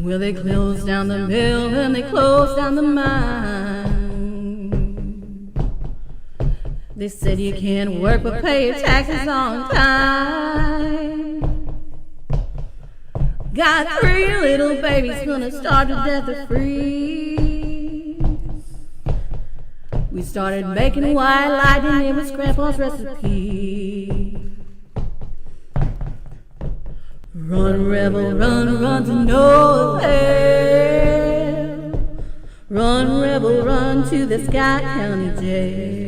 Well, they closed down the mill and they closed down the mine. They said you can't work but pay your taxes on time. Got 3 little babies gonna starve to death or freeze. We started making white lightning, it was Grandpa's recipe. Run, rebel, run to no avail. Run, rebel, run to the Scott County Jail.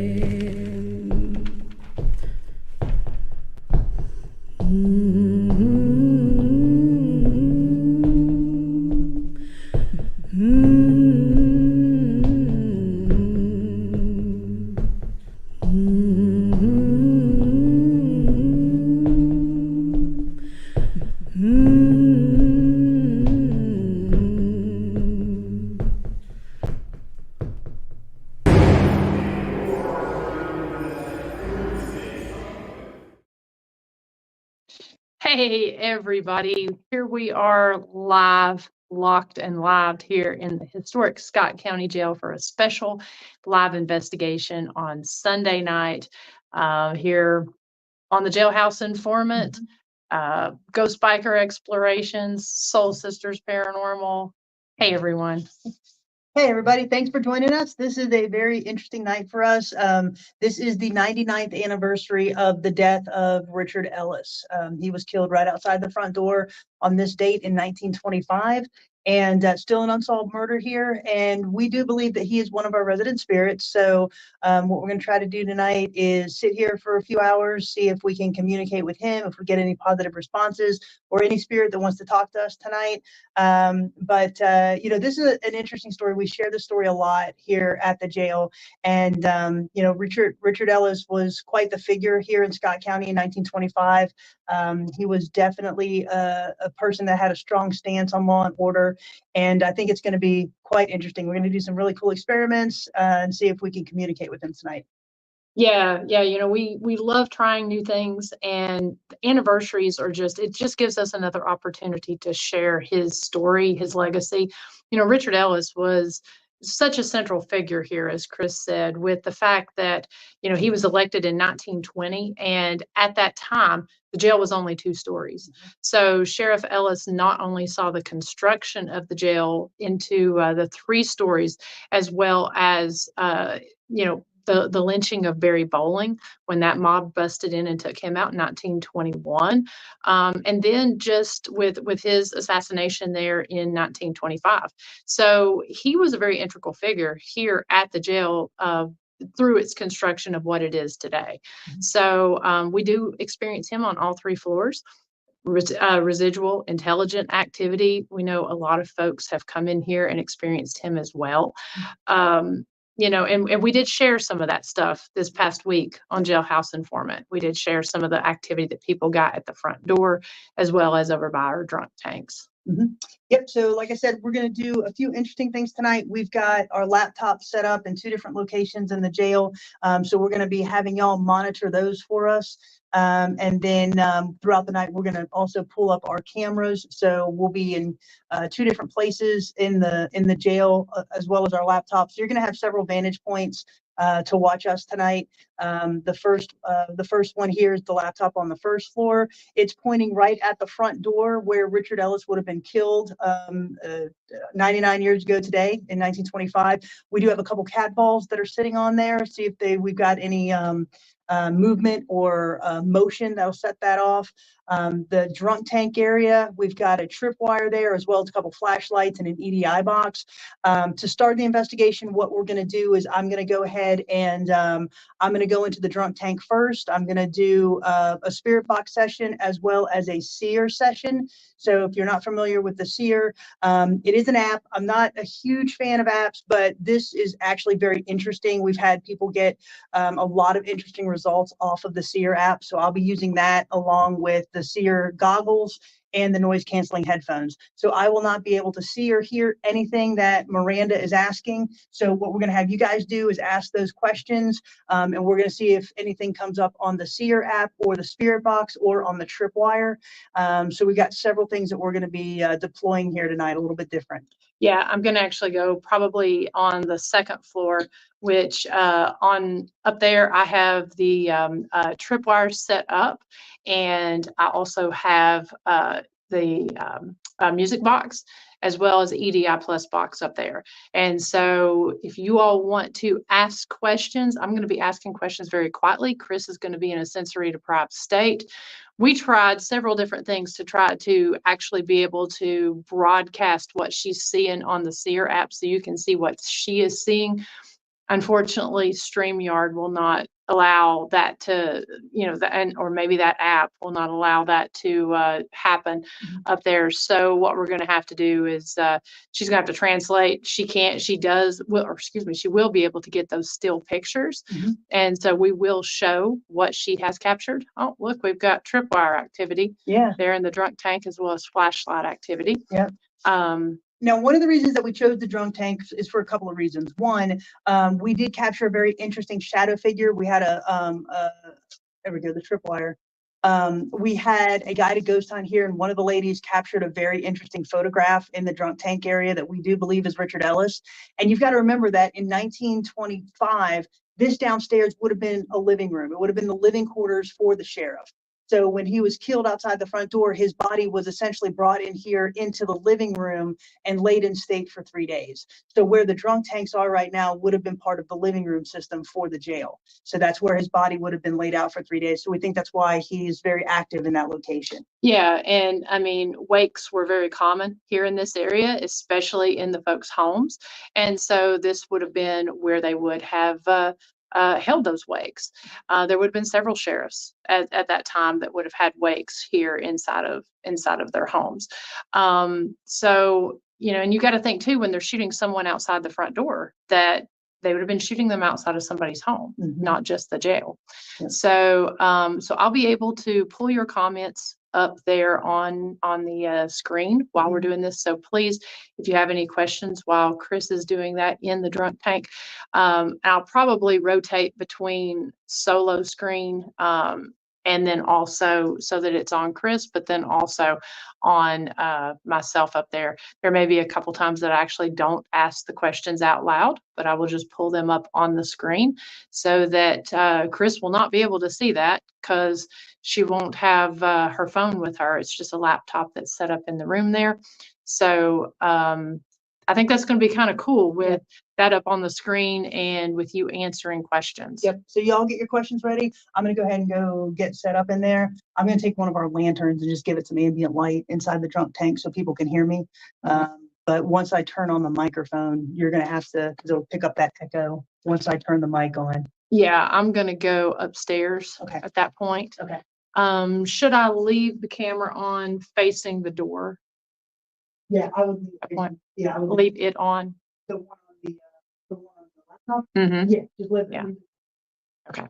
Hey, everybody. Here we are live, locked and lived here in the historic Scott County Jail for a special live investigation on Sunday night here on the Jailhouse Informant, Ghost Biker Explorations, Soul Sisters Paranormal. Hey, everyone. Hey, everybody. Thanks for joining us. This is a very interesting night for us. This is the 99th anniversary of the death of Richard Ellis. He was killed right outside the front door on this date in 1925. And still an unsolved murder here. And we do believe that he is one of our resident spirits. So what we're going to try to do tonight is sit here for a few hours, see if we can communicate with him, if we get any positive responses or any spirit that wants to talk to us tonight. You know, this is an interesting story. We share this story a lot here at the jail. And, you know, Richard Ellis was quite the figure here in Scott County in 1925. He was definitely a person that had a strong stance on law and order. And I think it's going to be quite interesting. We're going to do some really cool experiments and see if we can communicate with him tonight. Yeah, you know, we love trying new things, and anniversaries are it just gives us another opportunity to share his story, his legacy. You know, Richard Ellis was such a central figure here, as Chris said, with the fact that, you know, he was elected in 1920, and at that time, the jail was only 2 stories. So Sheriff Ellis not only saw the construction of the jail into the 3 stories, as well as, you know, the lynching of Barry Bowling when that mob busted in and took him out in 1921. And then just with his assassination there in 1925. So he was a very integral figure here at the jail through its construction of what it is today. So we do experience him on all 3 floors. Residual intelligent activity. We know a lot of folks have come in here and experienced him as well. You know, and we did share some of that stuff this past week on Jailhouse Informant. We did share some of the activity that people got at the front door, as well as over by our drunk tanks. Yep. So like I said, we're going to do a few interesting things tonight. We've got our laptops set up in 2 different locations in the jail. So we're going to be having y'all monitor those for us. And then throughout the night, we're going to also pull up our cameras. So we'll be in 2 different places in the jail, as well as our laptops. So you're going to have several vantage points to watch us tonight. The first one here is the laptop on the 1st floor. It's pointing right at the front door where Richard Ellis would have been killed 99 years ago today in 1925. We do have a couple cat balls that are sitting on there. See if we've got any movement or motion that'll set that off. The drunk tank area, we've got a tripwire there, as well as a couple flashlights and an EDI box. To start the investigation, what we're going to do is I'm going to go ahead and I'm going to go into the drunk tank first. I'm going to do a spirit box session as well as a seer session. So if you're not familiar with the seer, it is an app. I'm not a huge fan of apps, but this is actually very interesting. We've had people get a lot of interesting results off of the seer app. So I'll be using that along with the seer goggles and the noise canceling headphones. So I will not be able to see or hear anything that Miranda is asking. So what we're going to have you guys do is ask those questions, and we're going to see if anything comes up on the Seer app or the Spirit Box or on the Tripwire. So we got several things that we're going to be deploying here tonight, a little bit different. Yeah, I'm going to actually go probably on the second floor, which on up there, I have the tripwire set up, and I also have the music box as well as EDI Plus box up there. And so if you all want to ask questions, I'm going to be asking questions very quietly. Chris is going to be in a sensory deprived state. We tried several different things to try to actually be able to broadcast what she's seeing on the Seer app so you can see what she is seeing. Unfortunately, StreamYard will not allow that to, or maybe that app will not allow that to happen up there. So what we're going to have to do is she's going to have to translate. She will be able to get those still pictures. And so we will show what she has captured. Oh, look, we've got tripwire activity there in the drunk tank as well as flashlight activity. Now, one of the reasons that we chose the drunk tank is for a couple of reasons. One, we did capture a very interesting shadow figure. We had there we go, the tripwire. We had a guided ghost hunt here, and one of the ladies captured a very interesting photograph in the drunk tank area that we do believe is Richard Ellis. And you've got to remember that in 1925, this downstairs would have been a living room. It would have been the living quarters for the sheriff. So when he was killed outside the front door, his body was essentially brought in here into the living room and laid in state for 3 days. So where the drunk tanks are right now would have been part of the living room system for the jail. So that's where his body would have been laid out for 3 days. So we think that's why he's very active in that location. Yeah, and I mean, wakes were very common here in this area, especially in the folks' homes. And so this would have been where they would have held those wakes. There would have been several sheriffs at that time that would have had wakes here inside of their homes. So, and you got to think too, when they're shooting someone outside the front door, that they would have been shooting them outside of somebody's home, not just the jail. So, so I'll be able to pull your comments up there on the screen while we're doing this. So please, if you have any questions while Chris is doing that in the drunk tank, I'll probably rotate between solo screen and then also so that it's on Chris, but then also on myself up there. There may be a couple times that I actually don't ask the questions out loud, but I will just pull them up on the screen so that Chris will not be able to see that because she won't have her phone with her. It's just a laptop that's set up in the room there. So I think that's going to be kind of cool with that up on the screen and with you answering questions. Yep. So y'all get your questions ready. I'm going to go ahead and go get set up in there. I'm going to take one of our lanterns and just give it some ambient light inside the drunk tank so people can hear me. But once I turn on the microphone, you're going to have to, because it'll pick up that echo once I turn the mic on. Yeah, I'm going to go upstairs at that point. Okay. Should I leave the camera on facing the door? Yeah, I would Leave it on. The one on the laptop. Mm-hmm. Yeah, just leave it. Yeah. Okay.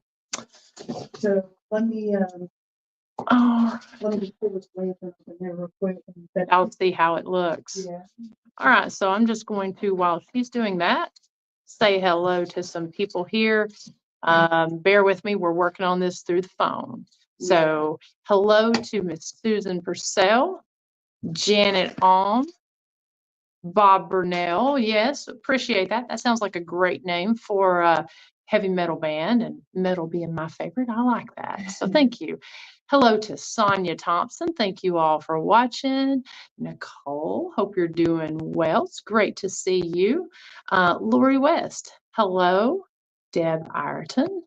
So let me just pull this lantern up in there real quick. I'll see how it looks. Yeah. All right, so I'm just going to, while she's doing that, say hello to some people here. Bear with me, we're working on this through the phone. So hello to Miss Susan Purcell, Janet Alm, Bob Burnell. Yes, appreciate that. That sounds like a great name for a heavy metal band, and metal being my favorite. I like that. So thank you. Hello to Sonia Thompson. Thank you all for watching. Nicole, hope you're doing well. It's great to see you. Lori West. Hello. Deb Ireton.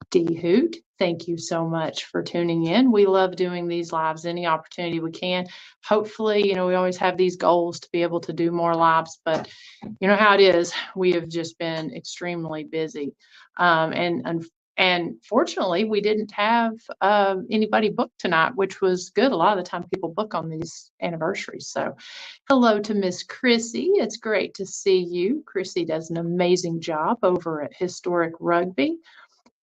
D Hoot, thank you so much for tuning in. We love doing these lives any opportunity we can. Hopefully, we always have these goals to be able to do more lives, but you know how it is. We have just been extremely busy. And fortunately, we didn't have anybody booked tonight, which was good. A lot of the time people book on these anniversaries. So hello to Miss Chrissy. It's great to see you. Chrissy does an amazing job over at Historic Rugby.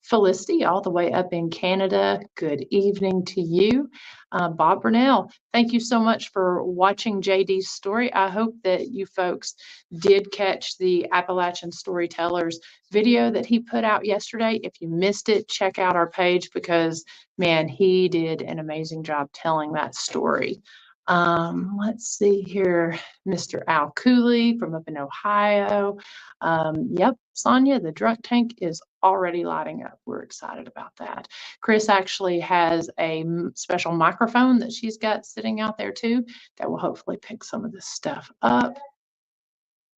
Felicity, all the way up in Canada, good evening to you. Bob Burnell, thank you so much for watching JD's story. I hope that you folks did catch the Appalachian Storytellers video that he put out yesterday. If you missed it, check out our page because, man, he did an amazing job telling that story. Let's see here. Mr. Al Cooley from up in Ohio. Yep, Sonia, the drunk tank is already lighting up. We're excited about that. Chris actually has a special microphone that she's got sitting out there too that will hopefully pick some of this stuff up.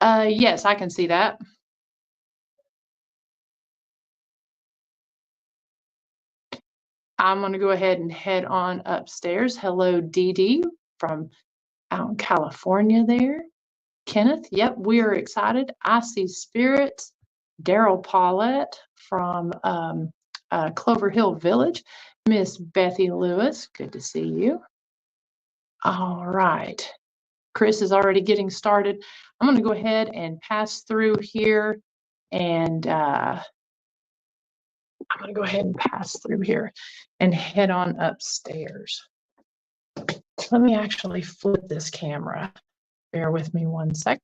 Yes, I can see that. I'm going to go ahead and head on upstairs. Hello, Dee Dee from out in California there. Kenneth, yep, we are excited. I see spirits. Daryl Paulette from Clover Hill Village. Miss Bethy Lewis, good to see you. All right. Chris is already getting started. I'm going to go ahead and pass through here and I'm going to go ahead and pass through here and head on upstairs. Let me actually flip this camera. Bear with me 1 second.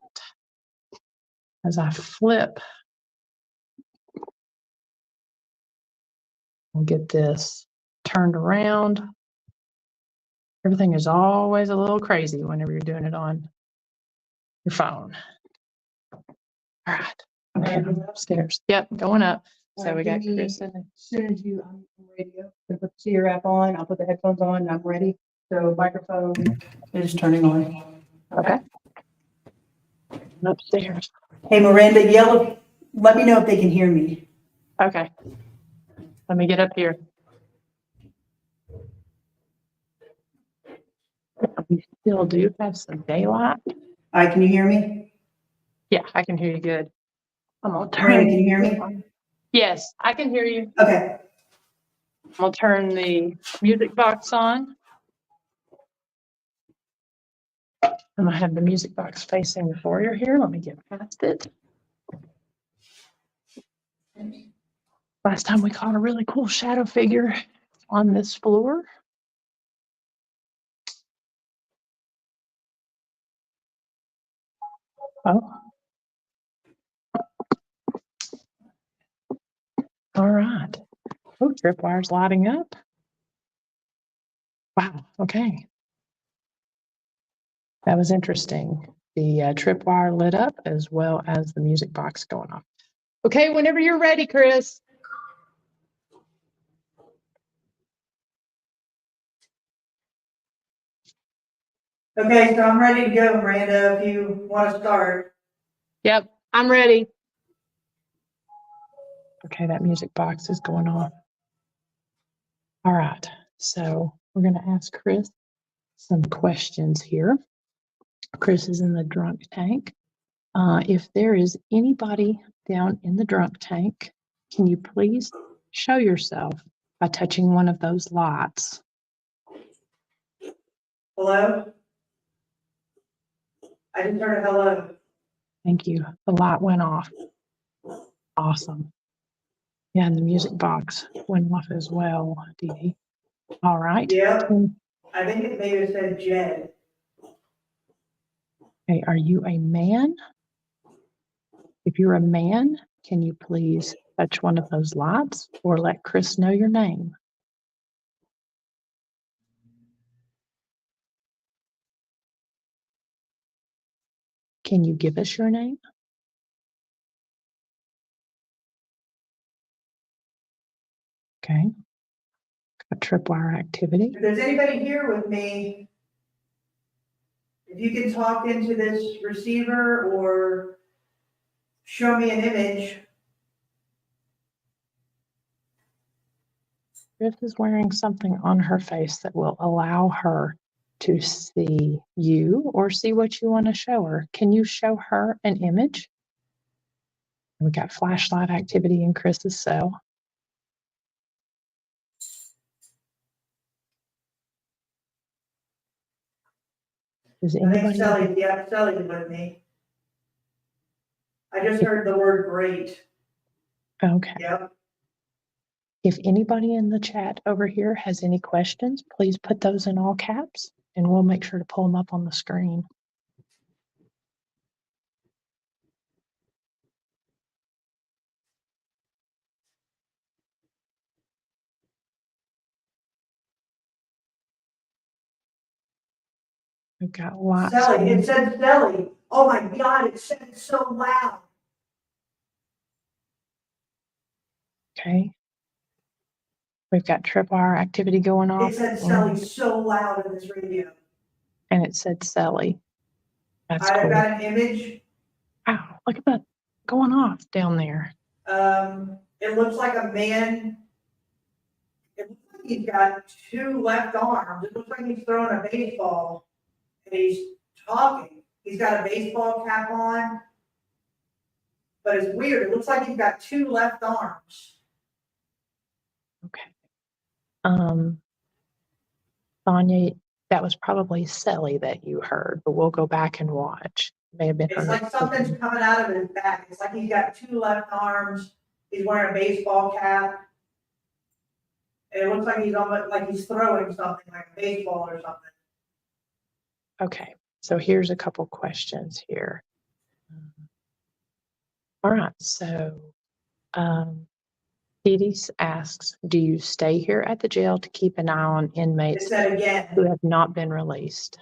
As I flip, we'll get this turned around. Everything is always a little crazy whenever you're doing it on your phone. All right, and upstairs. Yep, going up. So we got Chris in there. As soon as I'm ready to go, put the Seer app on, I'll put the headphones on, and I'm ready. So microphone is turning on. Okay. Upstairs. Hey, Miranda, yell, let me know if they can hear me. Okay. Let me get up here. We still do have some daylight. Hi, can you hear me? Yeah, I can hear you good. I'm gonna turn. Miranda, can you hear me? Yes, I can hear you. Okay. I'm gonna turn the music box on. I'm gonna have the music box facing the foyer here. Let me get past it. Last time we caught a really cool shadow figure on this floor. Oh. All right. Oh, tripwire's lighting up. Wow. Okay. That was interesting. The tripwire lit up as well as the music box going off. Okay, whenever you're ready, Chris. Okay, so I'm ready to go, Miranda, if you want to start. Yep, I'm ready. Okay, that music box is going off. All right, so we're going to ask Chris some questions here. Chris is in the drunk tank. If there is anybody down in the drunk tank, can you please show yourself by touching one of those lights? Hello? I just heard a hello. Thank you. The light went off. Awesome. Yeah, and the music box went off as well, Dee Dee. All right. Yep. I think it maybe said Jed. Okay, are you a man? If you're a man, can you please touch one of those lights or let Chris know your name? Can you give us your name? Okay. Got tripwire activity. If there's anybody here with me, if you can talk into this receiver or show me an image. Chris is wearing something on her face that will allow her to see you or see what you want to show her. Can you show her an image? We got flashlight activity in Chris's cell. Is I think anybody? Sally's with me. I just heard the word great. Okay. Yep. If anybody in the chat over here has any questions, please put those in all caps and we'll make sure to pull them up on the screen. We've got lots. Sally, it said Sally. Oh my God, it said it so loud. Okay. We've got tripwire activity going off. It said Sally so loud in this radio. And it said Sally. That's I've cool. got an image. Wow, look at that going off down there. It looks like a man. It looks like he's got two left arms. It looks like he's throwing a baseball and he's talking. He's got a baseball cap on, but it's weird. It looks like he's got two left arms. Okay. Sonia, that was probably Sally that you heard, but we'll go back and watch. May have been It's her. like something's coming out of his back. It's like he's got two left arms. He's wearing a baseball cap. And it looks like he's almost like he's throwing something like a baseball or something. Okay, so here's a couple questions here. All right, so Dee Dee asks, do you stay here at the jail to keep an eye on It inmates said who again. have not been released?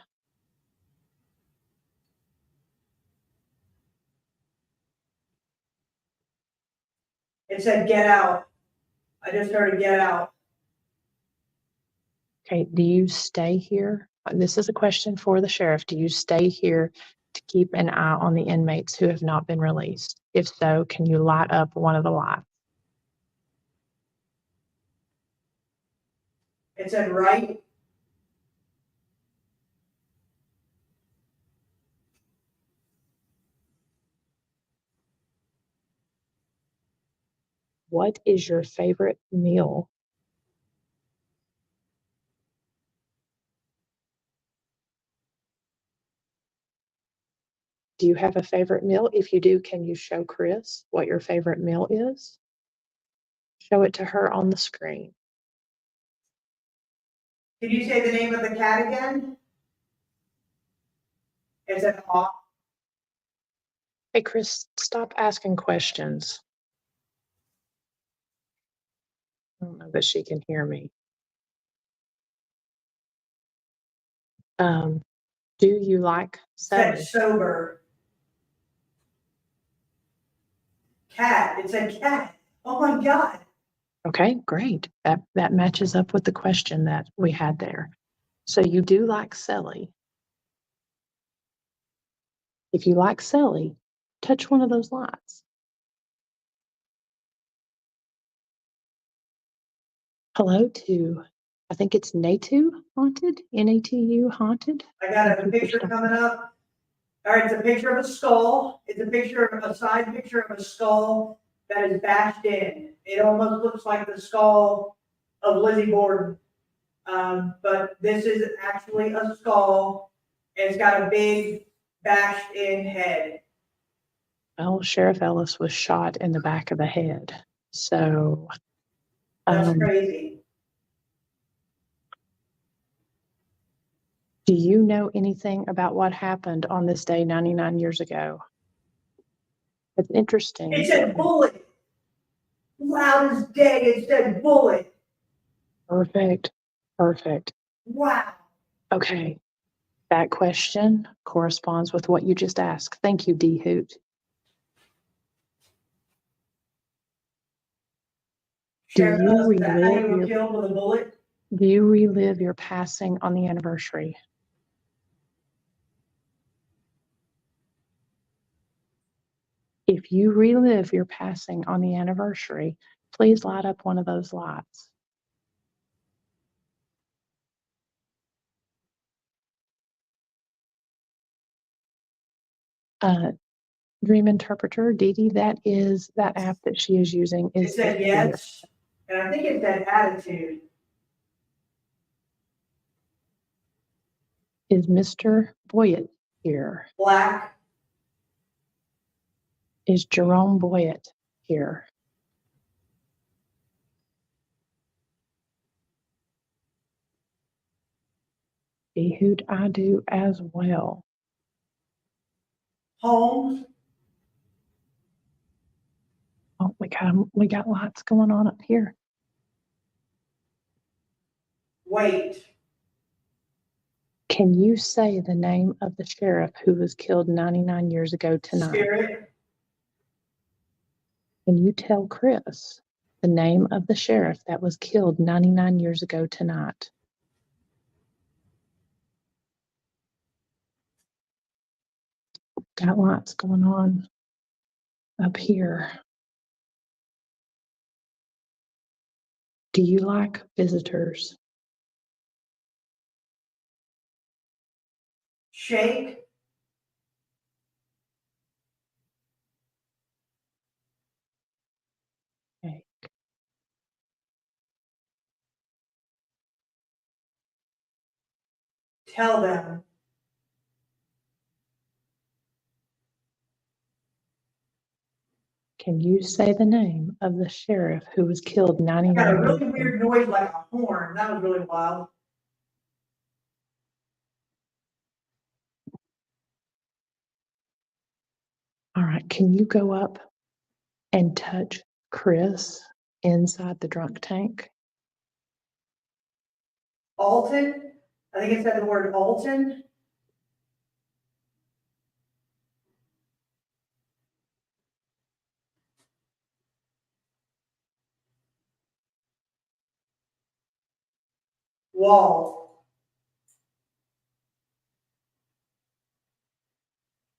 It said get out. I just heard a get out. Okay, do you stay here? This is a question for the sheriff. Do you stay here to keep an eye on the inmates who have not been released? If so, can you light up one of the lights? It said right. What is your favorite meal? Do you have a favorite meal? If you do, can you show Chris what your favorite meal is? Show it to her on the screen. Can you say the name of the cat again? It said Hawk. Hey, Chris, stop asking questions. I don't know that she can hear me. Do you like Said Sally? sober. Cat. It said cat. Oh my God. Okay, great. That matches up with the question that we had there. So you do like Sally. If you like Sally, touch one of those lights. Hello to, I think it's Natu Haunted, Natu Haunted. I got a picture coming up. All right, it's a picture of a skull. It's a picture of a side picture of a skull that is bashed in. It almost looks like the skull of Lizzie Borden. But this is actually a skull. And it's got a big bashed in head. Well, Sheriff Ellis was shot in the back of the head. So That's crazy. do you know anything about what happened on this day 99 years ago? It's interesting. It said bullet. Loud as day, it said bullet. Perfect. Perfect. Wow. Okay. That question corresponds with what you just asked. Thank you, D Hoot. Sheriff you Ellis, is that how you relive were your- killed with a bullet? Do you relive your passing on the anniversary? If you relive your passing on the anniversary, please light up one of those lights. Dream Interpreter, Dee Dee, that is that app that she is using. It said yes, and I think it said attitude. Is Mr. Boyett here? Black. Is Jerome Boyett here? Ehud, I do as well. Holmes, Oh, we got lots going on up here. Wait, Can you say the name of the sheriff who was killed 99 years ago tonight? Spirit, Can you tell Chris the name of the sheriff that was killed 99 years ago tonight? Got lots going on up here. Do you like visitors? Shake, Okay. tell them. Can you say the name of the sheriff who was killed I got a 99 years really ago? weird noise like a horn. That was really wild. All right, can you go up and touch Chris inside the drunk tank? Alton, I think it said the word Alton. Wall,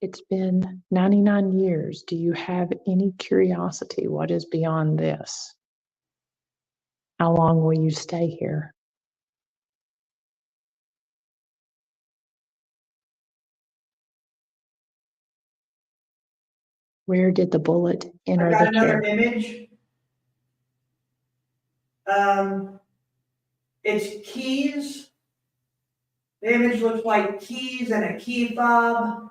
It's been 99 years. Do you have any curiosity? What is beyond this? How long will you stay here? Where did the bullet enter I've got the another sheriff? image. It's keys. The image looks like keys and a key fob,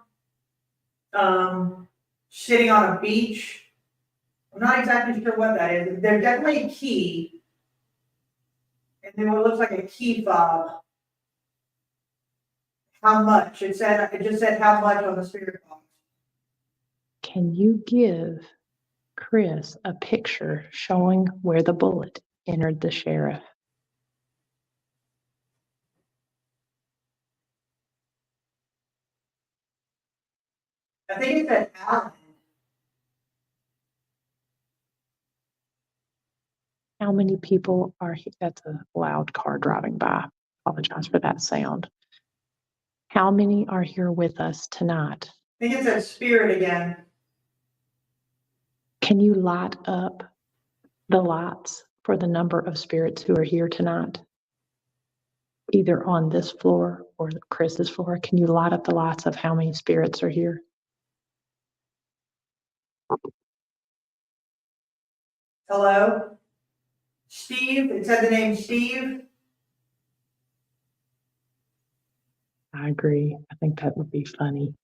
sitting on a beach. I'm not exactly sure what that is. They're definitely a key. And then what looks like a key fob. How much? It just said how much on the spirit box. Can you give Chris a picture showing where the bullet entered the sheriff? I think it said Allen. How many people are here? That's a loud car driving by. Apologize for that sound. How many are here with us tonight? I think it said spirit again. Can you light up the lights for the number of spirits who are here tonight? Either on this floor or Chris's floor. Can you light up the lights of how many spirits are here? Hello? Steve, it said the name Steve. I agree. I think that would be funny.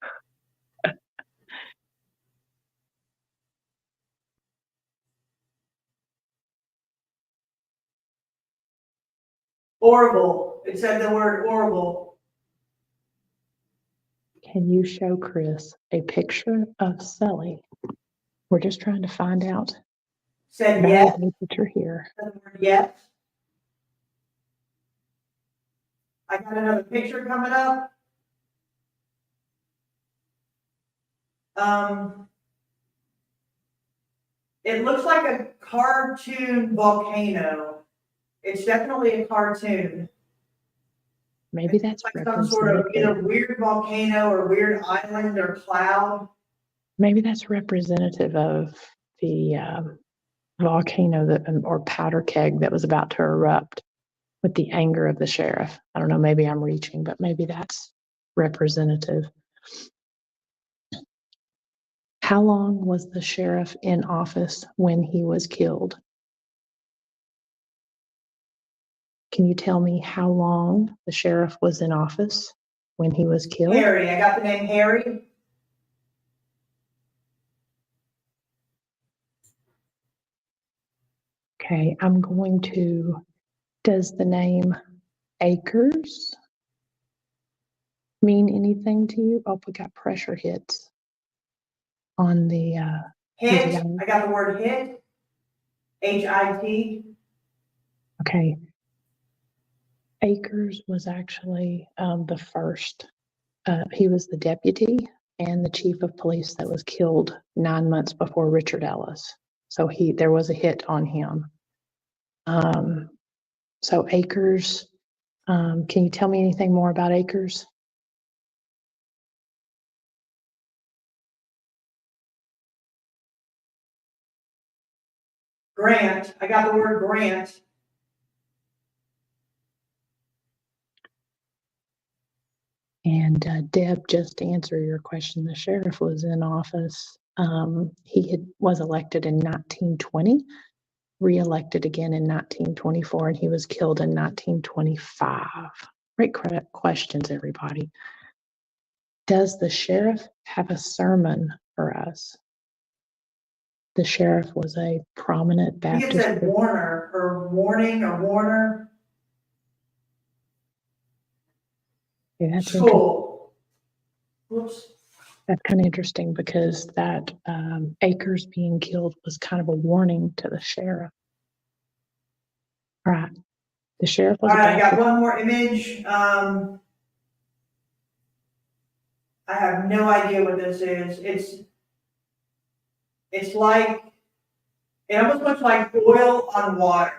Orville, it said the word Orville. Can you show Chris a picture of Sully? We're just trying to find out. Said yes, That you're here. said the word yes. I got another picture coming up. It looks like a cartoon volcano. It's definitely a cartoon. Maybe that's Like some sort of either representative. weird volcano or weird island or cloud. Maybe that's representative of the volcano that or powder keg that was about to erupt with the anger of the sheriff. I don't know, maybe I'm reaching, but maybe that's representative. How long was the sheriff in office when he was killed? Can you tell me how long the sheriff was in office when he was killed? Harry, I got the name Harry. Okay, I'm going to, does the name Akers mean anything to you? Oh, we got pressure hits on the, Hit, Yeah. I got the word hit, HIT. okay. Akers was actually the first. He was the deputy and the chief of police that was killed 9 months before Richard Ellis. So there was a hit on him. So Akers, can you tell me anything more about Akers? Grant, I got the word grant. And Deb, just to answer your question, the sheriff was in office. He was elected in 1920, re-elected again in 1924, and he was killed in 1925. Great questions, everybody. Does the sheriff have a sermon for us? The sheriff was a prominent I think Baptist. it said Warner, or Warning, or Warner. Yeah, that's interesting. School. Whoops. That's kind of interesting because that Akers being killed was kind of a warning to the sheriff. All right. The sheriff was All right, I got Baptist. one more image. I have no idea what this is. It's like, it almost looks like oil on water.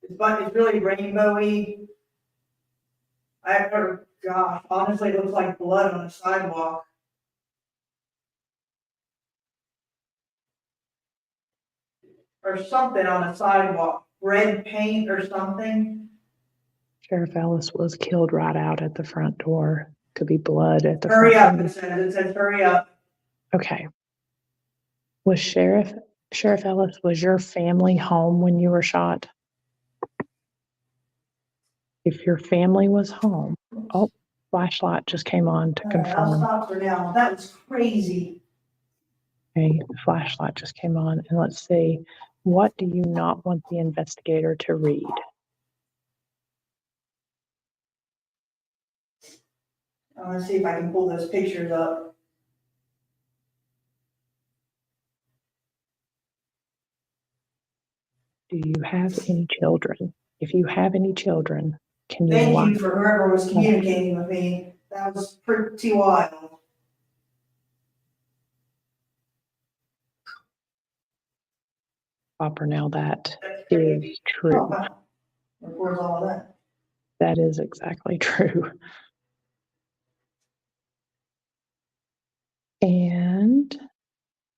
It's really rainbowy. Gosh, honestly, it looks like blood on a sidewalk. Or something on a sidewalk, red paint or something. Sheriff Ellis was killed right out at the front door. Could be blood at the Hurry front up, it says hurry up. Okay. Was Sheriff Ellis, was your family home when you were shot? If your family was home, oh, flashlight just came on to All right, I'll confirm. stop for now. That was crazy. Okay, flashlight just came on, and let's see. What do you not want the investigator to read? I want to see if I can pull those pictures up. Do you have any children? If you have any children, can you Thank watch? you for whoever was communicating with me. That was pretty wild. Now that is true. Oh, wow. Where's all of that? That is exactly true. And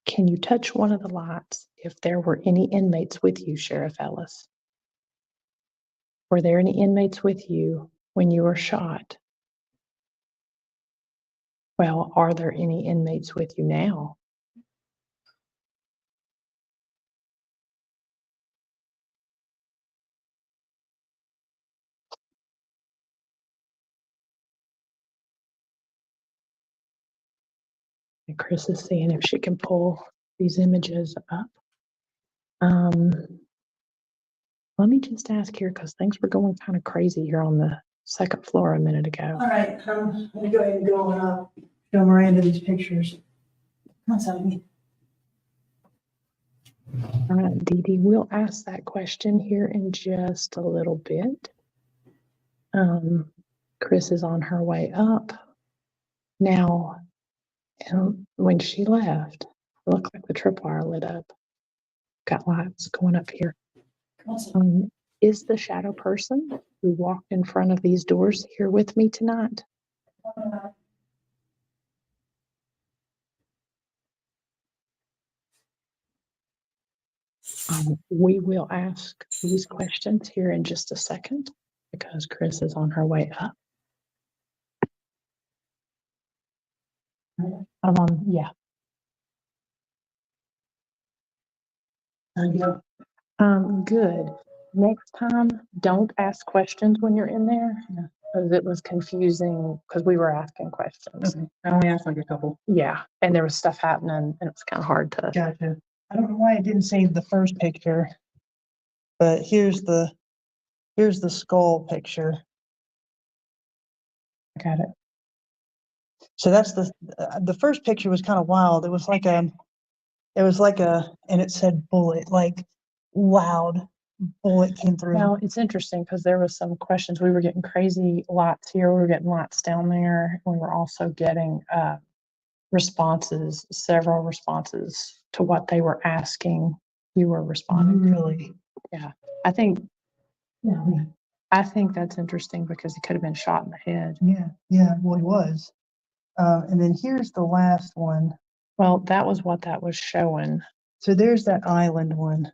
can you touch one of the lights if there were any inmates with you, Sheriff Ellis? Were there any inmates with you when you were shot? Well, are there any inmates with you now? And Chris is seeing if she can pull these images up. Let me just ask here, because things were going kind of crazy here on the second floor a minute ago. All right, I'm gonna go ahead and go on up. Show Miranda these pictures. That's how me. All right, Dee Dee, we'll ask that question here in just a little bit. Chris is on her way up. Now, when she left, it looked like the tripwire lit up. Got lights going up here. Is the shadow person who walked in front of these doors here with me tonight? We will ask these questions here in just a second because Chris is on her way up. Yeah. Good. Next time, don't ask questions when you're in there because it was confusing because we were asking questions. Okay. I only asked like a couple. Yeah, and there was stuff happening and it was kind of hard to. Gotcha. I don't know why it didn't save the first picture, but here's the skull picture. Got it. So that's the first picture was kind of wild. It was like a, and it said bullet, like loud bullet came through. Well, it's interesting because there was some questions. We were getting crazy lights here. We were getting lights down there. We were also getting responses, several responses to what they were asking. You were responding. Really? I think Yeah. I think that's interesting because he could have been shot in the head. Yeah, well, he was. And then here's the last one. Well, that was what that was showing. So there's that island one.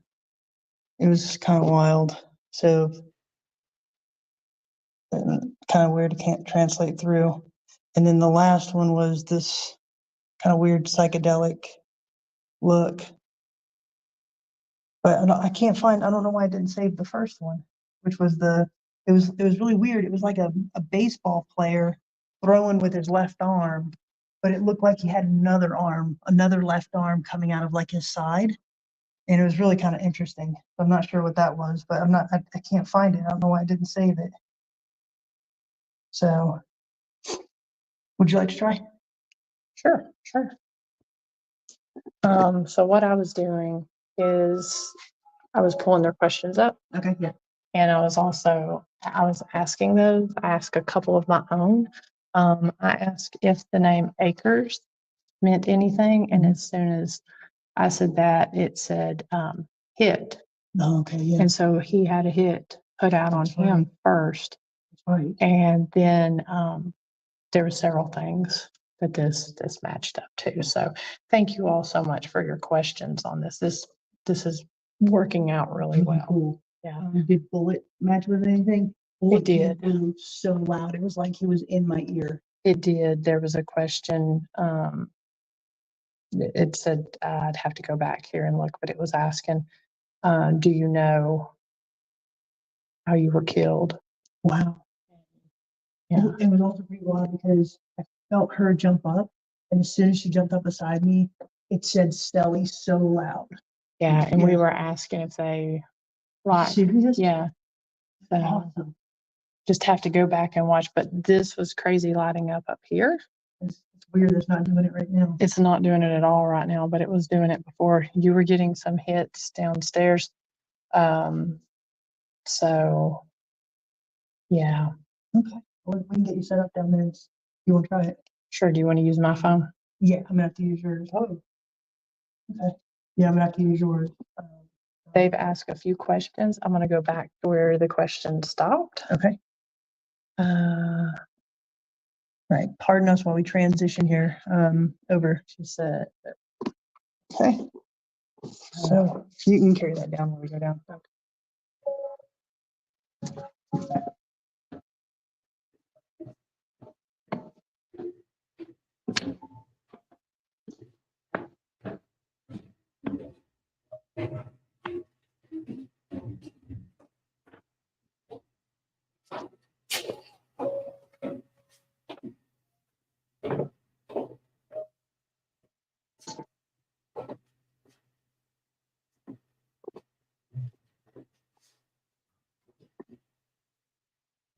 It was kind of wild. So kind of weird, can't translate through. And then the last one was this kind of weird psychedelic look. But I can't find, I don't know why I didn't save the first one, which was it was really weird. It was like a baseball player throwing with his left arm, but it looked like he had another left arm coming out of like his side. And it was really kind of interesting. I'm not sure what that was, but I can't find it. I don't know why I didn't save it. So would you like to try? Sure. So what I was doing is I was pulling their questions up, Okay, yeah. and I was asking those. I asked a couple of my own. I asked if the name Acres meant anything, and as soon as I said that, it said hit. Oh, okay, yeah. And so he had a hit put out on That's him right. first. That's right. And then there were several things that this matched up to. So thank you all so much for your questions on this. This is working out really well. Cool. Yeah. Did Bullet match with anything? Bullet did. blew so loud. It was like he was in my ear. It did. There was a question. It said I'd have to go back here and look, but it was asking, do you know how you were killed? Wow. Yeah. It was also pretty wild because I felt her jump up, and as soon as she jumped up beside me, it said Stelly so loud. Yeah. And we Yeah. were asking if they like, Serious? yeah. So Awesome. just have to go back and watch. But this was crazy lighting up here. It's weird it's not doing it right now. It's not doing it at all right now, but it was doing it before. You were getting some hits downstairs. So yeah, Okay. Well, we can get you set up down there. You want to try it? sure. Do you want to use my phone? Yeah, I'm gonna have to use yours. Oh. Okay. Yeah, I'm gonna have to use yours. They've asked a few questions. I'm going to go back to where the question stopped. Okay. Right. Pardon us while we transition here. Over. She said, Okay. So you can carry that down when we go down.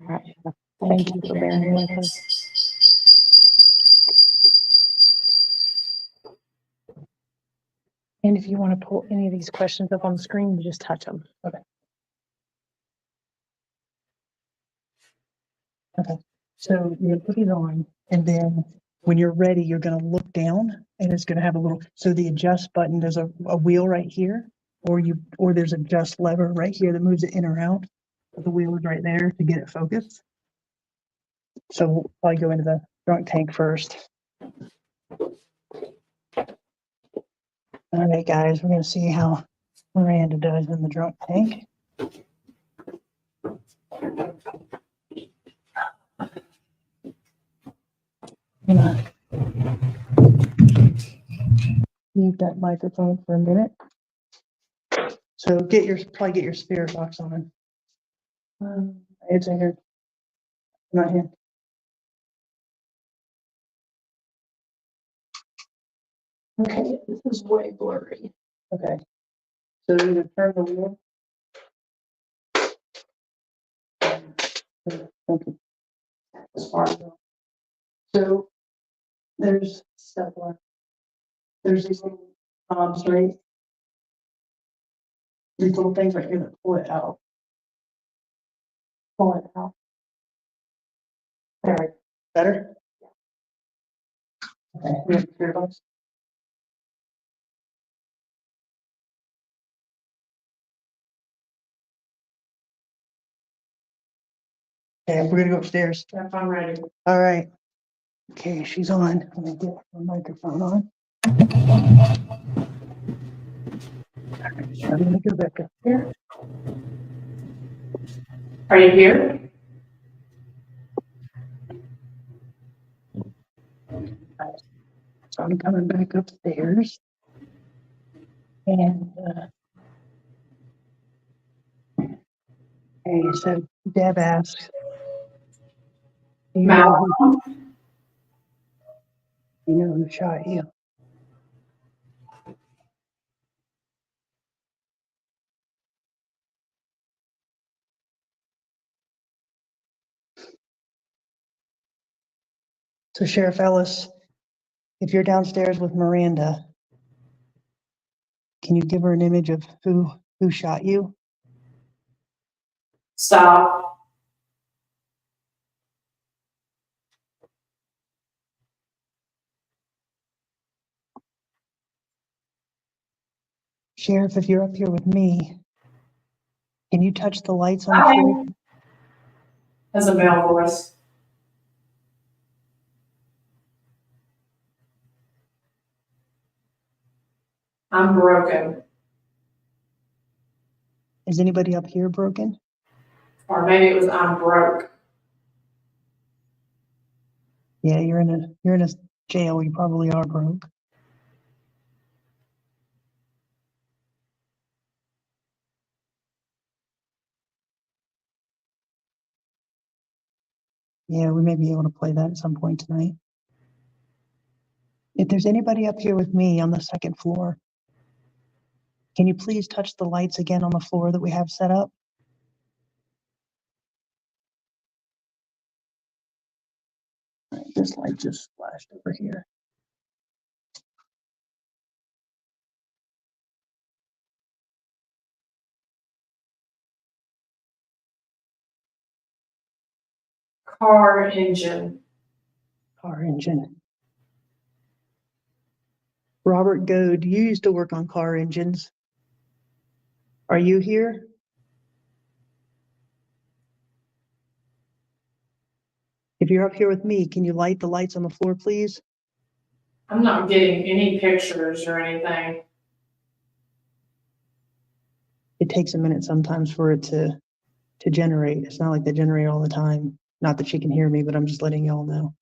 all right. Thank you for bearing with us. And if you want to pull any of these questions up on the screen, you just touch them. Okay. Okay. So you're gonna put it on, and then when you're ready, you're gonna look down, and it's gonna have a little. So the adjust button, there's a wheel right here, or there's adjust lever right here that moves it in or out. But the wheel is right there to get it focused. So we'll probably go into the drunk tank first. All right, guys, we're gonna see how Miranda does in the drunk tank. Mute that microphone for a minute. So probably get your spirit box on. It's in here. Not here. Okay, this is way blurry. Okay. So you're gonna turn the wheel. Okay. So There's several. There's these little knobs, right? These little things right here that pull it out. Pull it out. There, better? Okay, we have earbuds. Okay, we're gonna go upstairs. If I'm ready. All right. Okay, she's on. Let me get the microphone on. I'm gonna go back up here. Are you here? So I'm coming back upstairs. And, okay, so Deb asks. Do you know who shot you? So Sheriff Ellis, if you're downstairs with Miranda, can you give her an image of who shot you? Stop. Sheriff, if you're up here with me, can you touch the lights on the Hi. floor? As a male voice. I'm broken. Is anybody up here broken? Or maybe it was I'm broke. Yeah, you're in a jail. You probably are broke. Yeah, we may be able to play that at some point tonight. If there's anybody up here with me on the second floor, can you please touch the lights again on the floor that we have set up? All right, this light just flashed over here. Car engine. Car engine. Robert Goad, you used to work on car engines. Are you here? If you're up here with me, can you light the lights on the floor, please? I'm not getting any pictures or anything. It takes a minute sometimes for it to generate. It's not like they generate all the time. Not that she can hear me, but I'm just letting y'all know.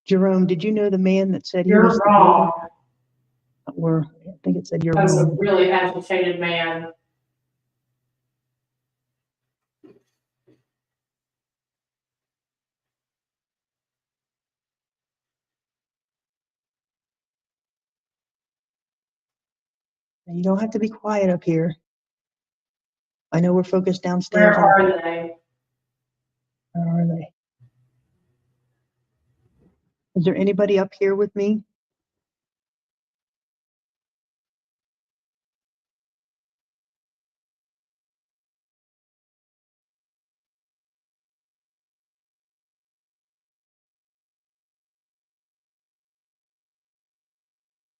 Jerome, did you know the man that said he was You're the wrong. Or I think it said you're That's a wrong. really agitated man. You don't have to be quiet up here. I know we're focused downstairs. Where are they? Where are they? Is there anybody up here with me?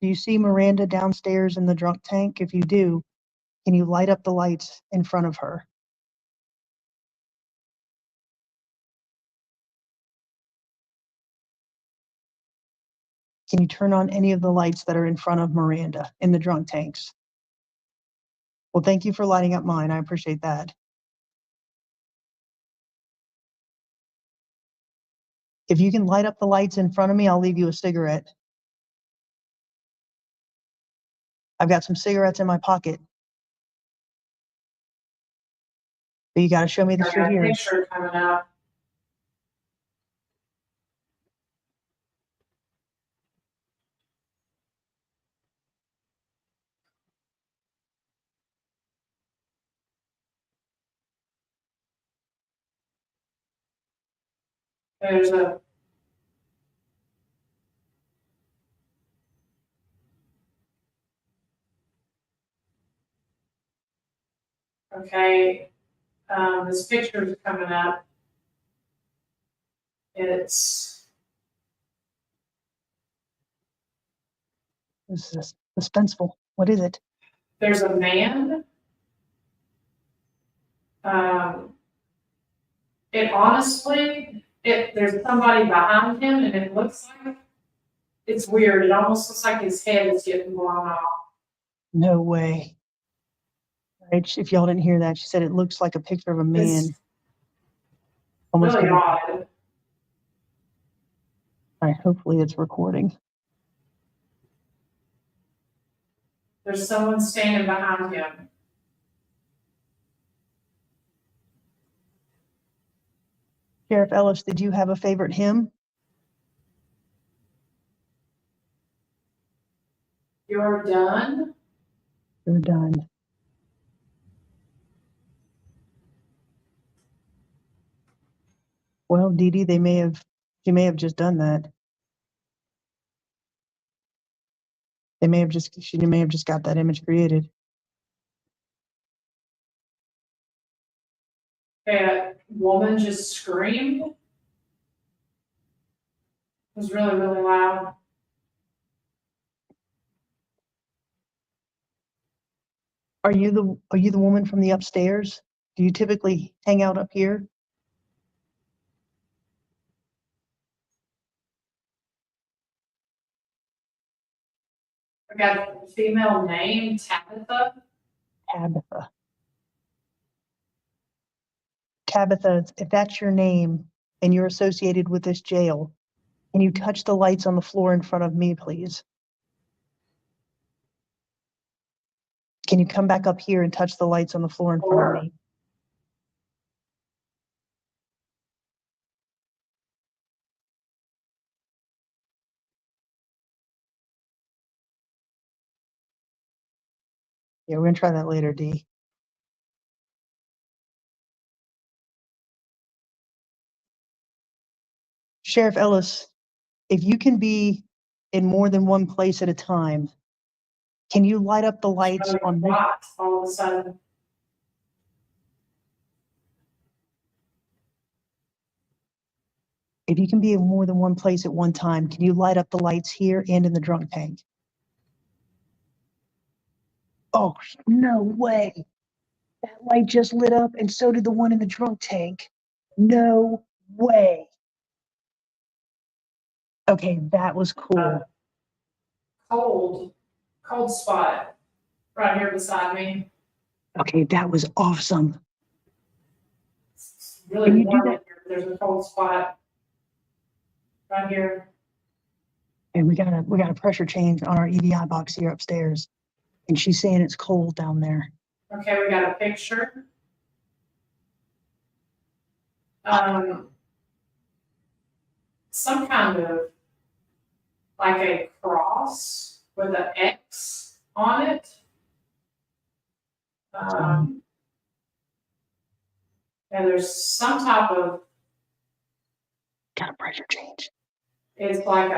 Do you see Miranda downstairs in the drunk tank? If you do, can you light up the lights in front of her? Can you turn on any of the lights that are in front of Miranda in the drunk tanks? Well, thank you for lighting up mine. I appreciate that. If you can light up the lights in front of me, I'll leave you a cigarette. I've got some cigarettes in my pocket. But you got to show me that you're I got a here. picture coming up. There's a, okay, this picture's coming up. It's, This is suspenseful. What is it? there's a man. It honestly, there's somebody behind him and it looks like, it's weird. It almost looks like his head is getting blown off. No way. Right? If y'all didn't hear that, she said it looks like a picture of a man. It's Almost really getting- odd. All right, hopefully it's recording. There's someone standing behind him. Sheriff Ellis, did you have a favorite hymn? You're done? You're done. Well, Dee Dee, she may have just done that. She may have just got that image created. Okay, a woman just screamed. It was really, really loud. Are you the woman from the upstairs? Do you typically hang out up here? I got a female name, Tabitha. Tabitha. Tabitha, if that's your name and you're associated with this jail, can you touch the lights on the floor in front of me, please? Can you come back up here and touch the lights on the floor in front Sure. of me? Yeah, we're gonna try that later, Dee. Sheriff Ellis, if you can be in more than one place at a time, can you light up the lights Really on this? quiet all of a sudden. If you can be in more than one place at one time, can you light up the lights here and in the drunk tank? Oh, no way. That light just lit up and so did the one in the drunk tank. No way. Okay, that was cool. Cold spot right here beside me. Okay, that was awesome. It's really Can you do warm in that? here. There's a cold spot right here. And we got a pressure change on our EVI box here upstairs. And she's saying it's cold down there. Okay, we got a picture. Some kind of like a cross with an X on it. And there's some type of, Got a pressure change. it's like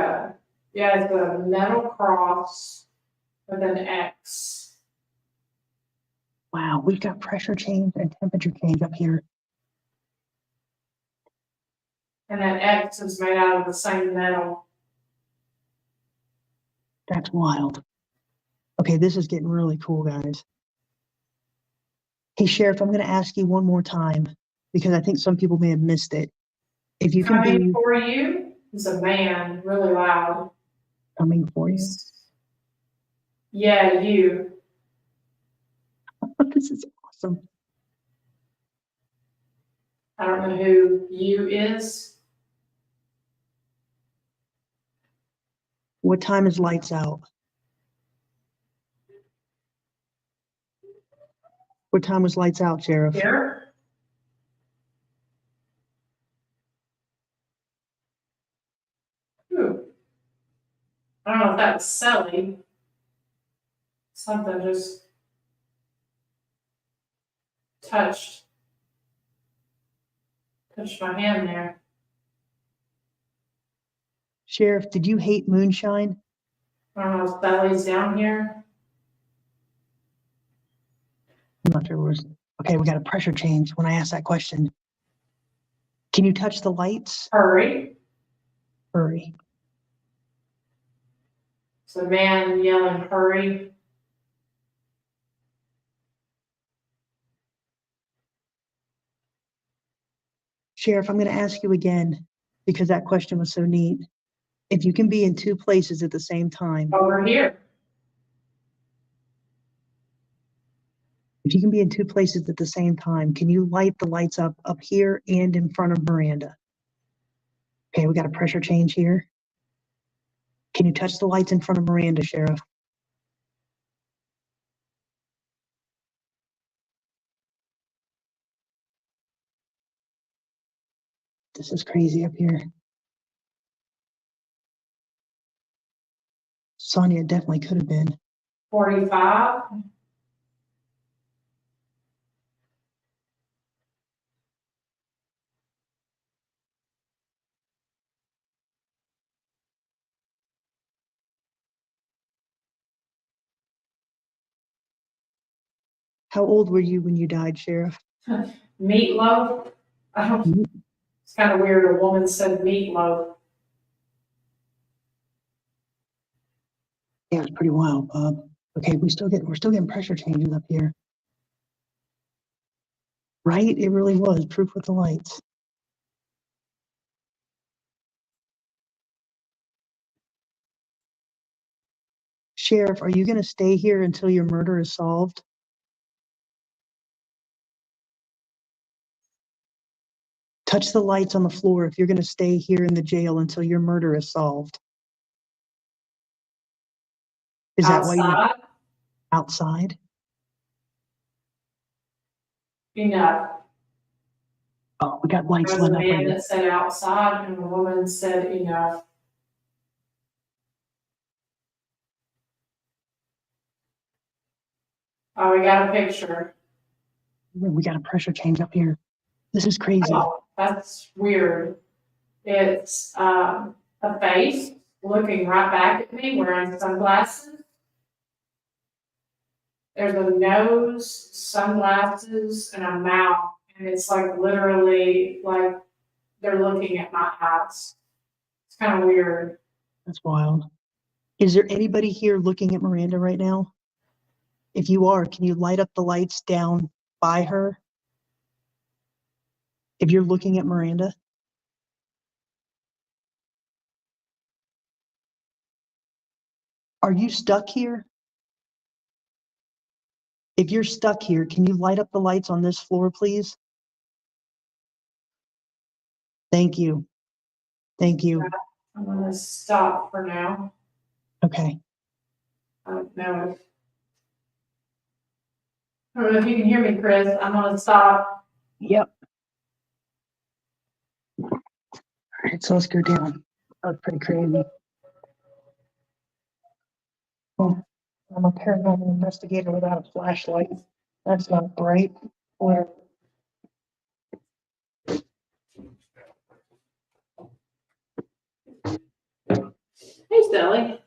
it's a metal cross with an X. Wow, we've got pressure change and temperature change up here. And that X is made out of the same metal. That's wild. Okay, this is getting really cool, guys. Hey, Sheriff, I'm going to ask you one more time because I think some people may have missed it. If you can Coming be for you is a man, really loud. coming for you. Yeah, you. This is awesome. I don't know who you is. What time is lights out? What time was lights out, Sheriff? Here. Ooh. I don't know if that was Sally. Something just touched my hand there. Sheriff, did you hate moonshine? I don't know if Sally's down here. I'm not sure where it was. Okay, we got a pressure change when I asked that question. Can you touch the lights? Hurry. Hurry. It's a man yelling, hurry. Sheriff, I'm going to ask you again because that question was so neat. If you can be in two places at the same time, Over here. if you can be in two places at the same time, can you light the lights up here and in front of Miranda? Okay, we got a pressure change here. Can you touch the lights in front of Miranda, Sheriff? This is crazy up here. Sonia definitely could have been. 45. How old were you when you died, Sheriff? Meatloaf. It's kind of weird. A woman said meatloaf. Yeah, it was pretty wild, Bob. Okay, we're still getting pressure changes up here. Right? It really was proof with the lights. Sheriff, are you going to stay here until your murder is solved? Touch the lights on the floor if you're going to stay here in the jail until your murder is solved. Is that why you're outside? Enough. Oh, we got lights There was a lit up man right now. that said outside and the woman said enough. Oh, we got a picture. We got a pressure change up here. This is crazy. Oh, that's weird. It's a face looking right back at me wearing sunglasses. There's a nose, sunglasses, and a mouth. And it's like literally like they're looking at my eyes. It's kind of weird. That's wild. Is there anybody here looking at Miranda right now? If you are, can you light up the lights down by her? If you're looking at Miranda? Are you stuck here? If you're stuck here, can you light up the lights on this floor, please? Thank you. Thank you. I'm gonna stop for now. Okay. I don't know if you can hear me, Chris. I'm gonna stop. Yep. All right, so let's go down. That was pretty crazy. Oh, I'm a paranormal investigator without a flashlight. That's not bright. Or Hey, Sally.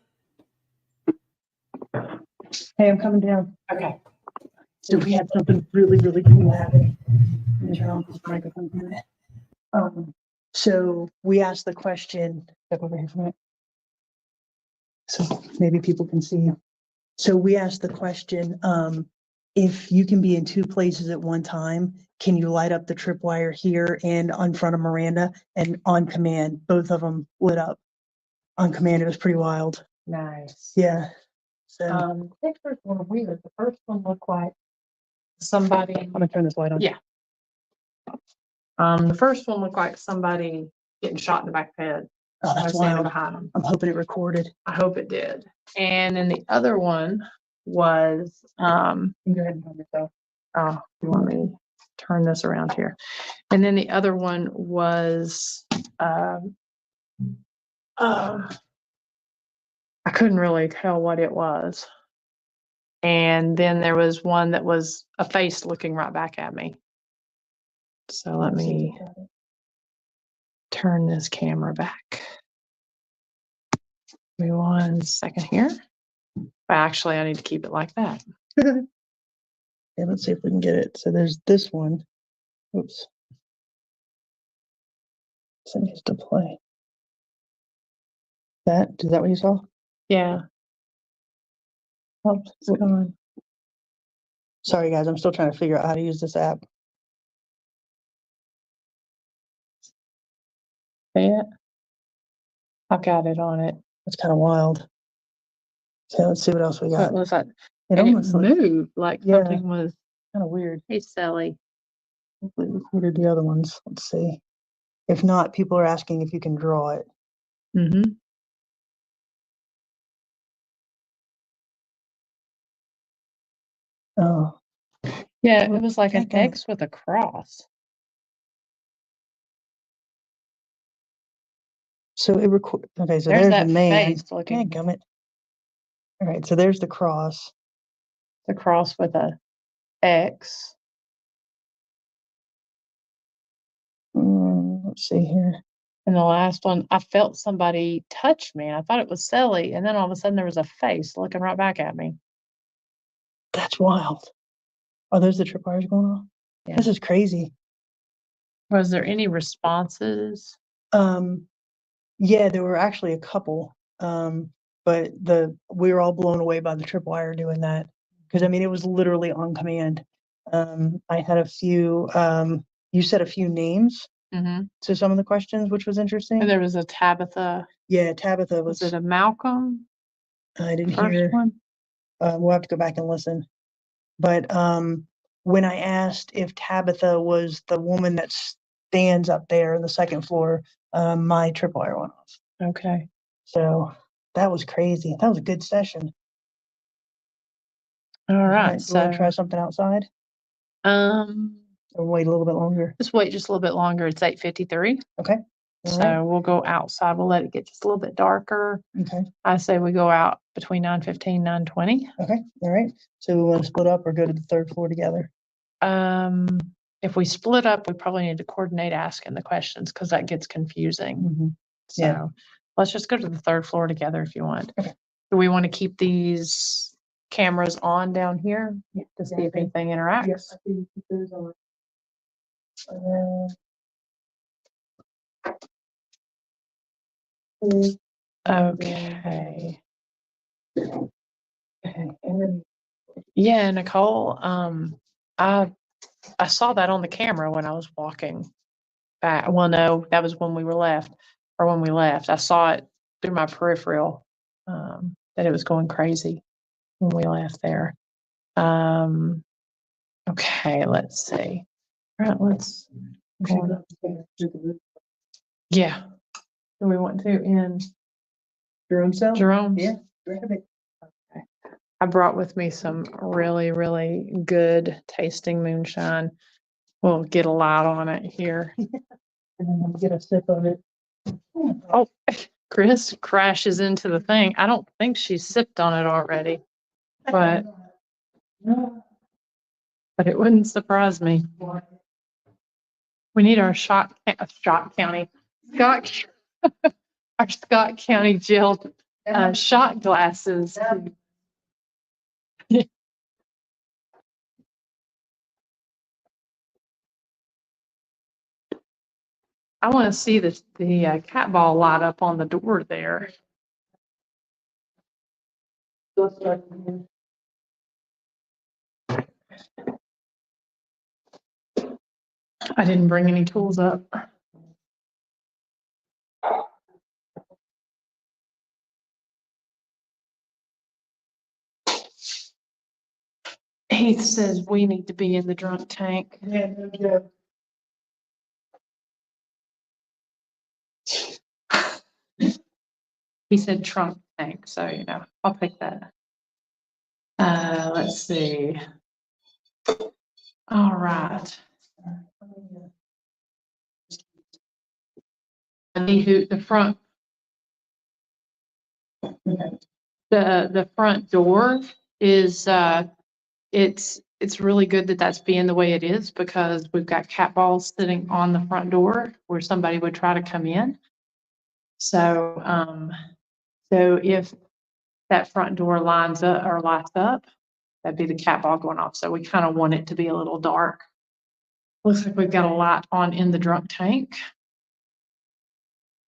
hey, I'm coming down. Okay. So we had something really, really cool happen. Let me turn off this microphone for a minute. So we asked the question, step over here for a minute. So maybe people can see you. So we asked the question, if you can be in two places at one time, can you light up the tripwire here and on front of Miranda? And on command, both of them lit up. On command, it was pretty wild. Nice. Yeah. So Pictures were weird. The first one looked like somebody. I'm gonna turn this light on. Yeah. The first one looked like somebody getting shot in the back of the head. Oh, I that's was standing wild. behind them. I'm hoping it recorded. I hope it did. And then the other one was, You can go ahead and turn yourself. oh, you want me to turn this around here? And then the other one was, I couldn't really tell what it was. And then there was one that was a face looking right back at me. So let me turn this camera back. Give me 1 second here. Actually, I need to keep it like that. Yeah, let's see if we can get it. So there's this one. Oops. So it needs to play. Is that what you saw? Yeah. Oh, it's gone. Sorry guys, I'm still trying to figure out how to use this app. See it? I've got it on it. It's kind of wild. Okay, let's see what else we got. What was that? It And it almost looks moved like Yeah. something was. kind of weird. Hey, Sally. Hopefully it recorded the other ones. Let's see. If not, people are asking if you can draw it. Mm-hmm. Oh, Yeah, it was like an Can't get it. X with a cross. so it record. Okay, so There's there's that the man. face looking. Dadgummit. All right, so there's the cross. The cross with a X. Let's see here. And the last one, I felt somebody touch me, and I thought it was Sally, and then all of a sudden there was a face looking right back at me. That's wild. Are those the tripwires going off? Yeah. This is crazy. Was there any responses? Yeah, there were actually a couple. But we were all blown away by the tripwire doing that. Because I mean it was literally on command. I had a few you said a few names Mm-hmm. to some of the questions, which was interesting. There was a Tabitha. Yeah, Tabitha Was was it a Malcolm? I didn't First hear. one? We'll have to go back and listen. But when I asked if Tabitha was the woman that stands up there in the second floor, my tripwire went off. Okay. So that was crazy. That was a good session. All right. Do you want to try So, something outside or wait a little bit longer? just wait just a little bit longer. It's 8:53. Okay. So All right. we'll go outside. We'll let it get just a little bit darker. Okay. I say we go out between 9:15, 9:20. Okay. All right. So we want to split up or go to the third floor together? If we split up, we probably need to coordinate asking the questions because that gets confusing. Mm-hmm. So Yeah. let's just go to the third floor together if you want. Okay. Do we want to keep these cameras on down here to see if anything interacts? Yes. I think keep those on. Okay. Okay. And then Yeah, Nicole, I saw that on the camera when I was walking back. Well, no, that was when we were left or when we left. I saw it through my peripheral, that it was going crazy when we left there. Okay, let's see. All right, let's go on. Yeah. Do we want to in Jerome cell? Jerome's? Yeah. Grab it. I brought with me some really, really good tasting moonshine. We'll get a lot on it here. And then we'll get a sip of it. Oh, Chris crashes into the thing. I don't think she sipped on it already, but it wouldn't surprise me. We need our Scott County gel shot glasses. I want to see the cat ball light up on the door there. I didn't bring any tools up. Heath says we need to be in the drunk tank. Yeah, no joke. He said trunk tank, so I'll pick that. Let's see. All right. The front. The front door is it's really good that that's being the way it is because we've got cat balls sitting on the front door where somebody would try to come in. So So if that front door lines up or lights up, that'd be the cat ball going off. So we kind of want it to be a little dark. Looks like we've got a light on in the drunk tank.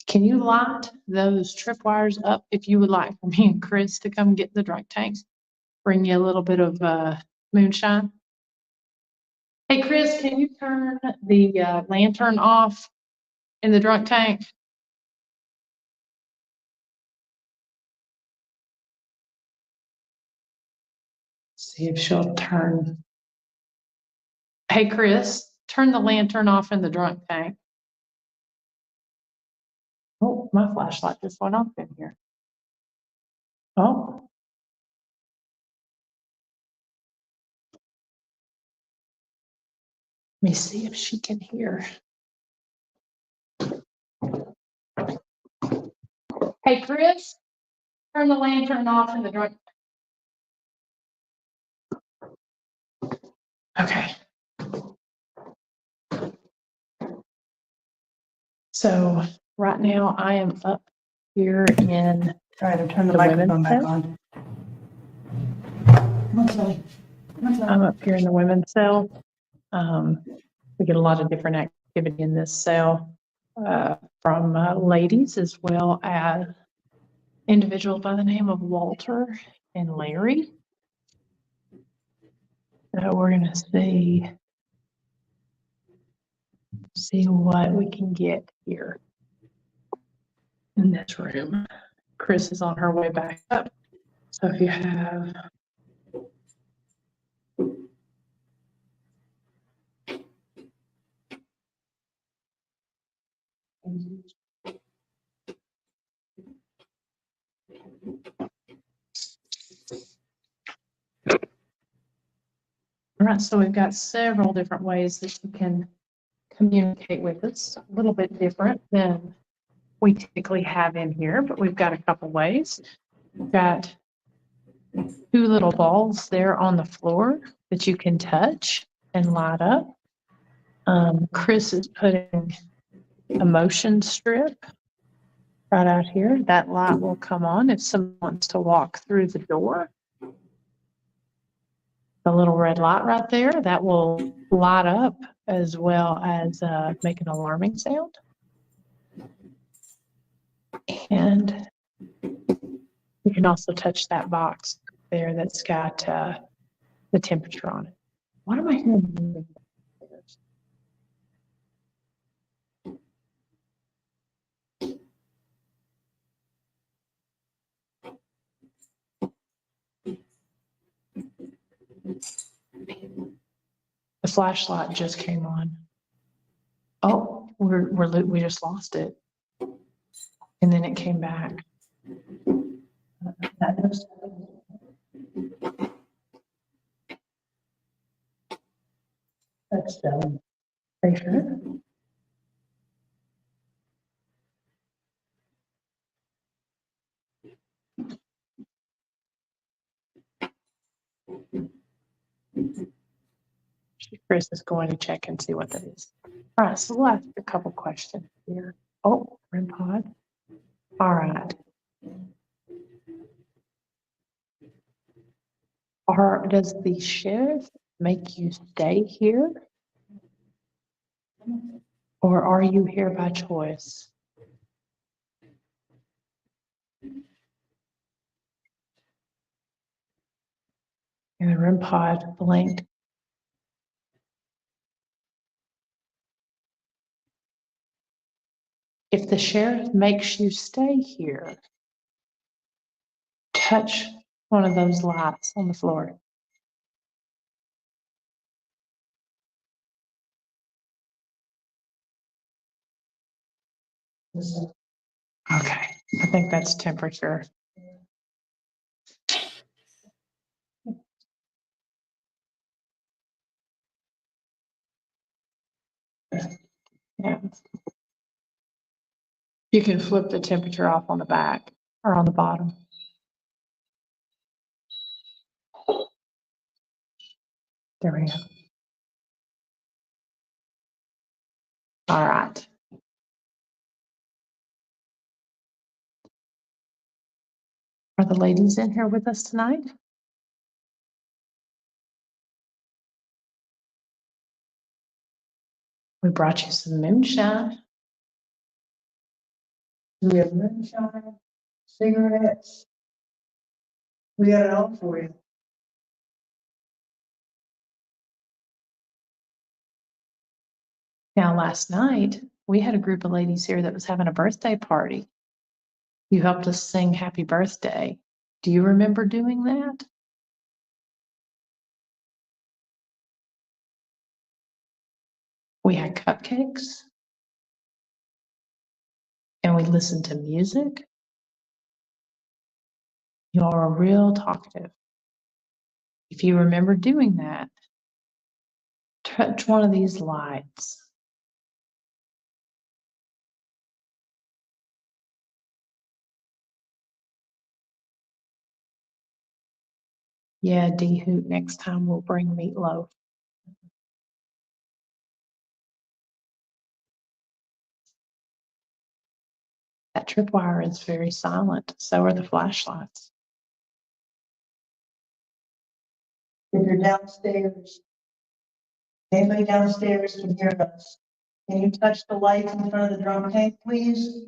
Can you light those tripwires up if you would like for me and Chris to come get the drunk tanks? Bring you a little bit of moonshine. Hey, Chris, can you turn the lantern off in the drunk tank? See if she'll turn. Hey, Chris, turn the lantern off in the drunk tank. Oh, my flashlight just went off in here. Oh. Let me see if she can hear. Hey, Chris, turn the lantern off in the drunk. Okay. So right now I am up here in. All right, I've turned the The women's microphone back cell? on. Come on, Sally. Come on, Sally. I'm up here in the women's cell. We get a lot of different activity in this cell from ladies as well as individuals by the name of Walter and Larry. So we're gonna see what we can get here in this room. Chris is on her way back up. So if you have all right, so we've got several different ways that you can communicate with us, a little bit different than we typically have in here, but we've got a couple ways. We've got two little balls there on the floor that you can touch and light up. Chris is putting a motion strip right out here. That light will come on if someone wants to walk through the door. The little red light right there, that will light up as well as make an alarming sound. And you can also touch that box there that's got the temperature on it. What am I hearing? The flashlight just came on. Oh, we just lost it. And then it came back. That's done. Are you sure? Chris is going to check and see what that is. All right, so we'll ask a couple questions here. Oh, REM pod. All right. Does the sheriff make you stay here? Or are you here by choice? And the REM pod blinked. If the sheriff makes you stay here, touch one of those lights on the floor. Okay, I think that's temperature. Yeah. You can flip the temperature off on the back or on the bottom. There we go. All right. Are the ladies in here with us tonight? We brought you some moonshine. We have moonshine, cigarettes. We got it all for you. Now, last night, we had a group of ladies here that was having a birthday party. You helped us sing happy birthday. Do you remember doing that? We had cupcakes. And we listened to music. You all are real talkative. If you remember doing that, touch one of these lights. Yeah, D Hoot, next time we'll bring meatloaf. That tripwire is very silent. So are the flashlights. If you're downstairs, anybody downstairs can hear us. Can you touch the lights in front of the drum tank, please?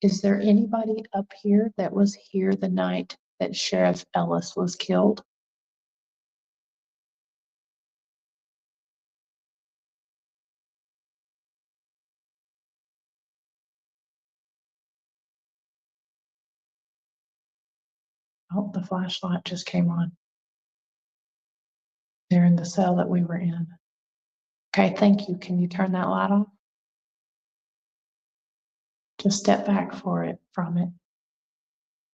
Is there anybody up here that was here the night that Sheriff Ellis was killed? Oh, the flashlight just came on. They're in the cell that we were in. Okay, thank you. Can you turn that light off? Just step back from it.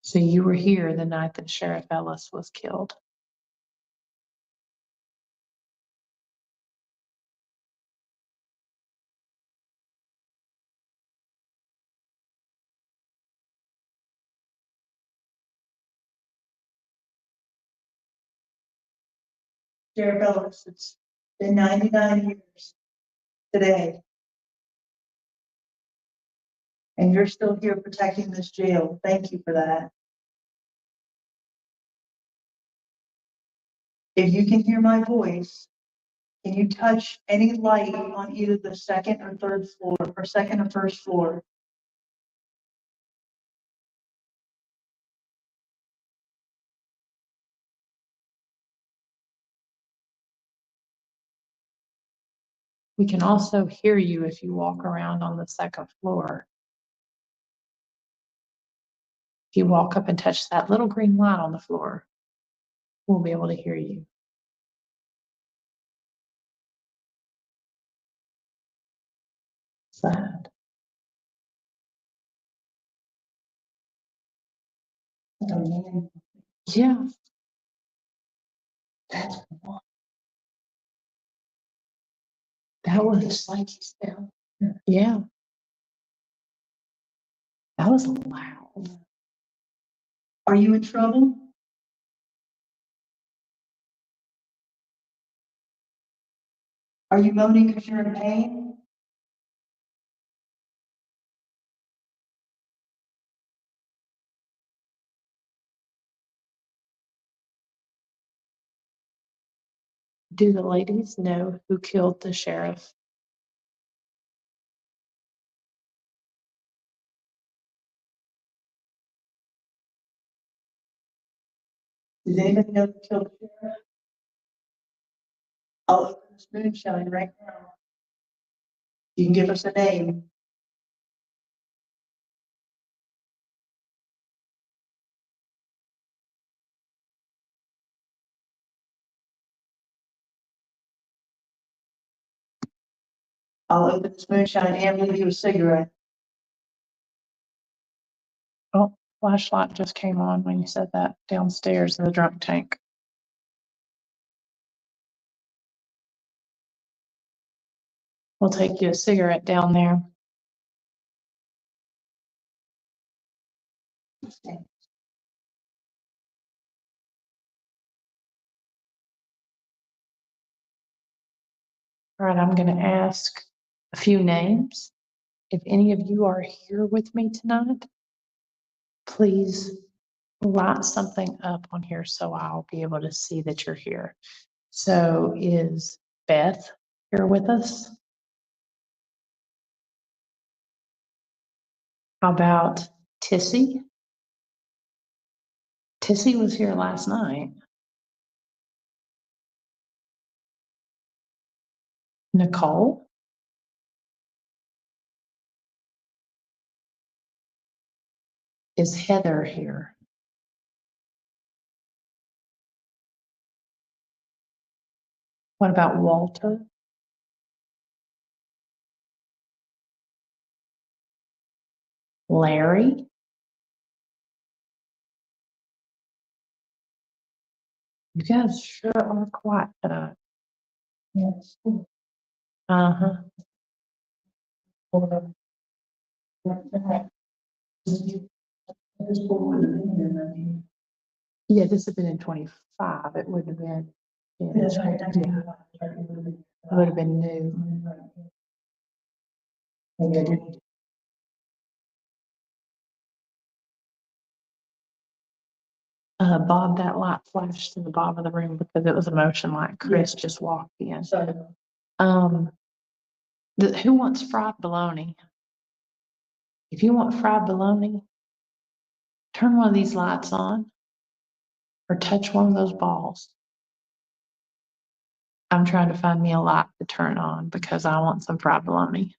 So you were here the night that Sheriff Ellis was killed. Sheriff Ellis, it's been 99 years today. And you're still here protecting this jail. Thank you for that. If you can hear my voice, can you touch any light on either the second or third floor, or second or first floor? We can also hear you if you walk around on the second floor. If you walk up and touch that little green light on the floor, we'll be able to hear you. Sad. Yeah. That's one. That was like he's down. Yeah. That was loud. Are you in trouble? Are you moaning because you're in pain? Do the ladies know who killed the sheriff? Does anybody know who killed the sheriff? I'll open this moonshine right now. You can give us a name. I'll open this moonshine and leave you a cigarette. Oh, flashlight just came on when you said that downstairs in the drunk tank. We'll take you a cigarette down there. All right, I'm going to ask a few names. If any of you are here with me tonight, please write something up on here so I'll be able to see that you're here. So is Beth here with us? How about Tissy? Tissy was here last night. Nicole? Is Heather here? What about Walter? Larry? You guys sure are quiet tonight. Yes. Uh-huh. Yeah, this had been in 25. It would have been. Yeah, that's right. Yeah. It would have been new. Bob, that light flashed in the bottom of the room because it was a motion light. Chris just walked in. Um, who wants fried bologna? If you want fried bologna, turn one of these lights on or touch one of those balls. I'm trying to find me a light to turn on because I want some fried bologna.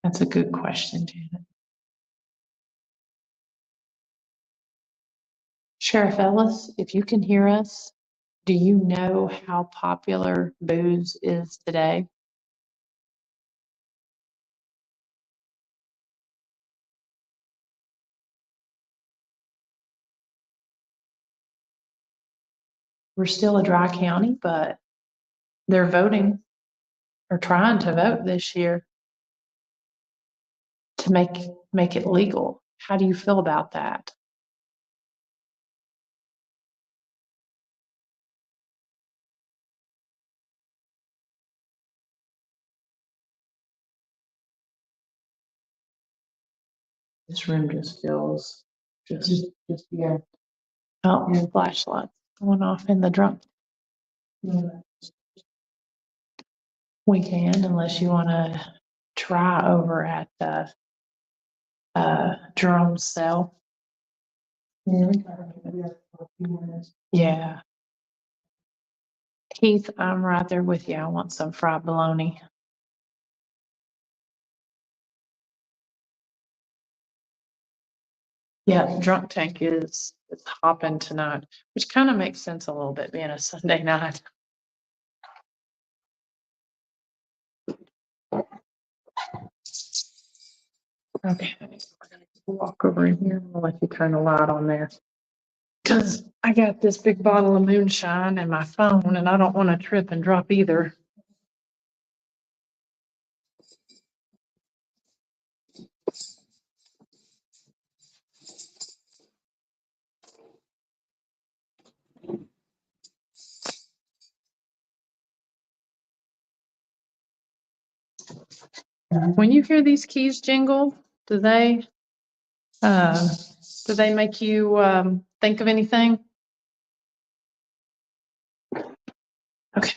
That's a good question, Janet. Sheriff Ellis, if you can hear us, do you know how popular booze is today? We're still a dry county, but they're voting or trying to vote this year to make it legal. How do you feel about that? This room just feels just yeah. Oh, your flashlight going off in the drum. We can, unless you want to try over at the Jerome's cell. Yeah. Keith, I'm right there with you. I want some fried bologna. Yeah, drunk tank is hopping tonight, which kind of makes sense a little bit being a Sunday night. Okay, we're gonna walk over in here. I'll let you turn the light on there. Cause I got this big bottle of moonshine and my phone and I don't want to trip and drop either. When you hear these keys jingle, do they make you think of anything? Okay,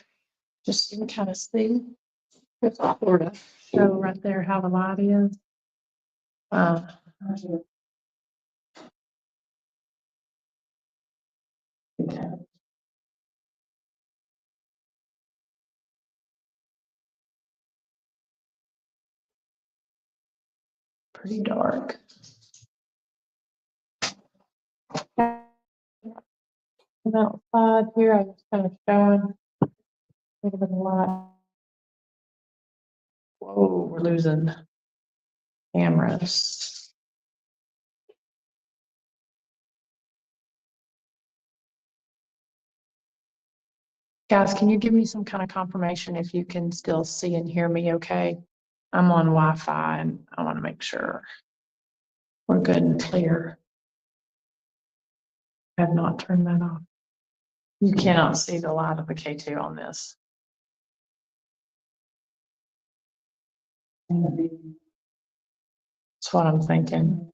just so you can kind of see. It's sort of show right there how the light is. Pretty dark. And outside here, I was kind of showing a little bit of light. Whoa, we're losing cameras. Guys, can you give me some kind of confirmation if you can still see and hear me okay? I'm on Wi-Fi and I want to make sure we're good and clear. I have not turned that off. You cannot see the light of the K2 on this. That's what I'm thinking.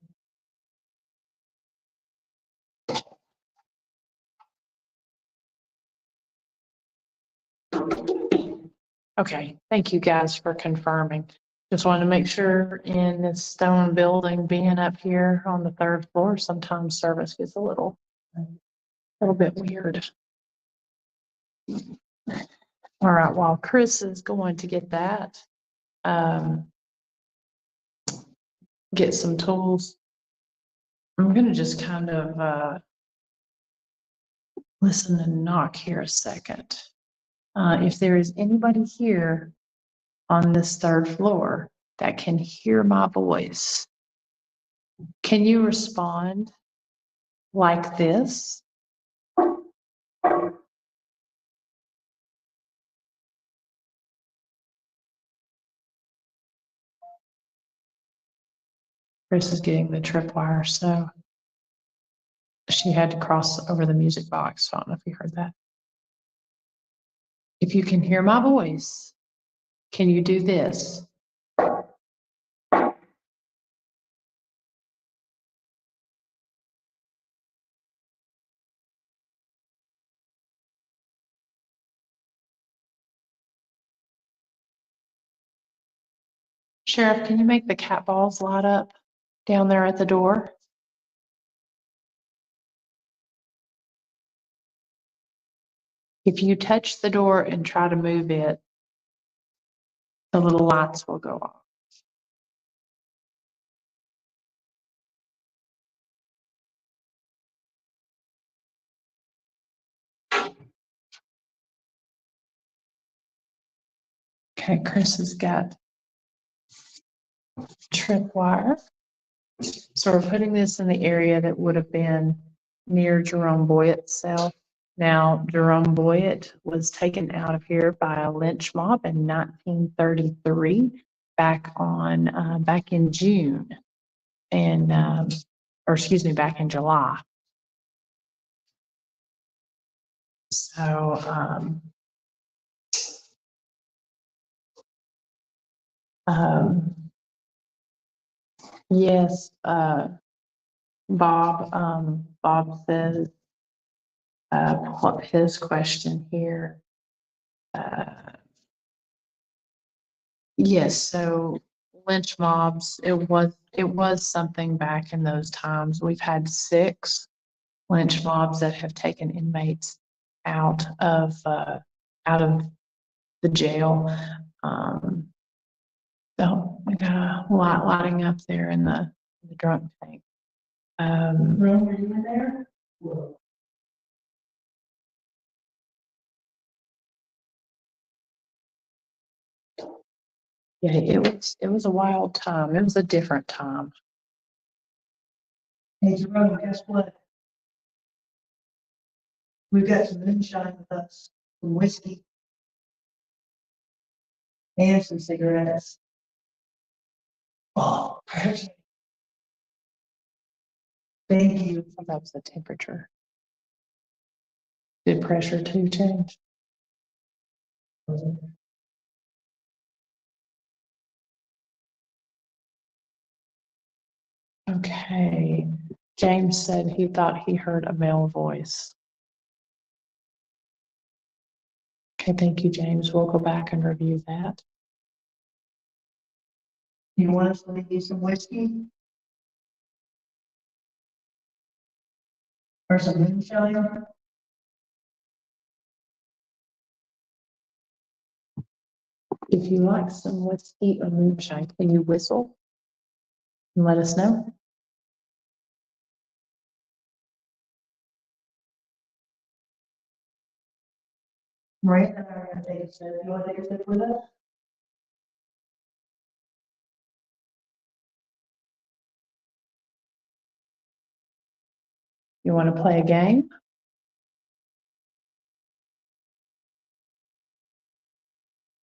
Okay, thank you guys for confirming. Just wanted to make sure in this stone building, being up here on the 3rd floor, sometimes service gets a little bit weird. All right, while Chris is going to get that, get some tools, I'm gonna just kind of listen and knock here a second. If there is anybody here on this 3rd floor that can hear my voice, can you respond like this? Chris is getting the tripwire, so she had to cross over the music box. I don't know if you heard that. If you can hear my voice, can you do this? Sheriff, can you make the cat balls light up down there at the door? If you touch the door and try to move it, the little lights will go off. Okay, Chris has got tripwire. So we're putting this in the area that would have been near Jerome Boyett's cell. Now, Jerome Boyett was taken out of here by a lynch mob in 1933, back in June, and back in July. So, yes, Bob says, his question here. Yes, so lynch mobs, it was something back in those times. We've had 6 lynch mobs that have taken inmates out of the jail. So we got a lot lighting up there in the drunk tank. Room, were you in there? Yeah, it was a wild time. It was a different time. Hey, Jerome, guess what? We've got some moonshine with us, some whiskey, and some cigarettes. Oh, perfect. Thank you. That was the temperature. Did pressure too change? Okay. James said he thought he heard a male voice. Okay, thank you, James. We'll go back and review that. You want us to make you some whiskey? Or some moonshine? If you like some whiskey or moonshine, can you whistle and let us know? Right, and I'm gonna take a sip. You wanna take a sip with us? You want to play a game?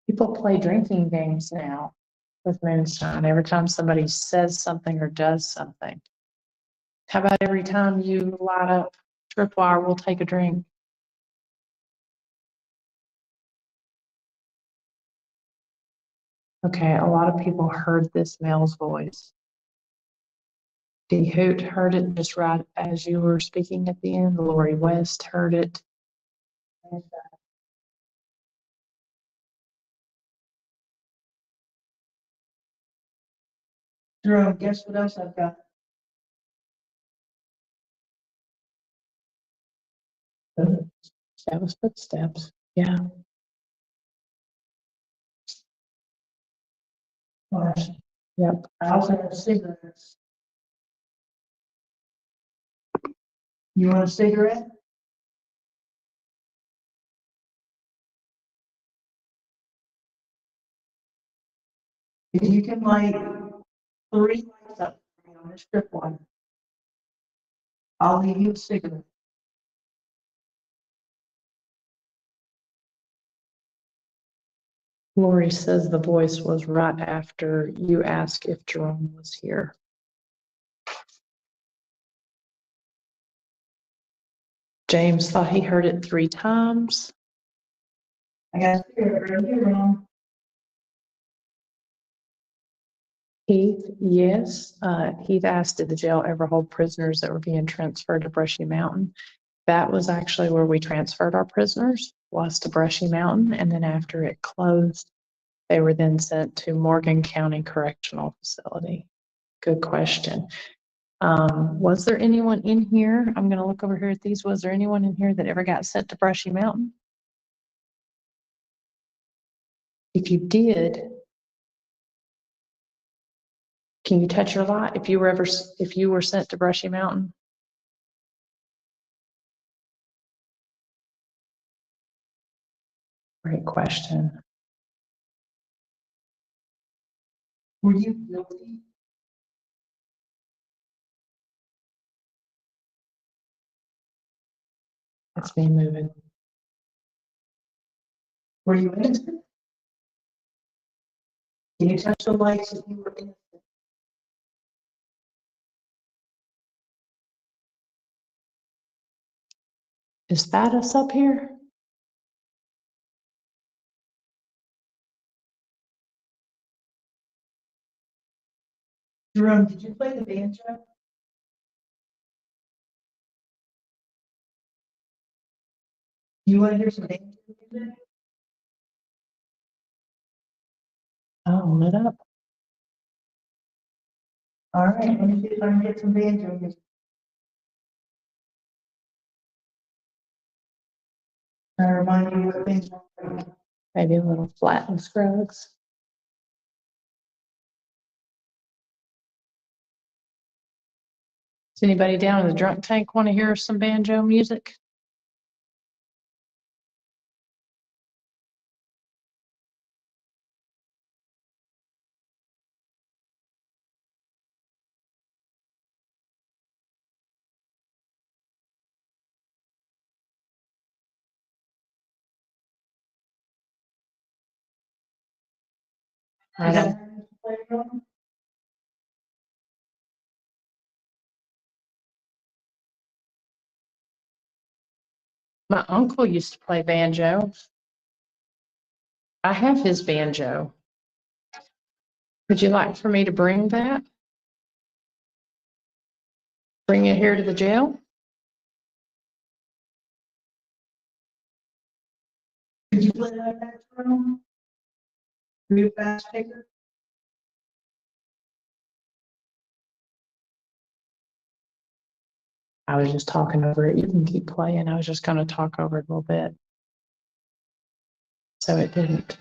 People play drinking games now with moonshine every time somebody says something or does something. How about every time you light up tripwire, we'll take a drink? Okay, a lot of people heard this male's voice. D. Hoot heard it just right as you were speaking at the end. Lori West heard it. Jerome, guess what else I've got? That was footsteps. Yeah. Yep. I also have cigarettes. You want a cigarette? If you can light 3 lights up for me on this strip one, I'll leave you a cigarette. Lori says the voice was right after you asked if Jerome was here. James thought he heard it 3 times. I got a cigarette right here, Ron. Heath, yes. Heath asked, did the jail ever hold prisoners that were being transferred to Brushy Mountain? That was actually where we transferred our prisoners, was to Brushy Mountain. And then after it closed, they were then sent to Morgan County Correctional Facility. Good question. Was there anyone in here? I'm going to look over here at these. Was there anyone in here that ever got sent to Brushy Mountain? If you did, can you touch your light if you were sent to Brushy Mountain? Great question. Were you guilty? That's me moving. Were you innocent? Can you touch the lights if you were innocent? Is that us up here? Jerome, did you play the banjo? You want to hear some banjo music? Oh, lit up. All right, let me see if I can get some banjo music. I remind you what things are like. Maybe a little flat and Scruggs. Does anybody down in the drunk tank want to hear some banjo music? I Is don't. that how you play it, Jerome? My uncle used to play banjo. I have his banjo. Would you like for me to bring that? Bring it here to the jail? Could you play like that, Jerome? Real fast picker? I was just talking over it. You can keep playing. I was just going to talk over it a little bit. So it didn't.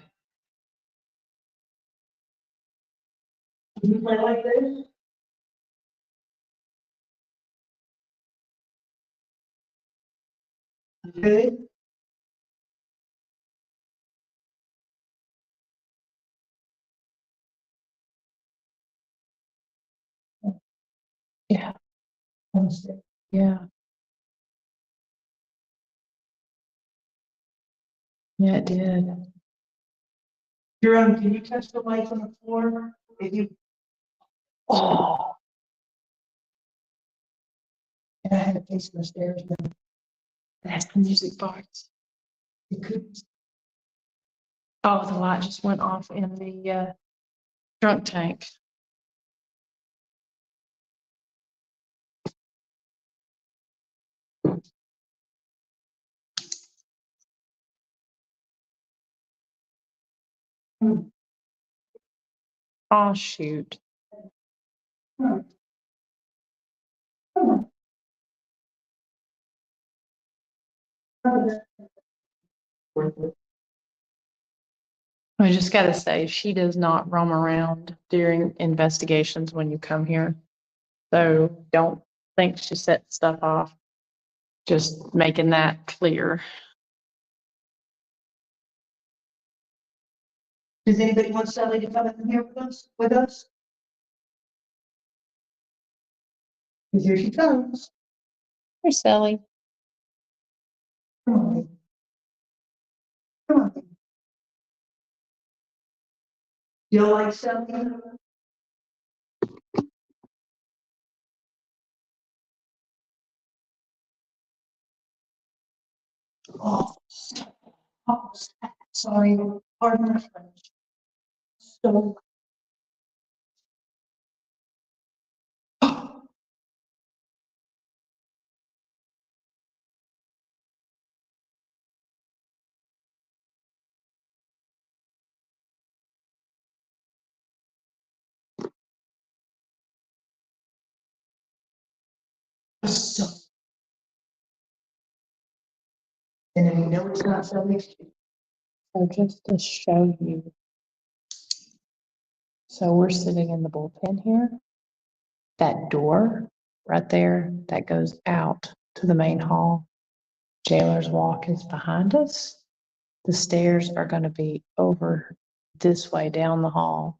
Could you play like this? Good. Yeah. Yeah. Yeah, it did. Jerome, can you touch the lights on the floor? If you, Oh, and I had it facing the stairs, but that's the music box. it could. Oh, the light just went off in Drunk tank. Oh, shoot. I just gotta say, she does not roam around during investigations when you come here. So don't think she set stuff off. Just making that clear. Does anybody want Sally to come in here with us? Because here she comes. Here's Sally. Come on. Come on. You like Sally? Oh, oh, sorry, pardon my French. So. So. And then you know it's not Sally. So just to show you. So we're sitting in the bullpen here. That door right there that goes out to the main hall. Jailer's Walk is behind us. The stairs are going to be over this way down the hall.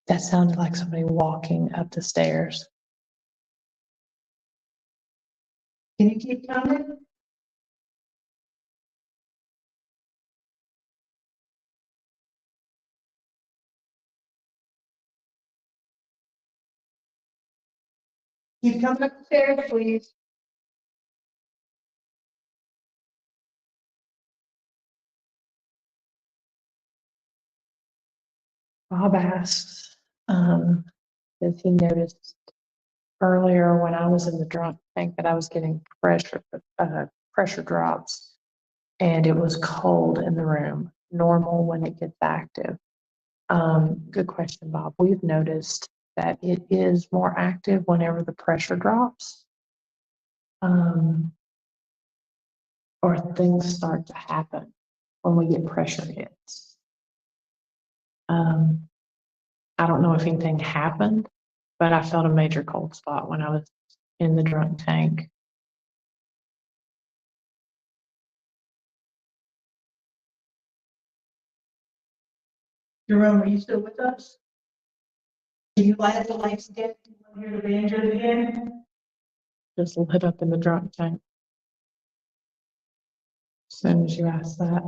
That sounded like somebody walking up the stairs. Can you keep coming? Keep coming up the stairs, please. Bob asks, if he noticed earlier when I was in the drunk tank that I was getting pressure drops, and it was cold in the room, normal when it gets active. Good question, Bob. We've noticed that it is more active whenever the pressure drops. Or things start to happen when we get pressure hits. I don't know if anything happened, but I felt a major cold spot when I was in the drunk tank. Jerome, are you still with us? Can you light up the lights again? Do you want to hear the banjo again? Just lit up in the drunk tank. As soon as you ask that.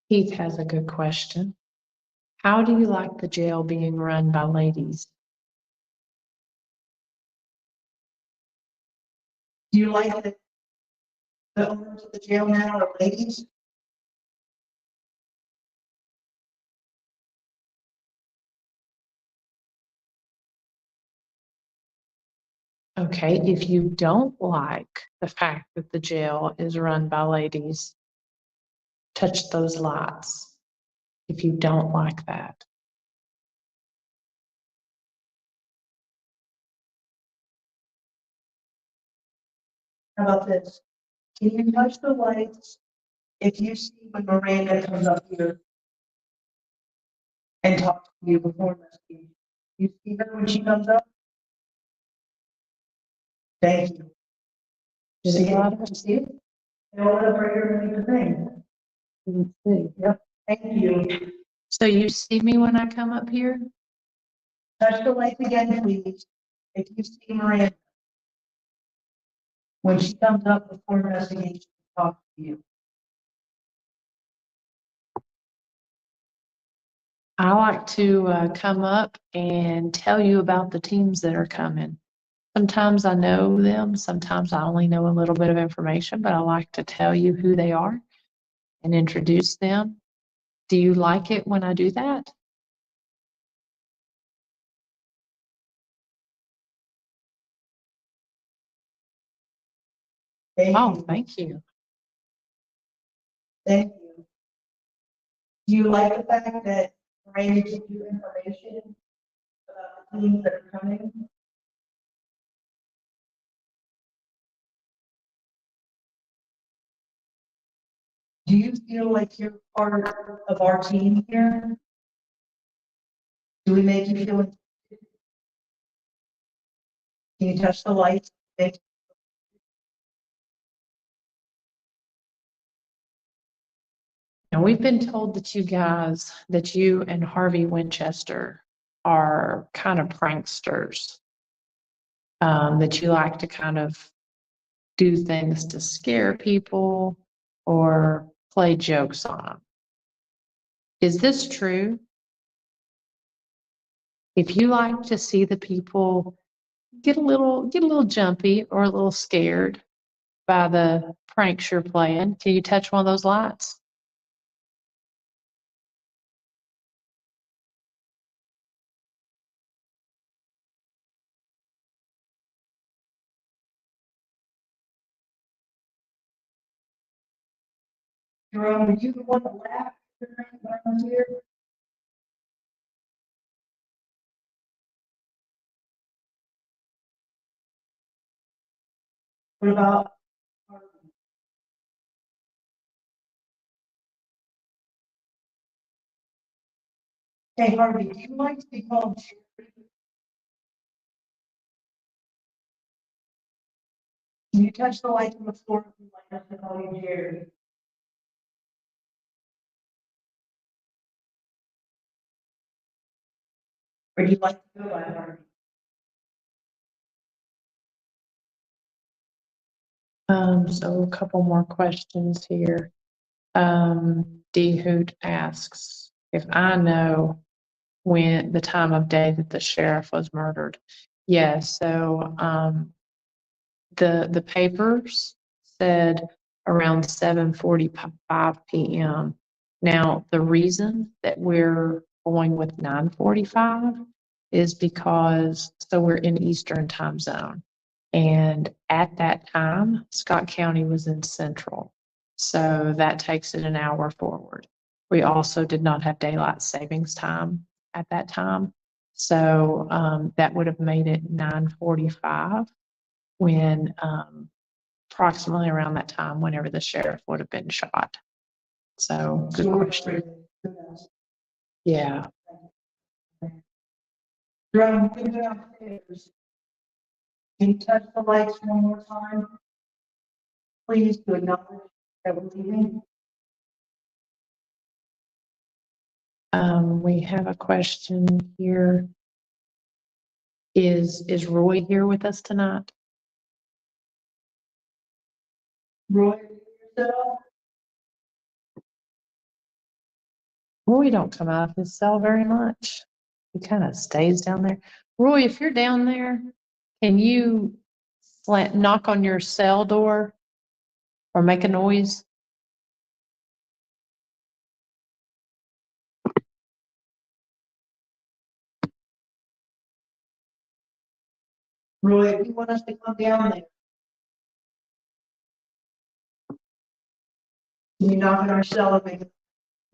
Heath has a good question. How do you like the jail being run by ladies? Do you like the owners of the jail now are ladies? Okay, if you don't like the fact that the jail is run by ladies, touch those lights. If you don't like that. How about this? Can you touch the lights if you see when Miranda comes up here and talks to you before investigation? You see her when she comes up? Thank you. Did See it light it? up? You see it? Hold it up right here and make the thing. Didn't see. Yep. Thank you. So you see me when I come up here? Touch the lights again, please. If you see Miranda when she comes up before investigation, talk to you. I like to come up and tell you about the teams that are coming. Sometimes I know them, sometimes I only know a little bit of information, but I like to tell you who they are. and introduce them. Do you like it when I do that? Oh, thank you. Thank you. Do you like the fact that Randy gives you information about the teams that are coming? Do you feel like you're part of our team here? Do we make you feel? Can you touch the lights? Now, we've been told that you and Harvey Winchester are kind of pranksters. That you like to kind of do things to scare people or play jokes on them. Is this true? If you like to see the people get a little jumpy or a little scared by the pranks you're playing, can you touch one of those lights? Jerome, were you the one that laughed when I was here? What about? Hey, Harvey, do you like to be called Jerry? Can you touch the light on the floor if you like us to call you Jerry? Or do you like to go by Harvey? So a couple more questions here. D Hoot asks if I know when the time of day that the sheriff was murdered. Yes, so the papers said around 7:45 p.m. Now, the reason that we're going with 9:45 is because so we're in Eastern time zone. And at that time, Scott County was in Central. So that takes it an hour forward. We also did not have daylight savings time at that time. So that would have made it 9:45 when approximately around that time, whenever the sheriff would have been shot. So good question. Yeah. Jerome, you go downstairs. Can you touch the lights one more time? Please to acknowledge that we're leaving. We have a question here. Is Roy here with us tonight? Roy, yourself. Roy don't come out of his cell very much. He kind of stays down there. Roy, if you're down there, can you knock on your cell door or make a noise? Roy, if you want us to come down there. Can you knock on our cell and make a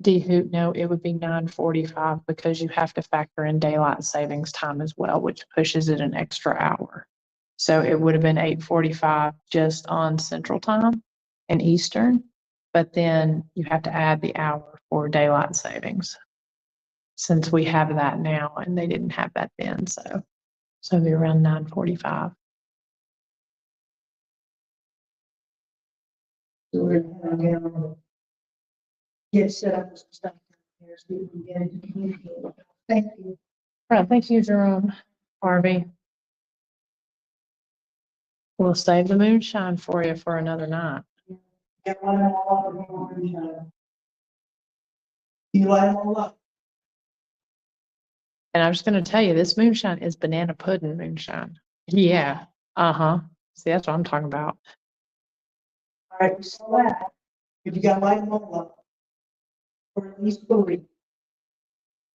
D Hoot, no, it would be 9:45 because you have to factor in daylight savings time as well, which pushes it an extra hour. So it would have been 8:45 just on Central Time and Eastern, but then you have to add the hour for daylight savings. Since we have that now and they didn't have that then, so it'd be around 9:45. get set up with some stuff here so we can get into community. Thank you. All right, thank you, Jerome. Harvey. We'll save the moonshine for you for another night. Get one more up and more moonshine. You light them all up. And I'm just gonna tell you, this moonshine is banana pudding moonshine. Yeah, uh-huh. See, that's what I'm talking about. All right, we saw that. If you got light them all up, or at least 3.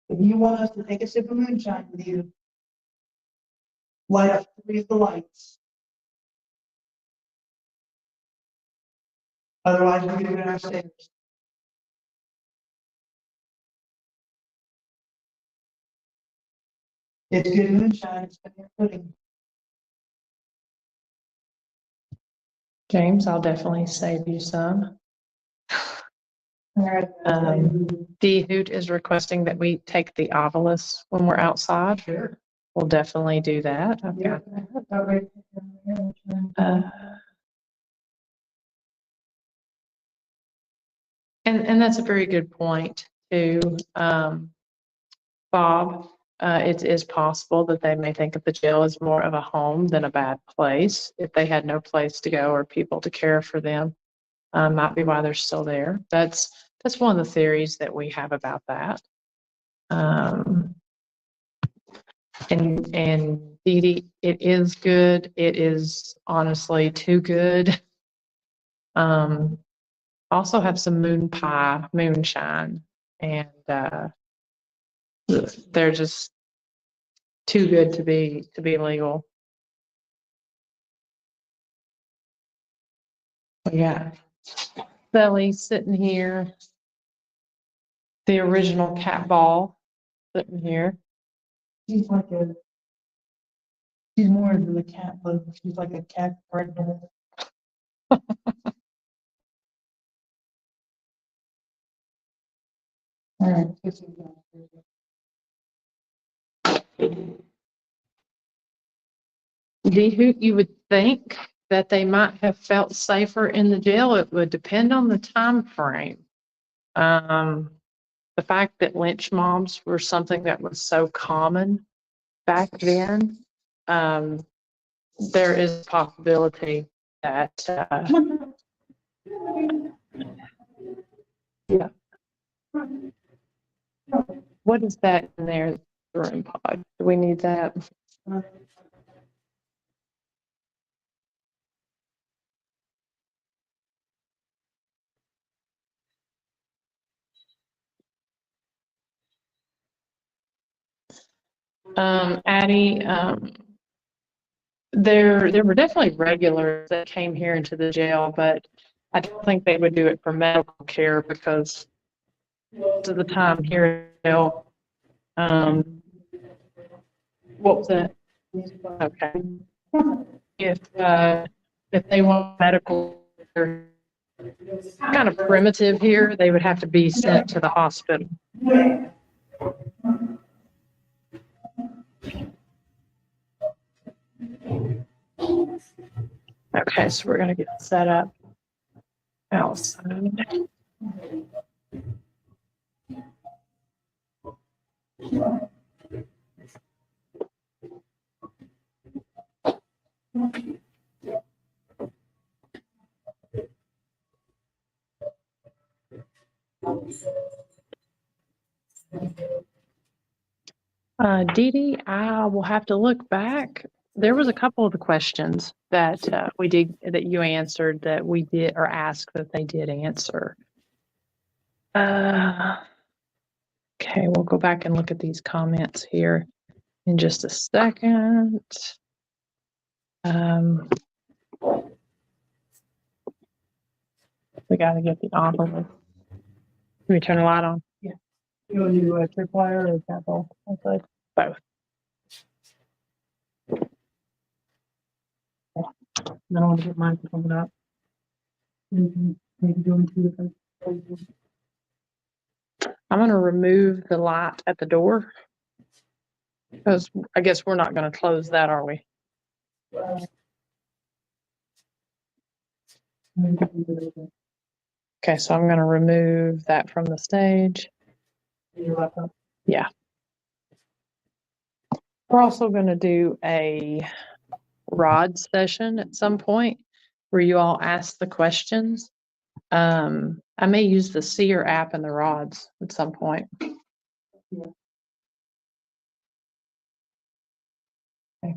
If you want us to take a sip of moonshine with you, light up 3 of the lights. Otherwise, we're gonna go downstairs. It's good moonshine, it's been your pudding. James, I'll definitely save you some. All right. D Hoot is requesting that we take the Ovilus when we're outside. Sure. We'll definitely do that. I've got and that's a very good point too, Bob. It is possible that they may think of the jail as more of a home than a bad place if they had no place to go or people to care for them. Might be why they're still there. That's one of the theories that we have about that. And Dee Dee, it is good. It is honestly too good. Also have some moon pie, moonshine, and they're just too good to be legal. Yeah, Belly sitting here. The original cat ball sitting here. She's more into the cat look. She's like a cat pregnant. All right. D-Hoot, you would think that they might have felt safer in the jail. It would depend on the time frame. The fact that lynch mobs were something that was so common back then, there is a possibility that, yeah. What is that in there? The room pod. Do we need that? Addie, there were definitely regulars that came here into the jail, but I don't think they would do it for medical care because most of the time here in jail, what was that? Okay. If they want medical care, kind of primitive here, they would have to be sent to the hospital. Okay, so we're gonna get set up outside. Dee Dee, I will have to look back. There was a couple of the questions that that you answered that we did or asked that they did answer. Okay, we'll go back and look at these comments here in just a second. We got to get the envelope. Can we turn the light on? Yeah. You want to do a tripwire or a cat ball? Both. Then I want to get mine coming up. Maybe doing 2 different. I'm going to remove the light at the door because I guess we're not going to close that, are we? Okay, so I'm going to remove that from the stage. Yeah. We're also going to do a rod session at some point where you all ask the questions. I may use the Seer app and the rods at some point. Yeah. Okay.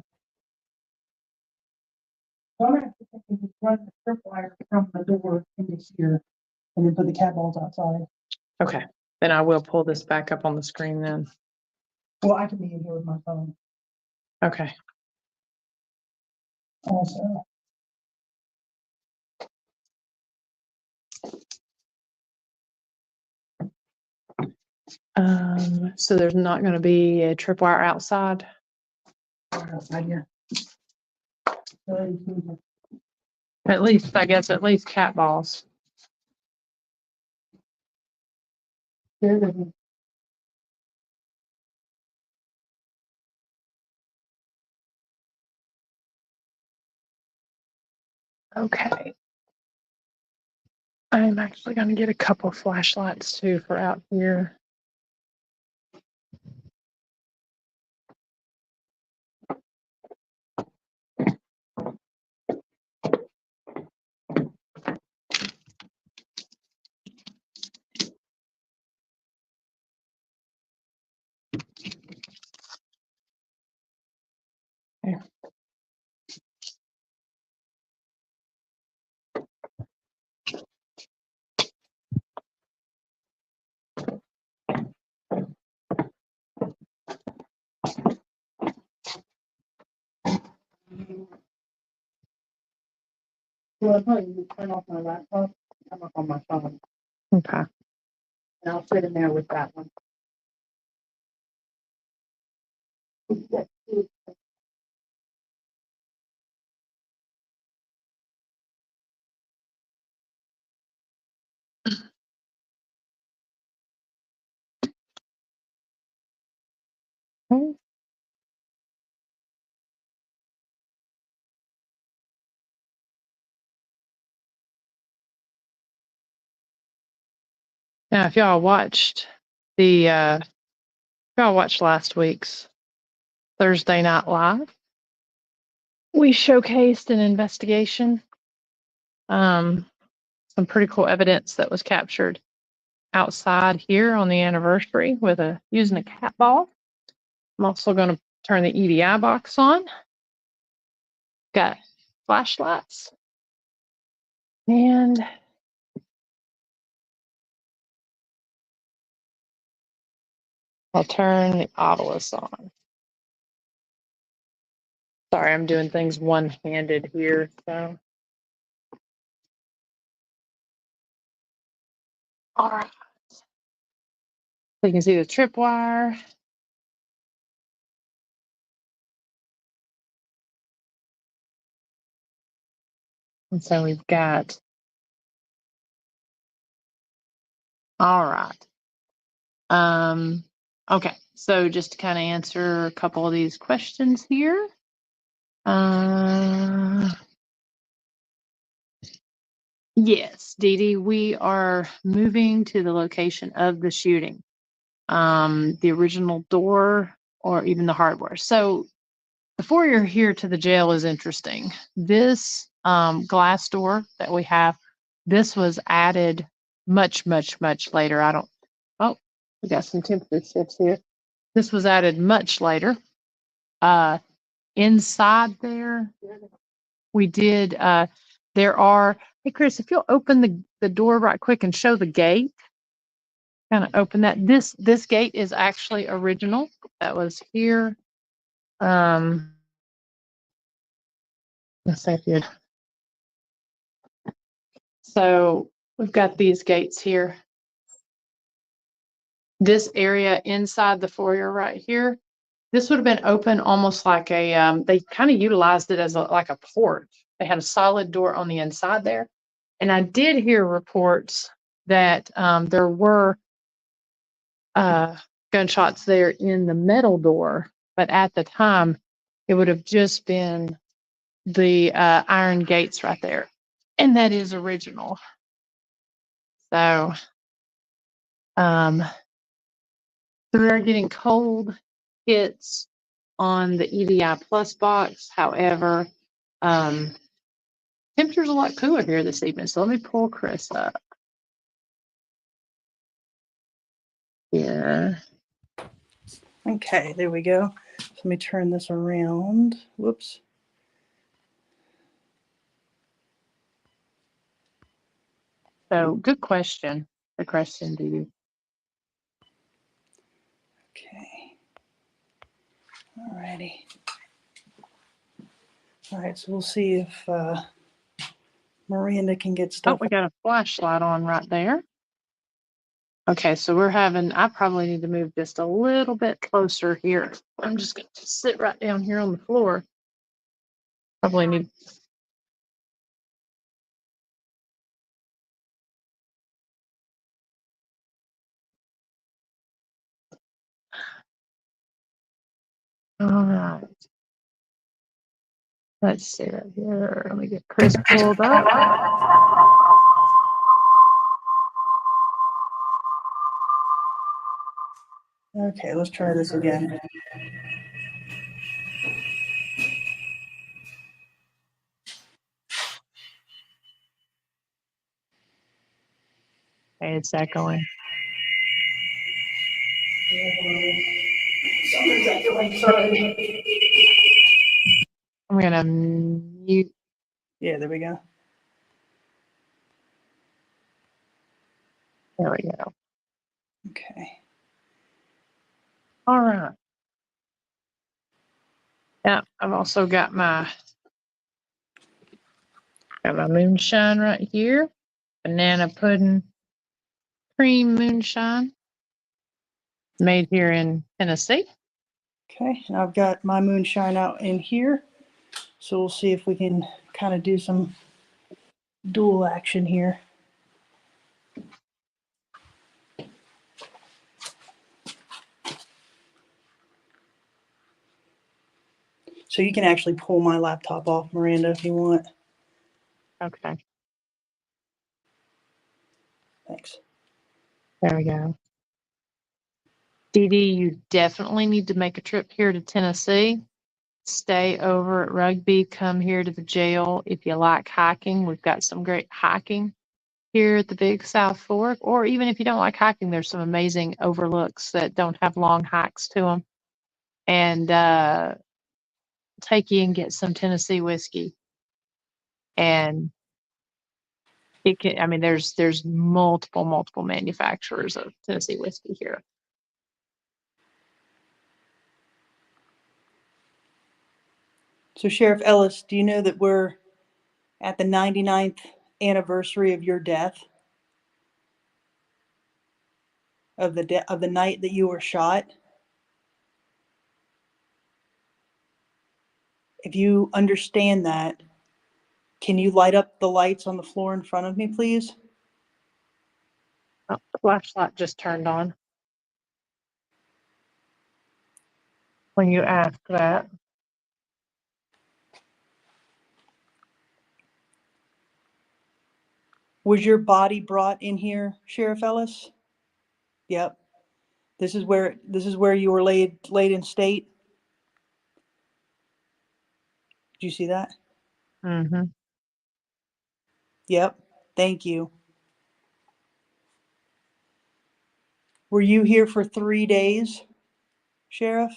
So I'm going to run the tripwire from the door into here. and then put the cat balls outside. Okay, then I will pull this back up on the screen then. Well, I can be in here with my phone Okay. also. So there's not going to be a tripwire outside. Outside here. At least, I guess, at least cat balls. Okay. I'm actually going to get a couple flashlights too for out here. Okay. Well, I'll probably turn off my laptop, come up on my phone, Okay. and I'll sit in there with that one. Okay. Now, if y'all watched last week's Thursday Night Live, we showcased an investigation, some pretty cool evidence that was captured outside here on the anniversary with using a cat ball. I'm also going to turn the EDI box on. Got flashlights. And I'll turn the obelisk on. Sorry, I'm doing things one-handed here, so. All right. So you can see the tripwire. And so we've got, all right. Okay, so just to kind of answer a couple of these questions here. Yes, Dee Dee, we are moving to the location of the shooting. The original door or even the hardware. So the foyer here to the jail is interesting. This glass door that we have, this was added much, much, much later. Oh, we got some temperature shifts here. This was added much later. Inside there, we did, hey Chris, if you'll open the door right quick and show the gate, kind of open that. This gate is actually original. That was here. Let's see if you'd. So we've got these gates here. This area inside the foyer right here, this would have been open almost like they kind of utilized it as like a porch. They had a solid door on the inside there. And I did hear reports that there were gunshots there in the metal door, but at the time it would have just been the iron gates right there. And that is original. So, we are getting cold hits on the EDI Plus box. However, temperature's a lot cooler here this evening. So let me pull Chris up. Yeah. Okay, there we go. So let me turn this around. Whoops. So good question. Good question to you. Okay. Alrighty. All right, so we'll see if Miranda can get Oh, stuff. we got a flashlight on right there. Okay, so we're having, I probably need to move just a little bit closer here. I'm just going to sit right down here on the floor. Probably need. All right. Let's see right here. Let me get Chris pulled up. Okay, let's try this again. Okay, it's echoing. Something's echoing, sorry. I'm going to mute. Yeah, there we go. There we go. Okay. All right. Yeah, I've also got my moonshine right here. Banana pudding cream moonshine. Made here in Tennessee. Okay, and I've got my moonshine out in here. So we'll see if we can kind of do some dual action here. So you can actually pull my laptop off, Miranda, if you want. Okay, Thanks. there we go. Dee Dee, you definitely need to make a trip here to Tennessee. Stay over at Rugby. Come here to the jail if you like hiking. We've got some great hiking here at the Big South Fork. Or even if you don't like hiking, there's some amazing overlooks that don't have long hikes to them. And take you and get some Tennessee whiskey. And it can, I mean, there's multiple manufacturers of Tennessee whiskey here. So Sheriff Ellis, do you know that we're at the 99th anniversary of your death? Of the night that you were shot? If you understand that, can you light up the lights on the floor in front of me, please? Oh, the flashlight just turned on when you asked that. Was your body brought in here, Sheriff Ellis? Yep. This is where you were laid in state. Did you see that? Mm-hmm. Yep. Thank you. Were you here for 3 days, Sheriff?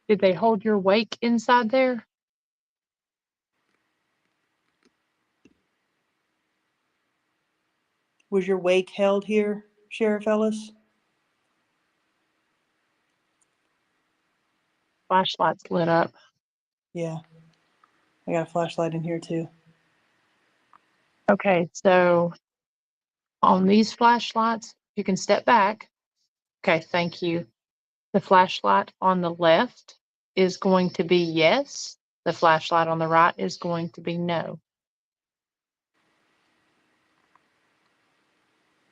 Did they hold your wake inside there? Was your wake held here, Sheriff Ellis? Flashlight's lit up. Yeah. I got a flashlight in here too. Okay, so on these flashlights, you can step back. Okay, thank you. The flashlight on the left is going to be yes. The flashlight on the right is going to be no.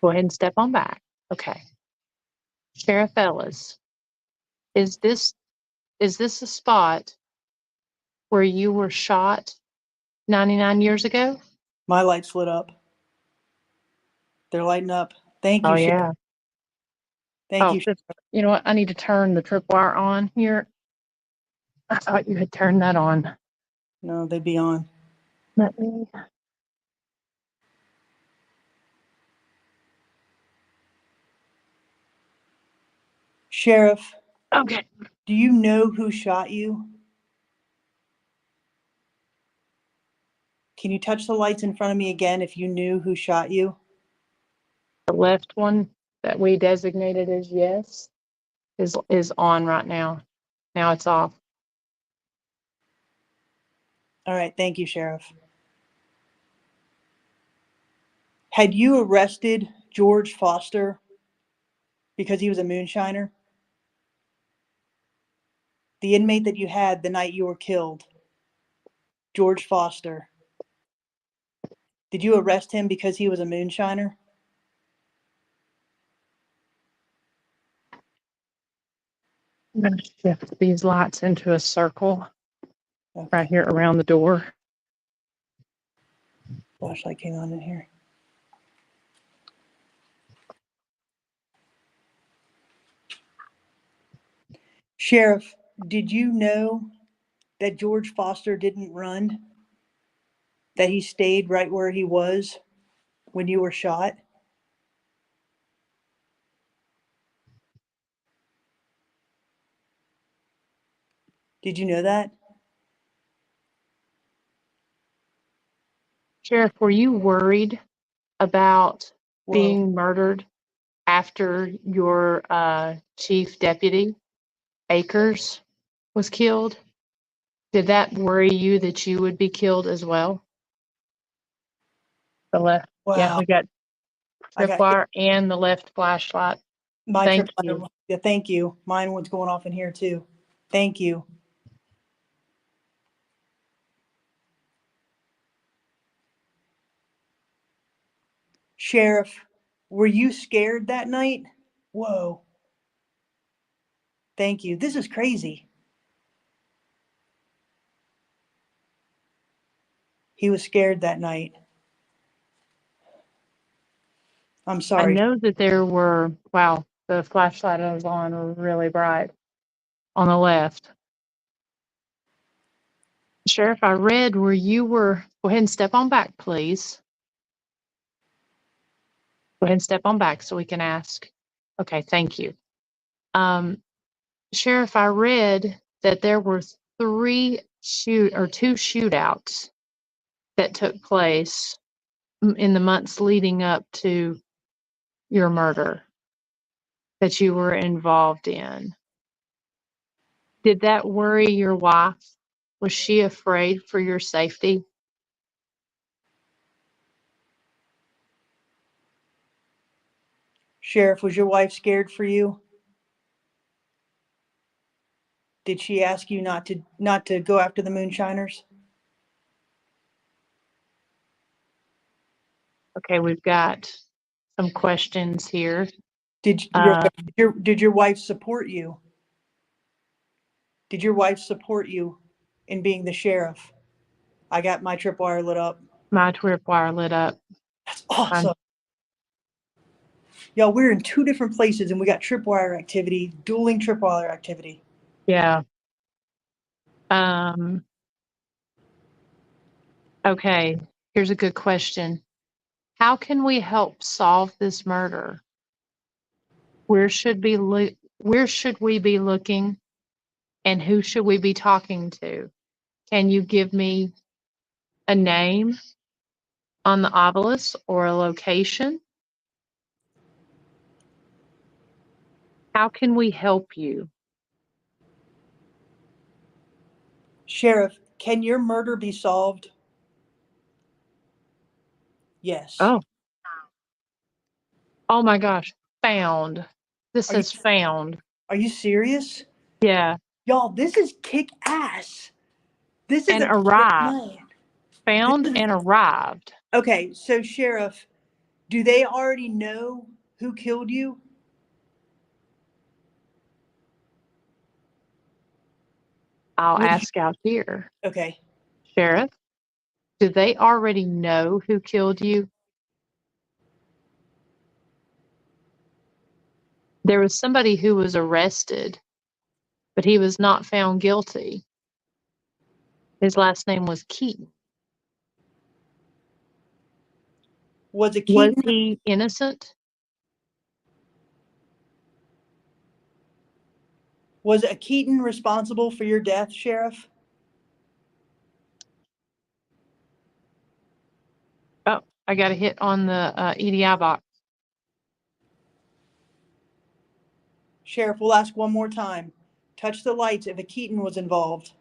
Go ahead and step on back. Okay. Sheriff Ellis, is this a spot where you were shot 99 years ago? My lights lit up. They're lighting up. Thank you, Oh, Sheriff. yeah. Thank you. You know what? I need to turn the tripwire on here. I thought you had turned that on. No, they'd be on. Let me. Sheriff, Okay. do you know who shot you? Can you touch the lights in front of me again if you knew who shot you? The left one that we designated as yes is on right now. Now it's off. All right, thank you, Sheriff. Had you arrested George Foster because he was a moonshiner? The inmate that you had the night you were killed, George Foster. Did you arrest him because he was a moonshiner? I'm going to shift these lights into a circle Okay. right here around the door. Flashlight came on in here. Sheriff, did you know that George Foster didn't run? That he stayed right where he was when you were shot? Did you know that? Sheriff, were you worried about Whoa. being murdered after your chief deputy, Akers, was killed? Did that worry you that you would be killed as well? The left, yeah, Wow. we got I got tripwire and the left flashlight. my Thank trip. you. Yeah, thank you. Mine was going off in here too. Thank you. Sheriff, were you scared that night? Whoa. Thank you. This is crazy. He was scared that night. I'm I sorry. know that there were, wow, the flashlight I was on was really bright on the left. Sheriff, I read where you were, go ahead and step on back, please. Go ahead and step on back so we can ask. Okay, thank you. Sheriff, I read that there were two shootouts that took place in the months leading up to your murder that you were involved in. Did that worry your wife? Was she afraid for your safety? Sheriff, was your wife scared for you? Did she ask you not to go after the moonshiners? Okay, we've got some questions here. Did your wife support you? Did your wife support you in being the sheriff? I got my tripwire lit up. My tripwire lit up. That's awesome. Y'all, we're in two different places and we got tripwire activity, dueling tripwire activity. Yeah. Okay, here's a good question. How can we help solve this murder? Where should we be looking, and who should we be talking to? Can you give me a name on the obelisk or a location? How can we help you? Sheriff, can your murder be solved? Yes. Oh my gosh, found. This says found. Are you serious? Yeah, Y'all, this is kick ass. This is and a arrived. Found This is- and arrived. Okay, so Sheriff, do they already know who killed you? I'll Would you- ask out here. Okay. Sheriff, do they already know who killed you? There was somebody who was arrested, but he was not found guilty. His last name was Keaton. Was it Was Keaton? he innocent? Was a Keaton responsible for your death, Sheriff? Oh, I got a hit on the EDI box. Sheriff, we'll ask one more time. Touch the lights if a Keaton was involved.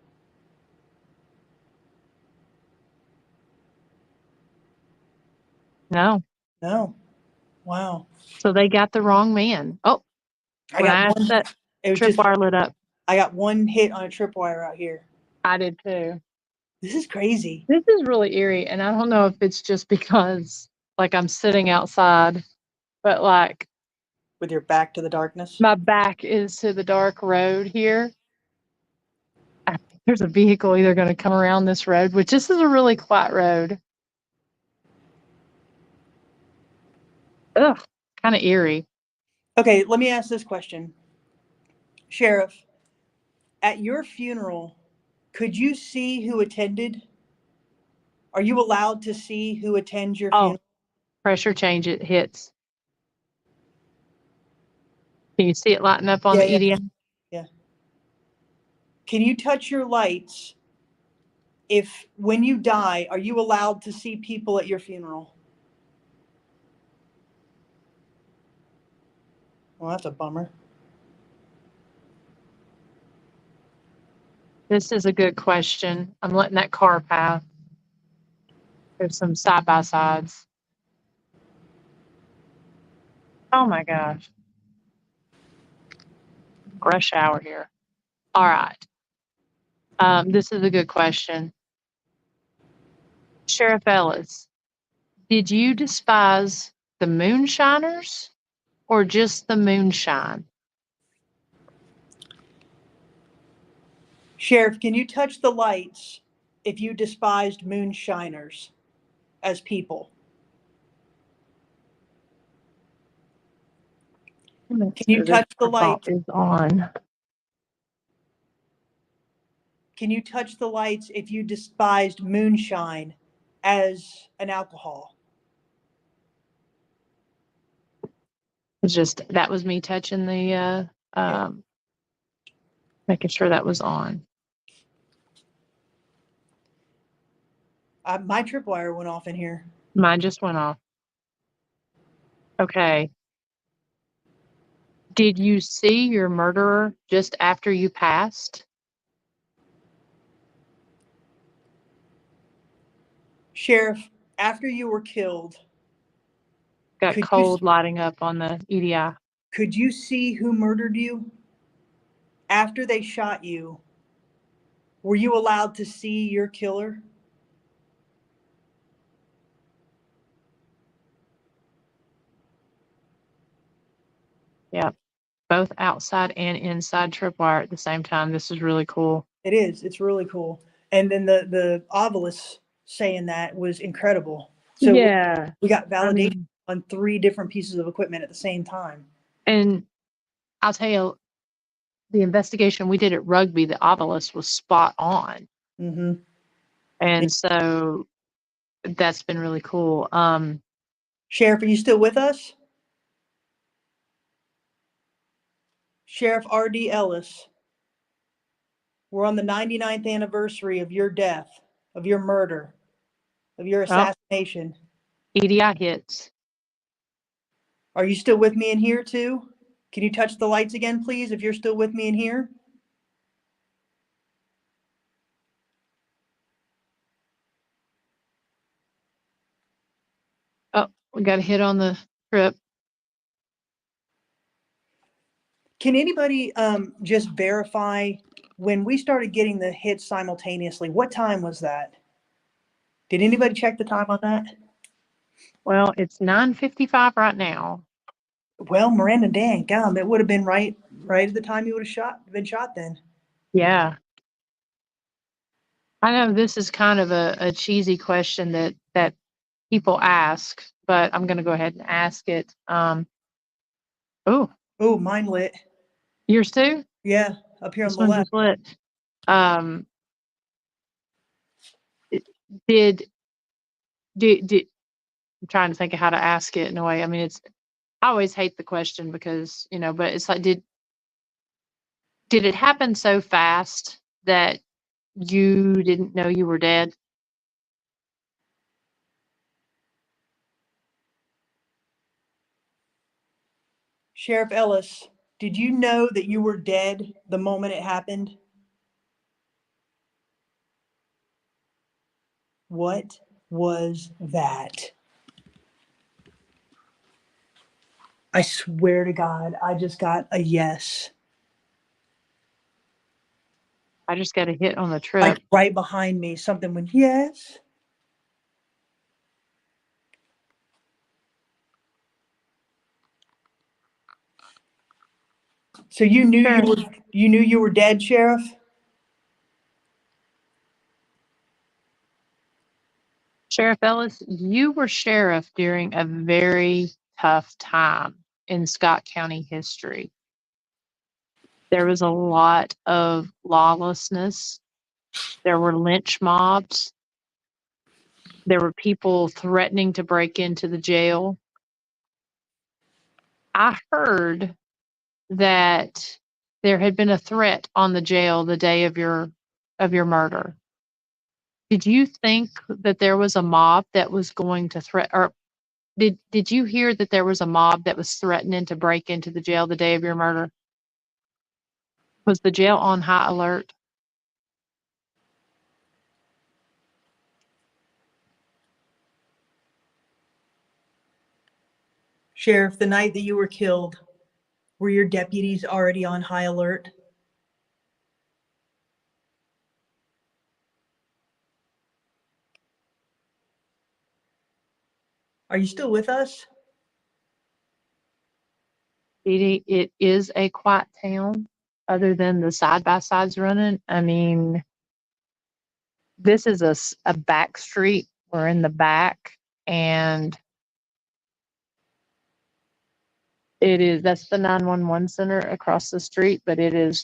No. No. Wow. So they got the wrong man. Oh, I when I got asked one. that It was just, tripwire lit up. I got one hit on a tripwire out here. I did too. This is crazy. This is really eerie, and I don't know if it's just because like I'm sitting outside, but like With your back to the darkness. my back is to the dark road here. I think there's a vehicle either going to come around this road, which this is a really quiet road. Ugh, kind of eerie. Okay, let me ask this question. Sheriff, at your funeral, could you see who attended? Are you allowed to see who attends your Oh, funeral? pressure change, it hits. Can you see it lighting up on Yeah, the EDI? Yeah. Can you touch your lights? If when you die, are you allowed to see people at your funeral? Well, that's a bummer. This is a good question. I'm letting that car pass. There's some side by sides. Oh my gosh. Rush hour here. All right. This is a good question. Sheriff Ellis, did you despise the moonshiners or just the moonshine? Sheriff, can you touch the lights if you despised moonshiners as people? Can you touch the lights? Is on. Can you touch the lights if you despised moonshine as an alcohol? It's just that was me touching the making sure that was on. My tripwire went off in here. Mine just went off. Okay. Did you see your murderer just after you passed? Sheriff, after you were killed, Got Could you cold lighting up on the EDI. could you see who murdered you? After they shot you, were you allowed to see your killer? Yeah. Both outside and inside tripwire at the same time. This is really cool. It is. It's really cool. And then the obelisk saying that was incredible. So Yeah. we got I validation mean, on 3 different pieces of equipment at the same time. and I'll tell you, the investigation we did at Rugby, the obelisk was spot on. Mm-hmm. And so that's been really cool. Sheriff, are you still with us? Sheriff R.D. Ellis, we're on the 99th anniversary of your death, of your murder, of your assassination. EDI hits. Are you still with me in here too? Can you touch the lights again, please, if you're still with me in here? Oh, we got a hit on the trip. Can anybody just verify when we started getting the hits simultaneously? What time was that? Did anybody check the time on that? Well, it's 9:55 right now. Well, Miranda, dang, gum, it would have been right at the time you would have been shot then. Yeah. I know this is kind of a cheesy question that people ask, but I'm going to go ahead and ask it. Oh, Mine lit. yours too? Yeah, up here on This the one left. just lit. Did I'm trying to think of how to ask it in a way. I mean, I always hate the question because, but it's like, did it happen so fast that you didn't know you were dead? Sheriff Ellis, did you know that you were dead the moment it happened? What was that? I swear to God, I just got a yes. I just got a hit on the trip. Like right behind me, something went, yes. So you knew you were dead, Sheriff? Sheriff Ellis, you were sheriff during a very tough time in Scott County history. There was a lot of lawlessness. There were lynch mobs. There were people threatening to break into the jail. I heard that there had been a threat on the jail the day of your murder. Did you think that there was a mob that was going to or did you hear that there was a mob that was threatening to break into the jail the day of your murder? Was the jail on high alert? Sheriff, the night that you were killed, were your deputies already on high alert? Are you still with us? Edie, it is a quiet town other than the side-by-sides running. I mean, this is a back street. We're in the back, and that's the 911 center across the street, but it is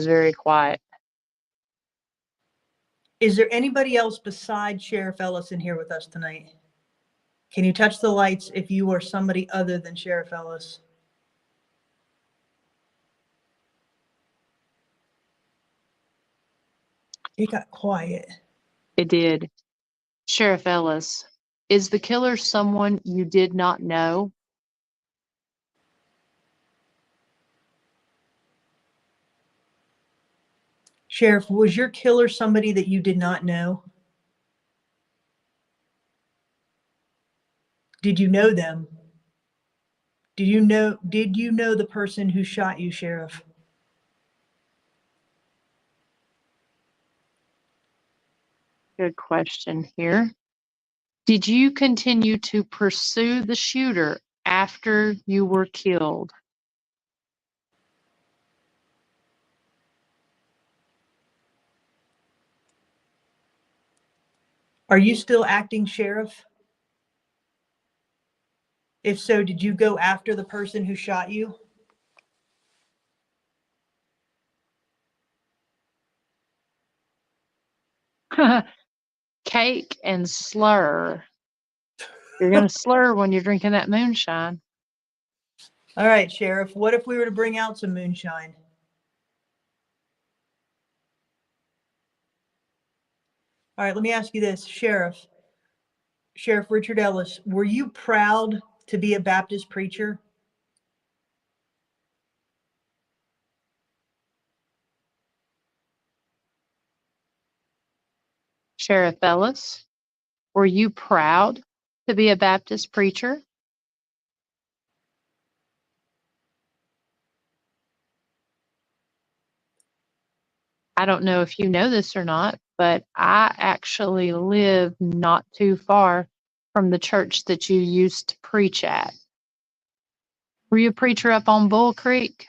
very quiet. Is there anybody else besides Sheriff Ellis in here with us tonight? Can you touch the lights if you are somebody other than Sheriff Ellis? It got quiet. It did. Sheriff Ellis, is the killer someone you did not know? Sheriff, was your killer somebody that you did not know? Did you know them? Did you know the person who shot you, Sheriff? Good question here. Did you continue to pursue the shooter after you were killed? Are you still acting sheriff? If so, did you go after the person who shot you? Cake and slur. You're going to slur when you're drinking that moonshine. All right, Sheriff, what if we were to bring out some moonshine? All right, let me ask you this, Sheriff Richard Ellis, were you proud to be a Baptist preacher? Sheriff Ellis, were you proud to be a Baptist preacher? I don't know if you know this or not, but I actually live not too far from the church that you used to preach at. Were you a preacher up on Bull Creek?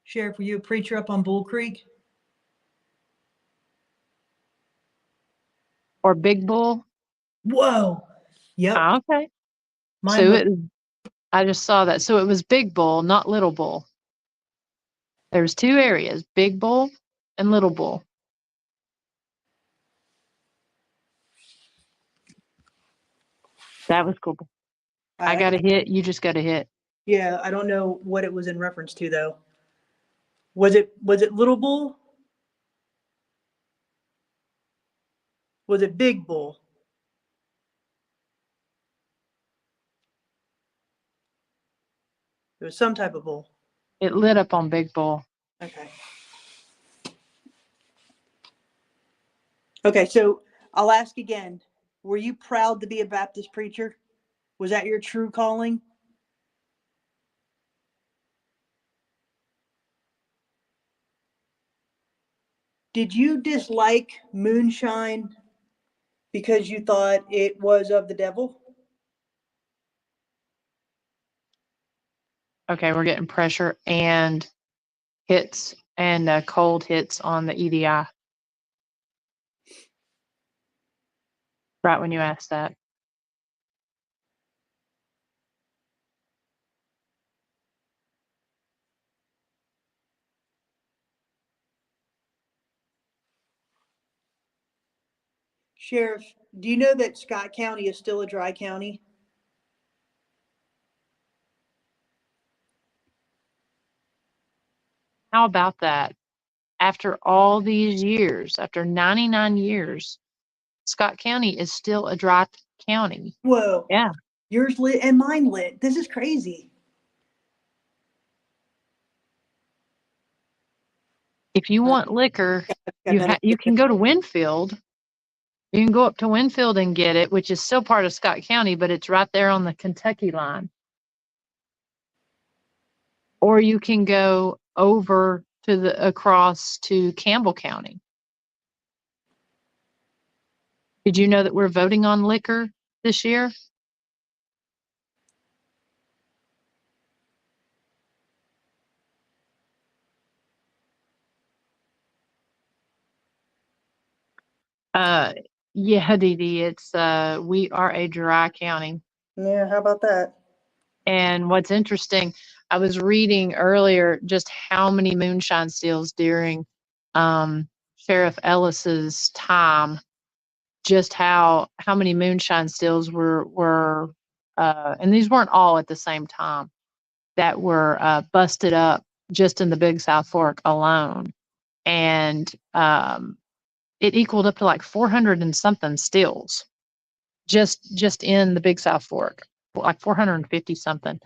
Sheriff, were you a preacher up on Bull Creek? Or Big Bull? Whoa. Yep. Ah, okay. Mine was. I just saw that. So it was Big Bull, not Little Bull. There's two areas, Big Bull and Little Bull. That was cool. I got a hit. You just got a hit. Yeah, I don't know what it was in reference to though. Was it Little Bull? Was it Big Bull? It was some type of bull. It lit up on Big Bull. Okay. Okay, so I'll ask again. Were you proud to be a Baptist preacher? Was that your true calling? Did you dislike moonshine because you thought it was of the devil? Okay, we're getting pressure and hits and cold hits on the EDI. Right when you asked that. Sheriff, do you know that Scott County is still a dry county? How about that? After all these years, after 99 years, Scott County is still a dry county. Whoa. Yeah. Yours lit and mine lit. This is crazy. If you want liquor, Got you can go to Winfield. You can go up to Winfield and get it, which is still part of Scott County, but it's right there on the Kentucky line. Or you can go over to across to Campbell County. Did you know that we're voting on liquor this year? Yeah, Dee Dee, it's we are a dry county. Yeah, how about that? And what's interesting, I was reading earlier just how many moonshine steals during Sheriff Ellis's time, just how many moonshine steals were and these weren't all at the same time, that were busted up just in the Big South Fork alone. And it equaled up to like 400 and something steals just in the Big South Fork, like 450 something.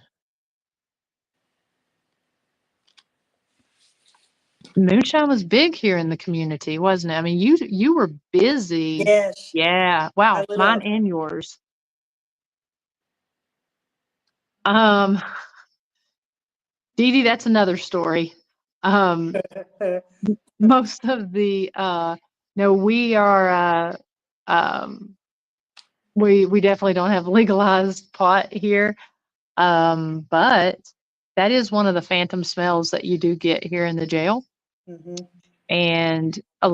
Moonshine was big here in the community, wasn't it? I mean, you were busy. Yes. Yeah. Wow. I lit Mine up. and yours. Um, Dee Dee, that's another story. Most of the no, we are we definitely don't have legalized pot here. But that is one of the phantom smells that you do get here in the jail. Mhm. And a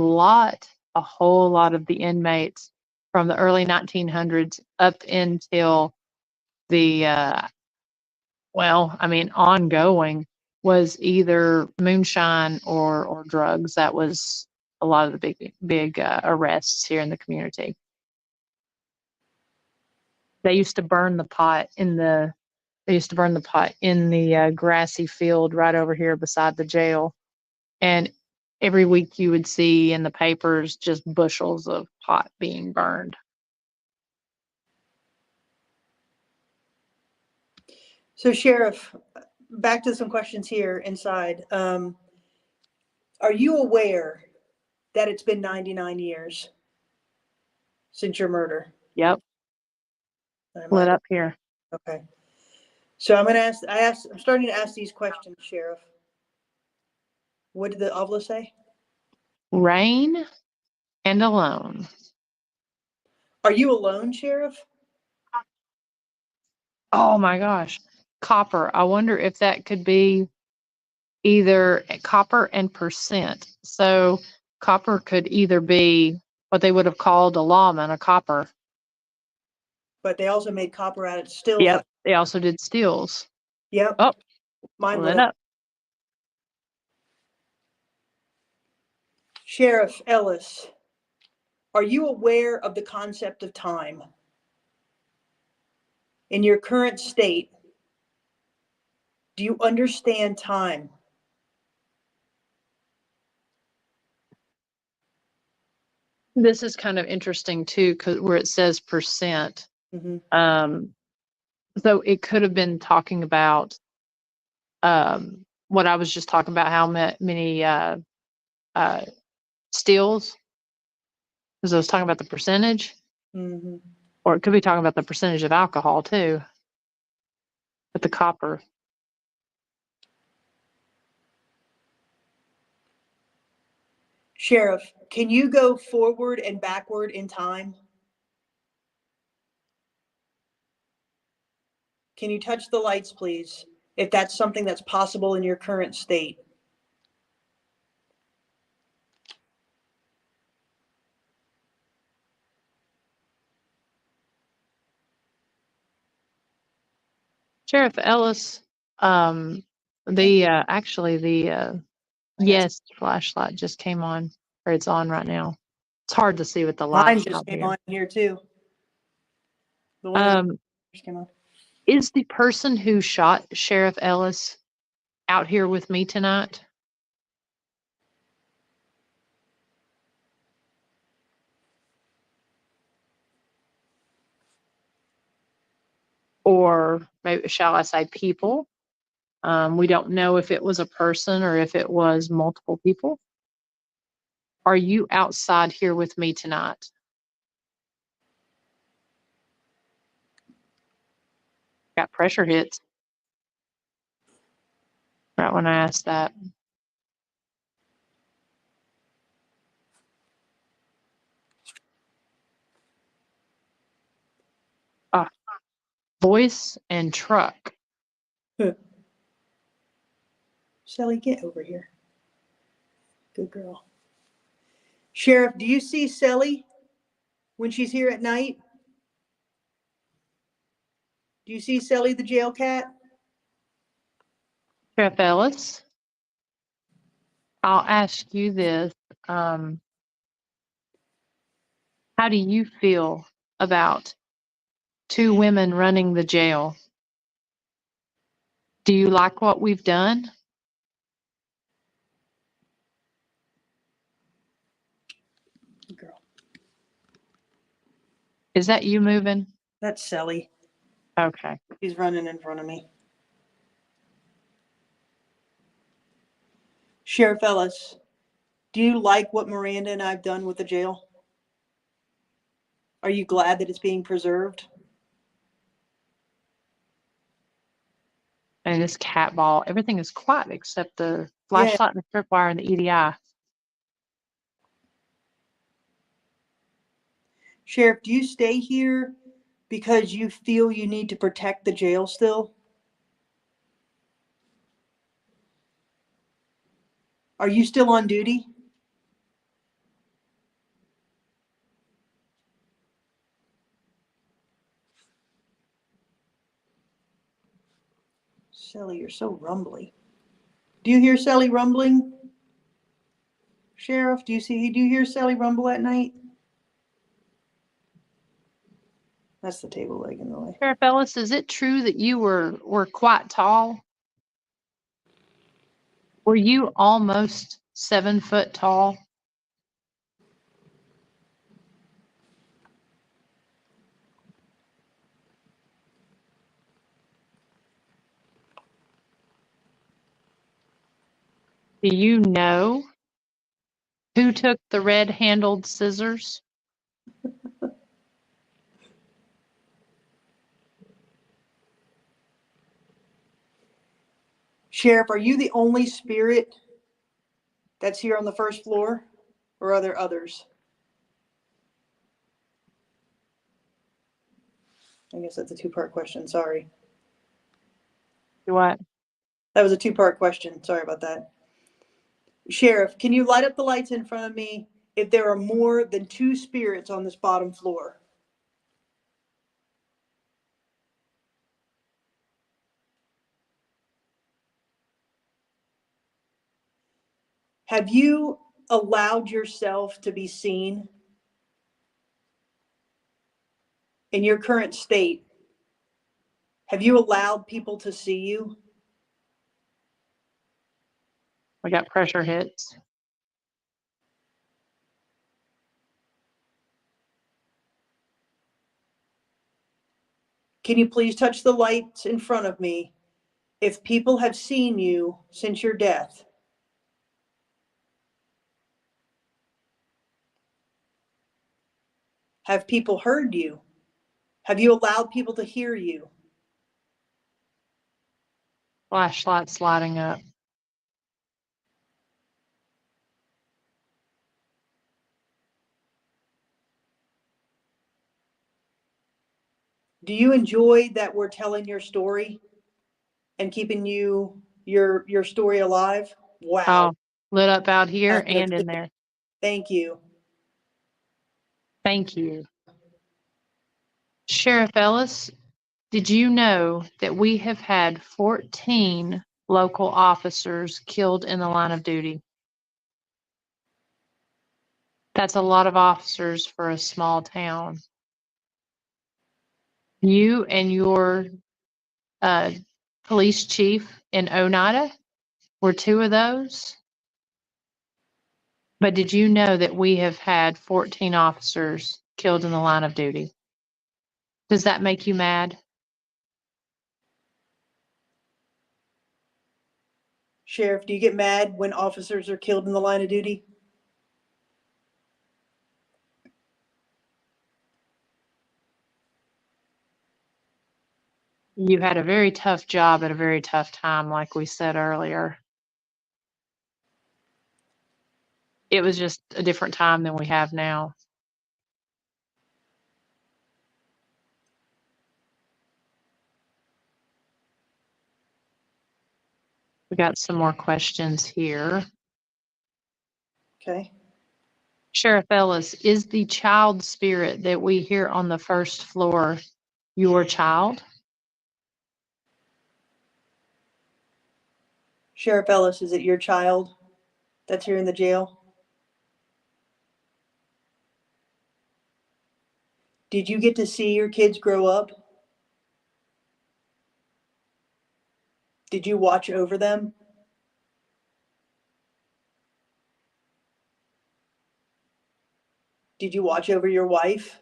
whole lot of the inmates from the early 1900s up until the, ongoing, was either moonshine or drugs. That was a lot of the big arrests here in the community. They used to burn the pot in the grassy field right over here beside the jail. And every week you would see in the papers just bushels of pot being burned. So, Sheriff, back to some questions here inside. Are you aware that it's been 99 years since your murder? Yep. Lit up here. Okay. So I'm starting to ask these questions, Sheriff. What did the obla say? Rain and alone. Are you alone, Sheriff? Oh my gosh. Copper. I wonder if that could be either copper and percent. So copper could either be what they would have called a lawman, a copper. But they also made copper out of stills. Yep. They also did steels. Yep. Oh, Mine lit lit up. up. Sheriff Ellis, are you aware of the concept of time? In your current state, do you understand time? This is kind of interesting too, because where it says percent. Mhm. So it could have been talking about what I was just talking about, how many steals, because I was talking about the percentage, Mhm. or it could be talking about the percentage of alcohol too, with the copper. Sheriff, can you go forward and backward in time? Can you touch the lights, please? If that's something that's possible in your current state. Sheriff Ellis, actually the yes flashlight just came on, or it's on right now. It's hard to see with the Mine lights just out came here. on here too. The one just came on. Is the person who shot Sheriff Ellis out here with me tonight? Or maybe, shall I say, people? We don't know if it was a person or if it was multiple people. Are you outside here with me tonight? Got pressure hits right when I asked that. Voice and truck. Sally, get over here. Good girl. Sheriff, do you see Sally when she's here at night? Do you see Sally the jail cat? Sheriff Ellis, I'll ask you this. How do you feel about two women running the jail? Do you like what we've done? Good girl. Is that you moving? That's Sally. Okay. She's running in front of me. Sheriff Ellis, do you like what Miranda and I've done with the jail? Are you glad that it's being preserved? And this cat ball, everything is quiet except the Yeah. flashlight and the tripwire and the EDI. Sheriff, do you stay here because you feel you need to protect the jail still? Are you still on duty? Sally, you're so rumbly. Do you hear Sally rumbling? Sheriff, do you hear Sally rumble at night? That's the table leg in the way. Sheriff Ellis, is it true that you were quite tall? Were you almost 7 foot tall? Do you know who took the red-handled scissors? Sheriff, are you the only spirit that's here on the first floor, or are there others? I guess that's a two-part question. Sorry. What? That was a two-part question. Sorry about that. Sheriff, can you light up the lights in front of me if there are more than two spirits on this bottom floor? Have you allowed yourself to be seen in your current state? Have you allowed people to see you? We got pressure hits. Can you please touch the lights in front of me If people have seen you since your death, have people heard you? Have you allowed people to hear you? Flashlight's lighting up. Do you enjoy that we're telling your story and keeping your story alive? Wow. Oh, lit up out here That's and in good. there. Thank you. Thank you. Sheriff Ellis, did you know that we have had 14 local officers killed in the line of duty? That's a lot of officers for a small town. You and your police chief in Oneida were two of those. But did you know that we have had 14 officers killed in the line of duty? Does that make you mad? Sheriff, do you get mad when officers are killed in the line of duty? You had a very tough job at a very tough time, like we said earlier. It was just a different time than we have now. We got some more questions here. Okay. Sheriff Ellis, is the child spirit that we hear on the first floor your child? Sheriff Ellis, is it your child that's here in the jail? Did you get to see your kids grow up? Did you watch over them? Did you watch over your wife?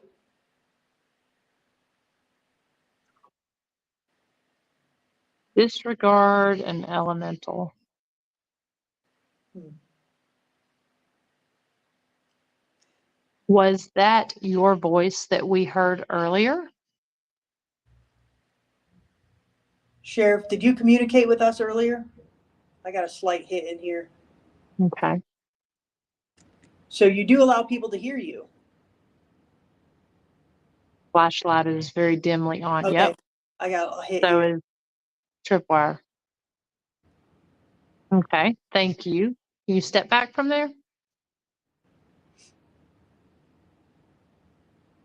Disregard an elemental. Was that your voice that we heard earlier? Sheriff, did you communicate with us earlier? I got a slight hit in here. Okay. So you do allow people to hear you? Flashlight is very dimly on. Okay. Yep. I got a hit So here. is tripwire. Okay. Thank you. Can you step back from there?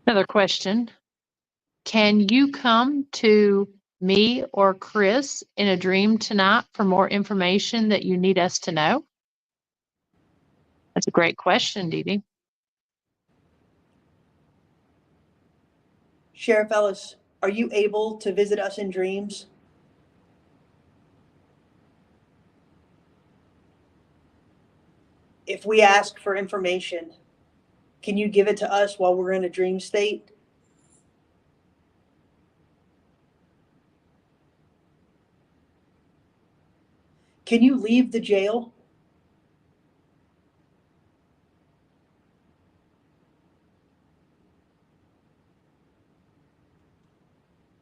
Another question. Can you come to me or Chris in a dream tonight for more information that you need us to know? That's a great question, Dee Dee. Sheriff Ellis, are you able to visit us in dreams? If we ask for information, can you give it to us while we're in a dream state? Can you leave the jail?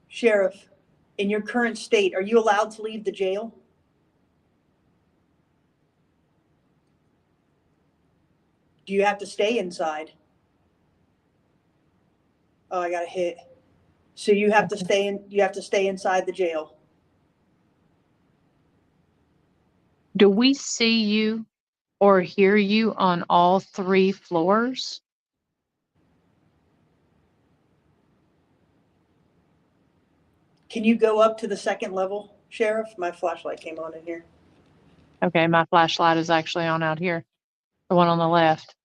Sheriff, in your current state, are you allowed to leave the jail? Do you have to stay inside? Oh, I got a hit. So you have to stay inside the jail. Do we see you or hear you on all 3 floors? Can you go up to the second level, Sheriff? My flashlight came on in here. Okay, my flashlight is actually on out here. The one on the left.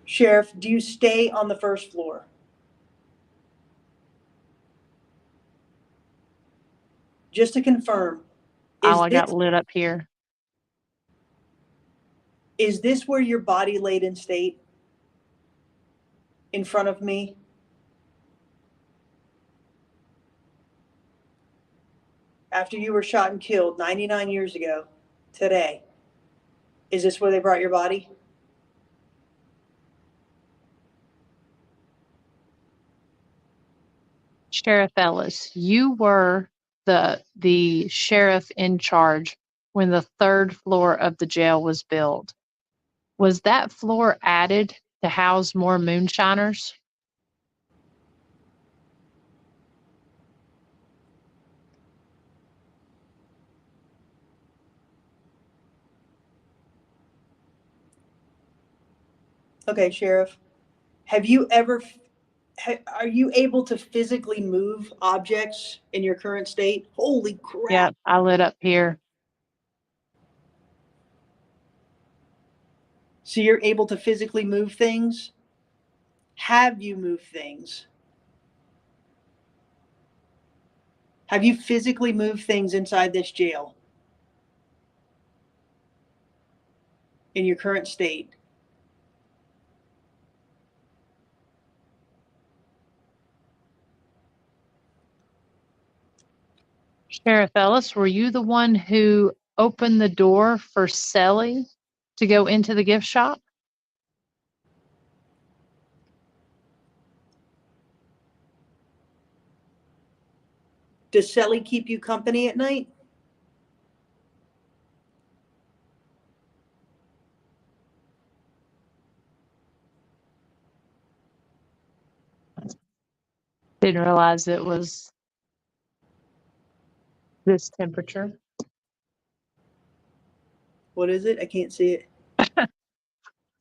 Sheriff, do you stay on the first floor? Just to confirm, Oh, I got lit up here. is this where your body laid in state? In front of me? after you were shot and killed 99 years ago today, is this where they brought your body? Sheriff Ellis, you were the sheriff in charge when the third floor of the jail was built. Was that floor added to house more moonshiners? Okay, Sheriff. Have you ever, are you able to physically move objects in your current state? Holy crap. Yeah, I lit up here. So you're able to physically move things? Have you moved things? Have you physically moved things inside this jail in your current state? Sheriff Ellis, were you the one who opened the door for Sally to go into the gift shop? Does Sally keep you company at night? Didn't realize it was this temperature. What is it? I can't see it.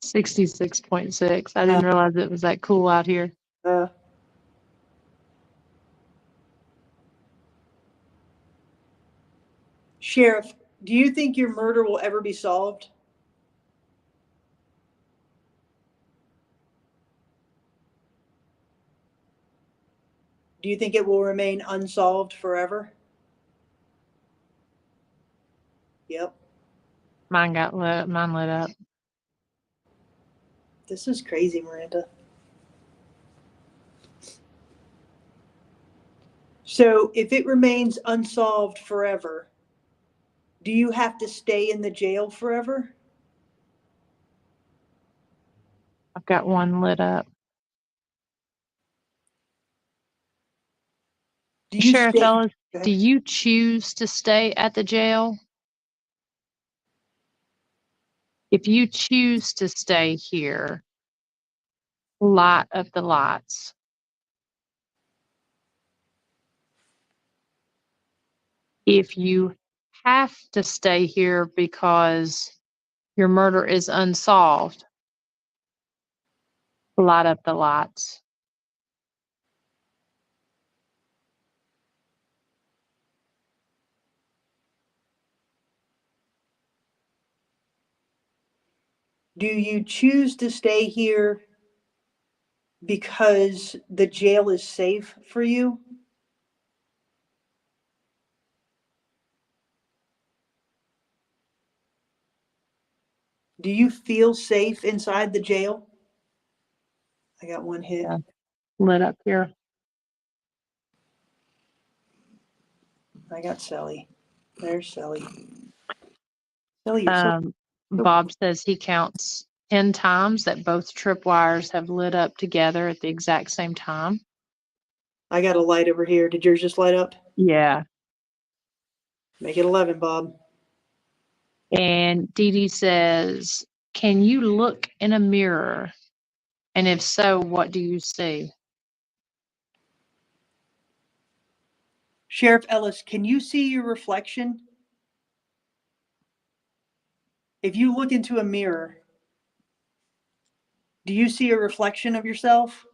66.6. I didn't realize it was that cool out here. Sheriff, do you think your murder will ever be solved? Do you think it will remain unsolved forever? Yep. Mine lit up. This is crazy, Miranda. So if it remains unsolved forever, do you have to stay in the jail forever? I've got one lit up. Do you Sheriff stay? Ellis, Go ahead. do you choose to stay at the jail? If you choose to stay here, light up the lights. If you have to stay here because your murder is unsolved, light up the lights. Do you choose to stay here because the jail is safe for you? Do you feel safe inside the jail? I got one hit. Yeah. Lit up here. I got Sally. There's Sally. Sally, you're so. Bob says he counts 10 times that both tripwires have lit up together at the exact same time. I got a light over here. Did yours just light up? Yeah. Make it 11, Bob. And Dee Dee says, can you look in a mirror? And if so, what do you see? Sheriff Ellis, can you see your reflection? If you look into a mirror, do you see a reflection of yourself?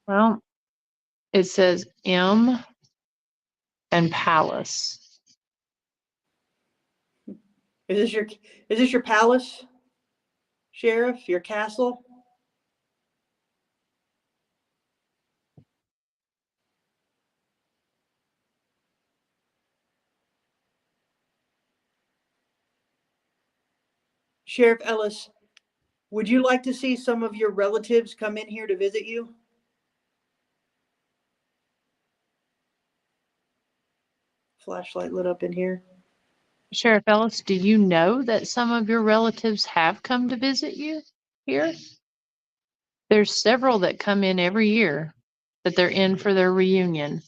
Well, it says M and Palace. Is this your palace, Sheriff? Your castle? Sheriff Ellis, would you like to see some of your relatives come in here to visit you? Flashlight lit up in here. Sheriff Ellis, do you know that some of your relatives have come to visit you here? There's several that come in every year that they're in for their reunion.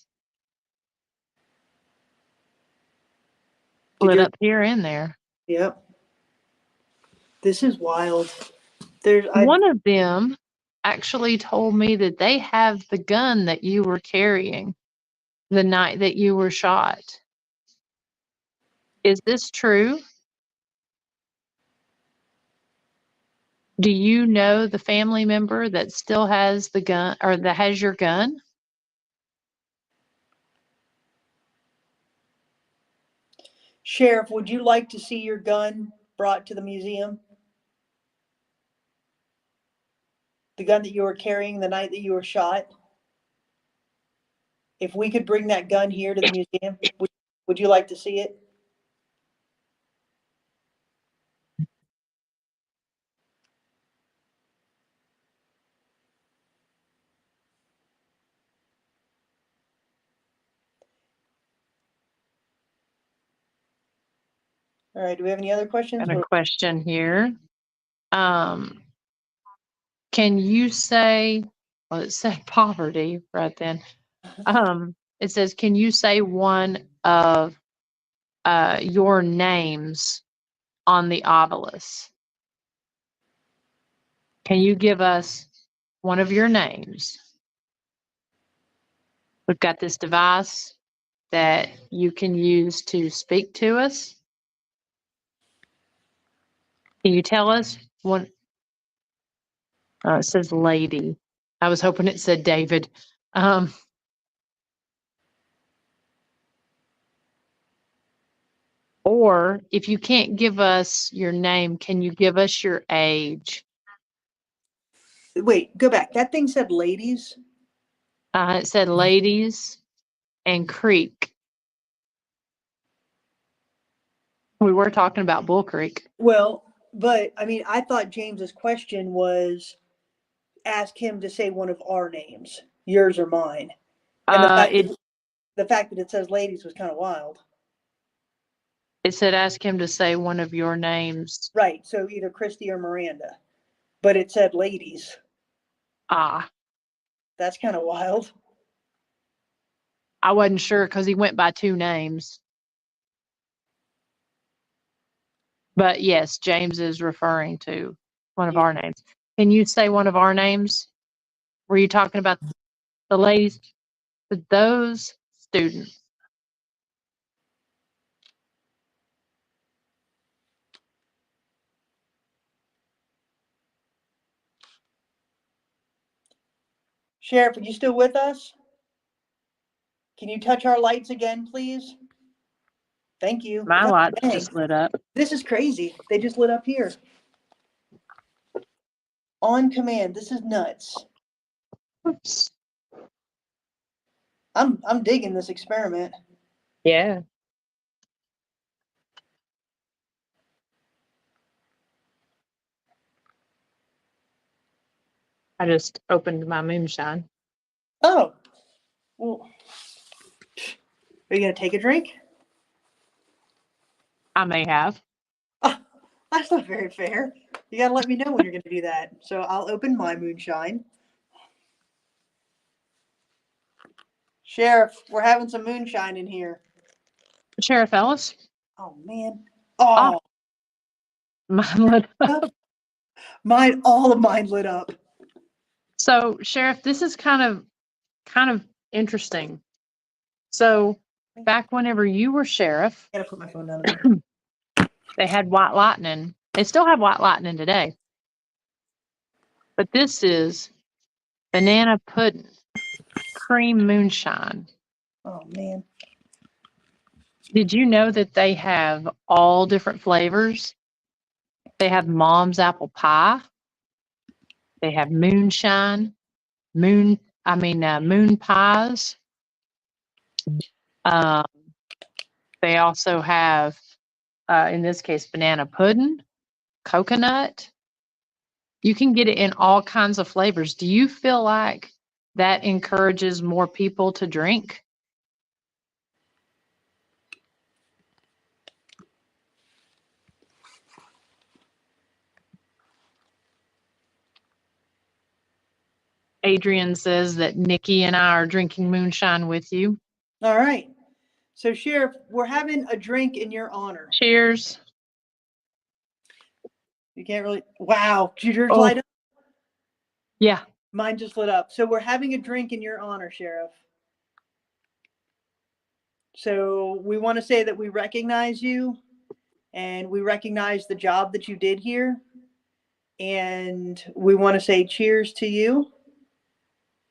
Did Lit your- up here and there. Yep. This is wild. One of them actually told me that they have the gun that you were carrying the night that you were shot. Is this true? Do you know the family member that still has the gun or that has your gun? Sheriff, would you like to see your gun brought to the museum? The gun that you were carrying the night that you were shot? If we could bring that gun here to the museum, would you like to see it? All right, do we have any other questions? Got a question here. Can you say, well, it said poverty right then. It says, can you say one of your names on the obelisk? Can you give us one of your names? We've got this device that you can use to speak to us. Can you tell us what? It says lady. I was hoping it said David. Or if you can't give us your name, can you give us your age? Wait, go back. That thing said ladies. It said ladies and creek. We were talking about Bull Creek. Well, but I mean, I thought James's question was ask him to say one of our names, yours or mine. And the fact that it says ladies was kind of wild. It said ask him to say one of your names. Right. So either Christy or Miranda, but it said ladies. Ah, That's kind of wild. I wasn't sure because he went by two names. But yes, James is referring to one of our names. Can you say one of our names? Were you talking about the ladies? For those students. Sheriff, are you still with us? Can you touch our lights again, please? Thank you. My God lights dang. just lit up. This is crazy. They just lit up here. On command. This is nuts. Oops. I'm digging this experiment. Yeah. I just opened my moonshine. Oh, well, are you gonna take a drink? I may have. Oh, that's not very fair. You gotta let me know when you're gonna do that. So I'll open my moonshine. Sheriff, we're having some moonshine in here. Sheriff Ellis? Oh man. Oh, Mine lit up. mine, all of mine lit up. So, Sheriff, this is kind of interesting. So, back whenever you were sheriff, I gotta put my phone down a minute. they had white lightning. They still have white lightning today. But this is banana pudding, cream moonshine. Oh man. Did you know that they have all different flavors? They have mom's apple pie. They have moonshine, moon pies. Um, they also have, in this case, banana pudding. coconut. You can get it in all kinds of flavors. Do you feel like that encourages more people to drink? Adrian says that Nikki and I are drinking moonshine with you. All right. So, Sheriff, we're having a drink in your honor. Cheers. You can't really. Wow. Did yours Oh. light up? Yeah. Mine just lit up. So, we're having a drink in your honor, Sheriff. So, we want to say that we recognize you and we recognize the job that you did here. And we want to say cheers to you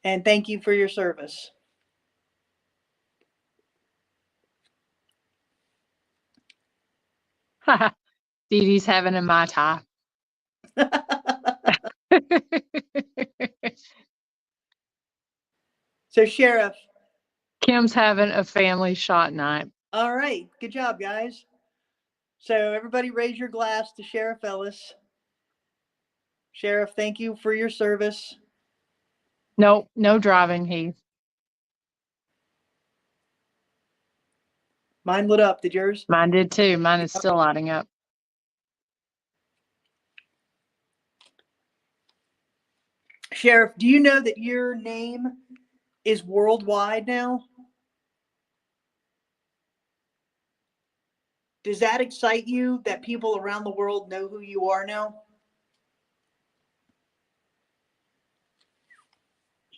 and thank you for your service. Dee Dee's having a Mai Tai. So, Sheriff. Kim's having a family shot night. All right. Good job, guys. So, everybody raise your glass to Sheriff Ellis. Sheriff, thank you for your service. Nope, no driving, Heath. Mine lit up. Did yours? Mine did too. Mine is still lighting up. Sheriff, do you know that your name is worldwide now? Does that excite you that people around the world know who you are now?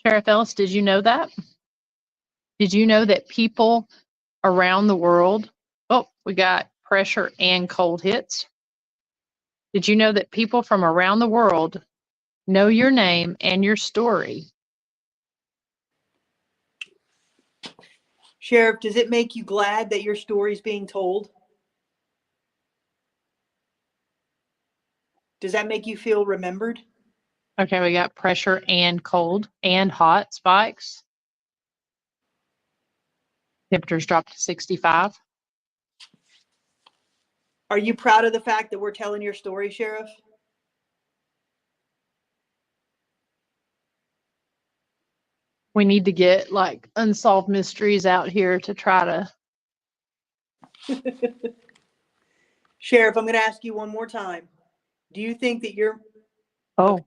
Sheriff Ellis, did you know that? Did you know that people around the world, oh, we got pressure and cold hits. Did you know that people from around the world know your name and your story? Sheriff, does it make you glad that your story is being told? Does that make you feel remembered? Okay, we got pressure and cold and hot spikes. Temperatures dropped to 65. Are you proud of the fact that we're telling your story, Sheriff? We need to get like unsolved mysteries out here to try to. Sheriff, I'm going to ask you one more time. Do you think that your Oh,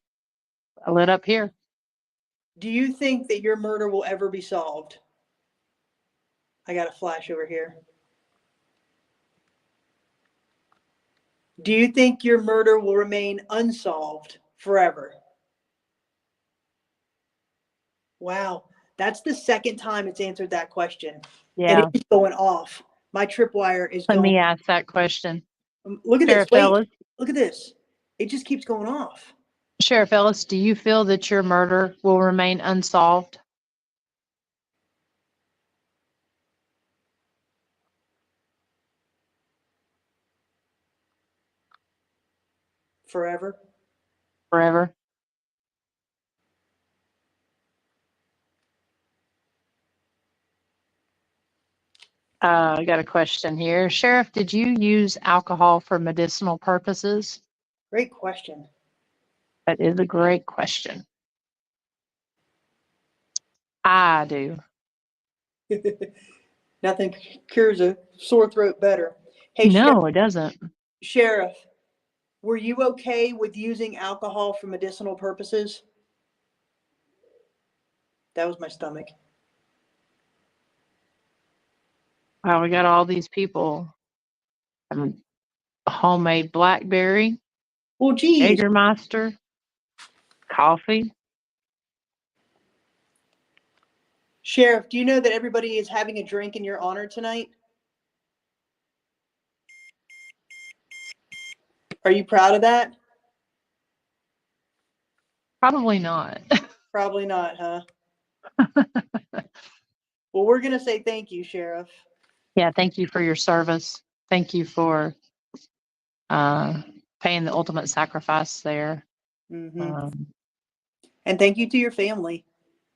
I lit up here. Do you think that your murder will ever be solved? I got a flash over here. Do you think your murder will remain unsolved forever? Wow, that's the second time it's answered that question. Yeah. And it's going off. My tripwire is Let going. me ask that question. Look at Sheriff this. Wait, Ellis. look at this. It just keeps going off. Sheriff Ellis, do you feel that your murder will remain unsolved? Forever. Forever? I got a question here. Sheriff, did you use alcohol for medicinal purposes? Great question. That is a great question. I do. Nothing cures a sore throat better. Hey, No, it doesn't. Sheriff, were you okay with using alcohol for medicinal purposes? That was my stomach. Wow, we got all these people. Homemade blackberry, Well, geez. Jägermeister, coffee. Sheriff, do you know that everybody is having a drink in your honor tonight? Are you proud of that? Probably not. Probably not, huh? Well, we're going to say thank you, Sheriff. Yeah, thank you for your service. Thank you for paying the ultimate sacrifice there. Mm-hmm. And thank you to your family.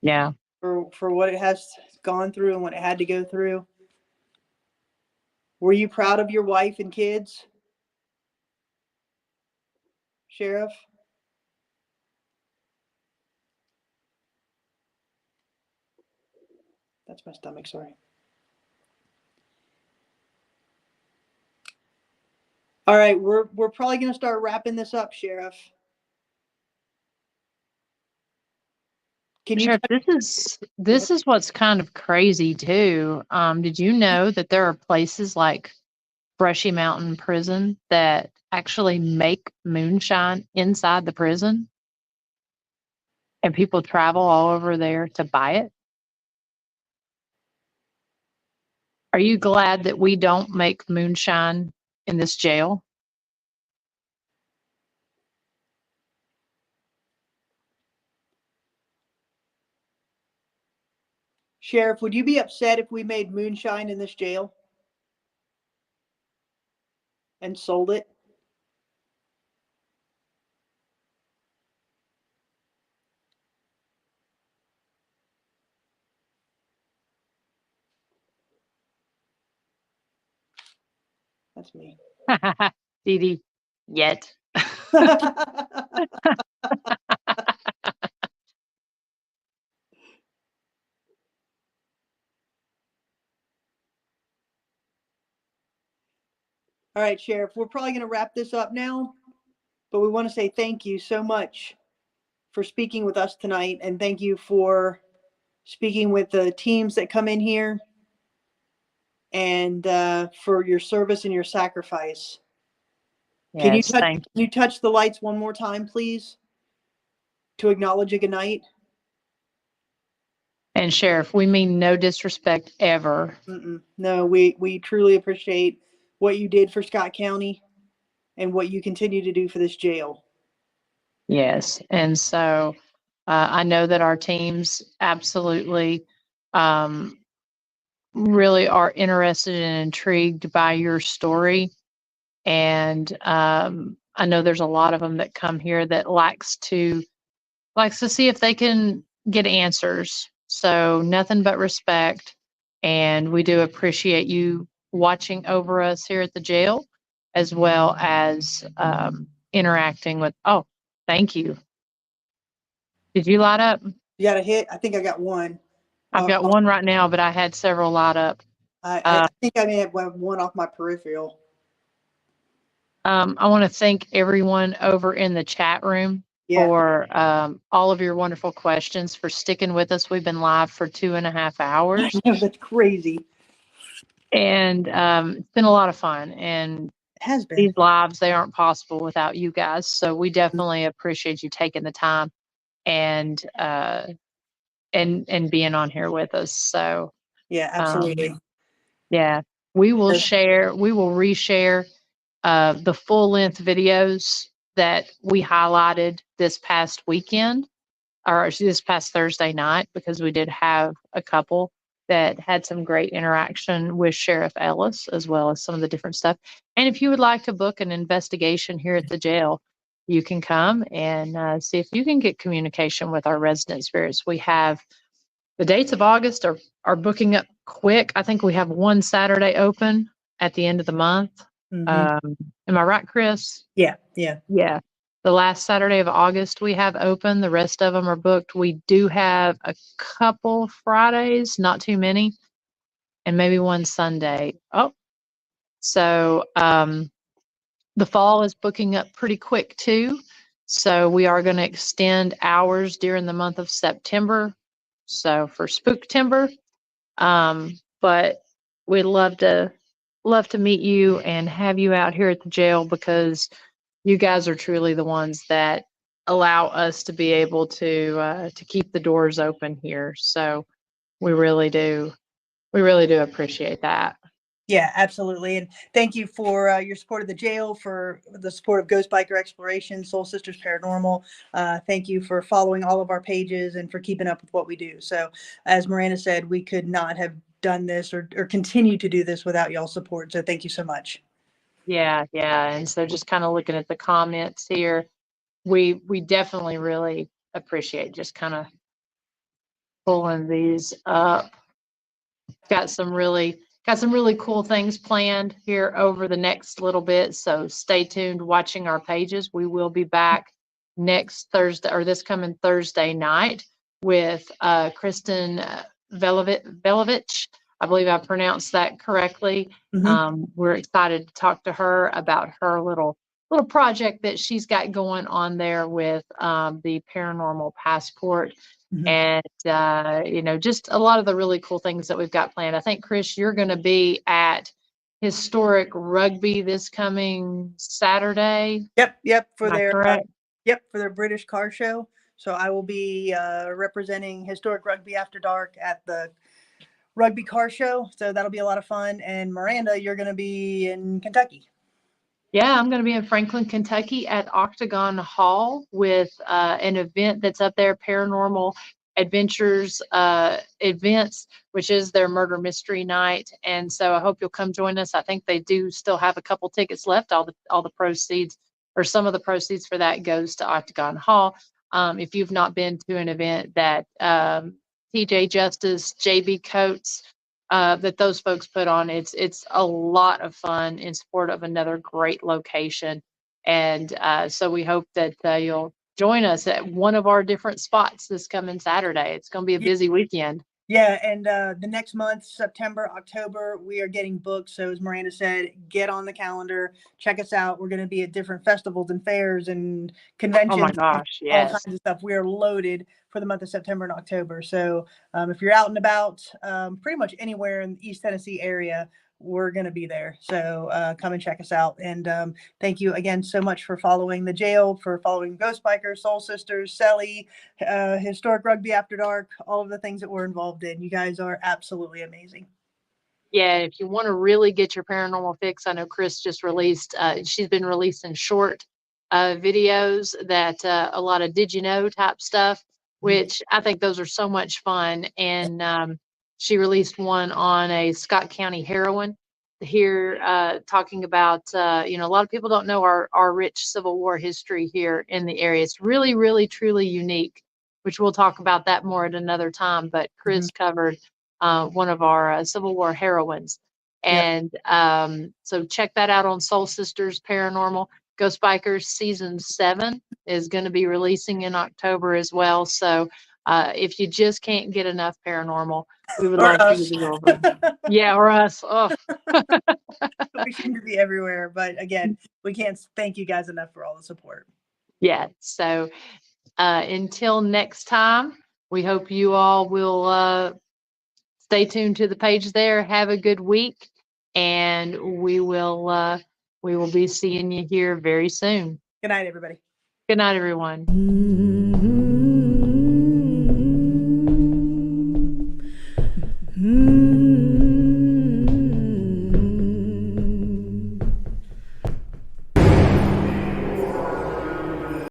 Yeah. For what it has gone through and what it had to go through. Were you proud of your wife and kids? Sheriff? That's my stomach, sorry. All right, we're probably going to start wrapping this up, Sheriff. Can you? Sheriff, this is what's kind of crazy too. Did you know that there are places like Brushy Mountain Prison that actually make moonshine inside the prison, and people travel all over there to buy it? Are you glad that we don't make moonshine in this jail? Sheriff, would you be upset if we made moonshine in this jail and sold it? That's me. Dee Dee, yet. All right, Sheriff, we're probably going to wrap this up now, but we want to say thank you so much for speaking with us tonight, and thank you for speaking with the teams that come in here, and for your service and your sacrifice. Yes, Can you touch the lights one more time, please, to acknowledge a good night? And Sheriff, we mean no disrespect ever. No, we truly appreciate what you did for Scott County and what you continue to do for this jail. Yes. And so I know that our teams absolutely really are interested and intrigued by your story. And I know there's a lot of them that come here that likes to see if they can get answers. So nothing but respect. And we do appreciate you watching over us here at the jail, as well as interacting with. Oh, thank you. Did you light up? You got a hit? I think I got one. I've got one right now, but I had several light up. I think I may have one off my peripheral. I want to thank everyone over in the chat room for all of your wonderful questions, for sticking with us. We've been live for 2.5 hours. That's crazy. And it's been a lot of fun. And it has been. These lives, they aren't possible without you guys. So we definitely appreciate you taking the time and being on here with us. So yeah, absolutely. Yeah, we will reshare the full length videos that we highlighted this past weekend, or this past Thursday night, because we did have a couple that had some great interaction with Sheriff Ellis, as well as some of the different stuff. And if you would like to book an investigation here at the jail, you can come and see if you can get communication with our resident spirits. We have the dates of August are booking up quick. I think we have one Saturday open at the end of the month. Am I right, Chris? Yeah. The last Saturday of August we have open. The rest of them are booked. We do have a couple Fridays, not too many, and maybe one Sunday. So the fall is booking up pretty quick too. So we are going to extend hours during the month of September. So for Spooktember, but we'd love to meet you and have you out here at the jail, because you guys are truly the ones that allow us to be able to keep the doors open here. So we really do appreciate that. Yeah, absolutely. And thank you for your support of the jail, for the support of Ghost Biker Exploration, Soul Sisters Paranormal. Thank you for following all of our pages and for keeping up with what we do. So as Miranda said, we could not have done this or continue to do this without y'all's support. So thank you so much. Yeah. And so just kind of looking at the comments here, we definitely really appreciate just kind of pulling these up. Got some really got some really cool things planned here over the next little bit. So stay tuned, watching our pages. We will be back next Thursday, or this coming Thursday night, with Kristen Velovich. I believe I pronounced that correctly. We're excited to talk to her about her little project that she's got going on there with the Paranormal Passport. And, just a lot of the really cool things that we've got planned. I think, Chris, you're going to be at Historic Rugby this coming Saturday. Yep. For Am I their correct? for their British car show. So I will be representing Historic Rugby After Dark at the Rugby Car Show. So that'll be a lot of fun. And Miranda, you're going to be in Kentucky. Yeah, I'm going to be in Franklin, Kentucky at Octagon Hall with an event that's up there, Paranormal Adventures Events, which is their murder mystery night. And so I hope you'll come join us. I think they do still have a couple tickets left. All the proceeds, or some of the proceeds for that, goes to Octagon Hall. If you've not been to an event that TJ Justice, JB Coates, that those folks put on, it's a lot of fun in support of another great location. And so we hope that you'll join us at one of our different spots this coming Saturday. It's going to be a busy weekend. Yeah, and the next month, September, October, we are getting booked. So as Miranda said, get on the calendar, check us out. We're going to be at different festivals and fairs and conventions. Oh my gosh, all yes. kinds of stuff. We are loaded for the month of September and October. So if you're out and about, pretty much anywhere in the East Tennessee area, we're going to be there. So come and check us out. And thank you again so much for following the jail, for following Ghost Bikers, Soul Sisters, Selly, Historic Rugby After Dark, all of the things that we're involved in. You guys are absolutely amazing. Yeah, if you want to really get your paranormal fix, I know Chris just released, she's been releasing short videos that a lot of did you know type stuff, which I think those are so much fun. And she released one on a Scott County heroine here, talking about, a lot of people don't know our rich Civil War history here in the area. It's really, really, truly unique, which we'll talk about that more at another time. But Chris covered one of our Civil War heroines. And so check that out on Soul Sisters Paranormal. Ghost Bikers Season 7 is going to be releasing in October as well. So if you just can't get enough paranormal, we would love for you to go over. Yeah, or us. Oh. We seem to be everywhere. But again, we can't thank you guys enough for all the support. Yeah. So until next time, we hope you all will stay tuned to the page there. Have a good week, and we will be seeing you here very soon. Good night, everybody. Good night, everyone.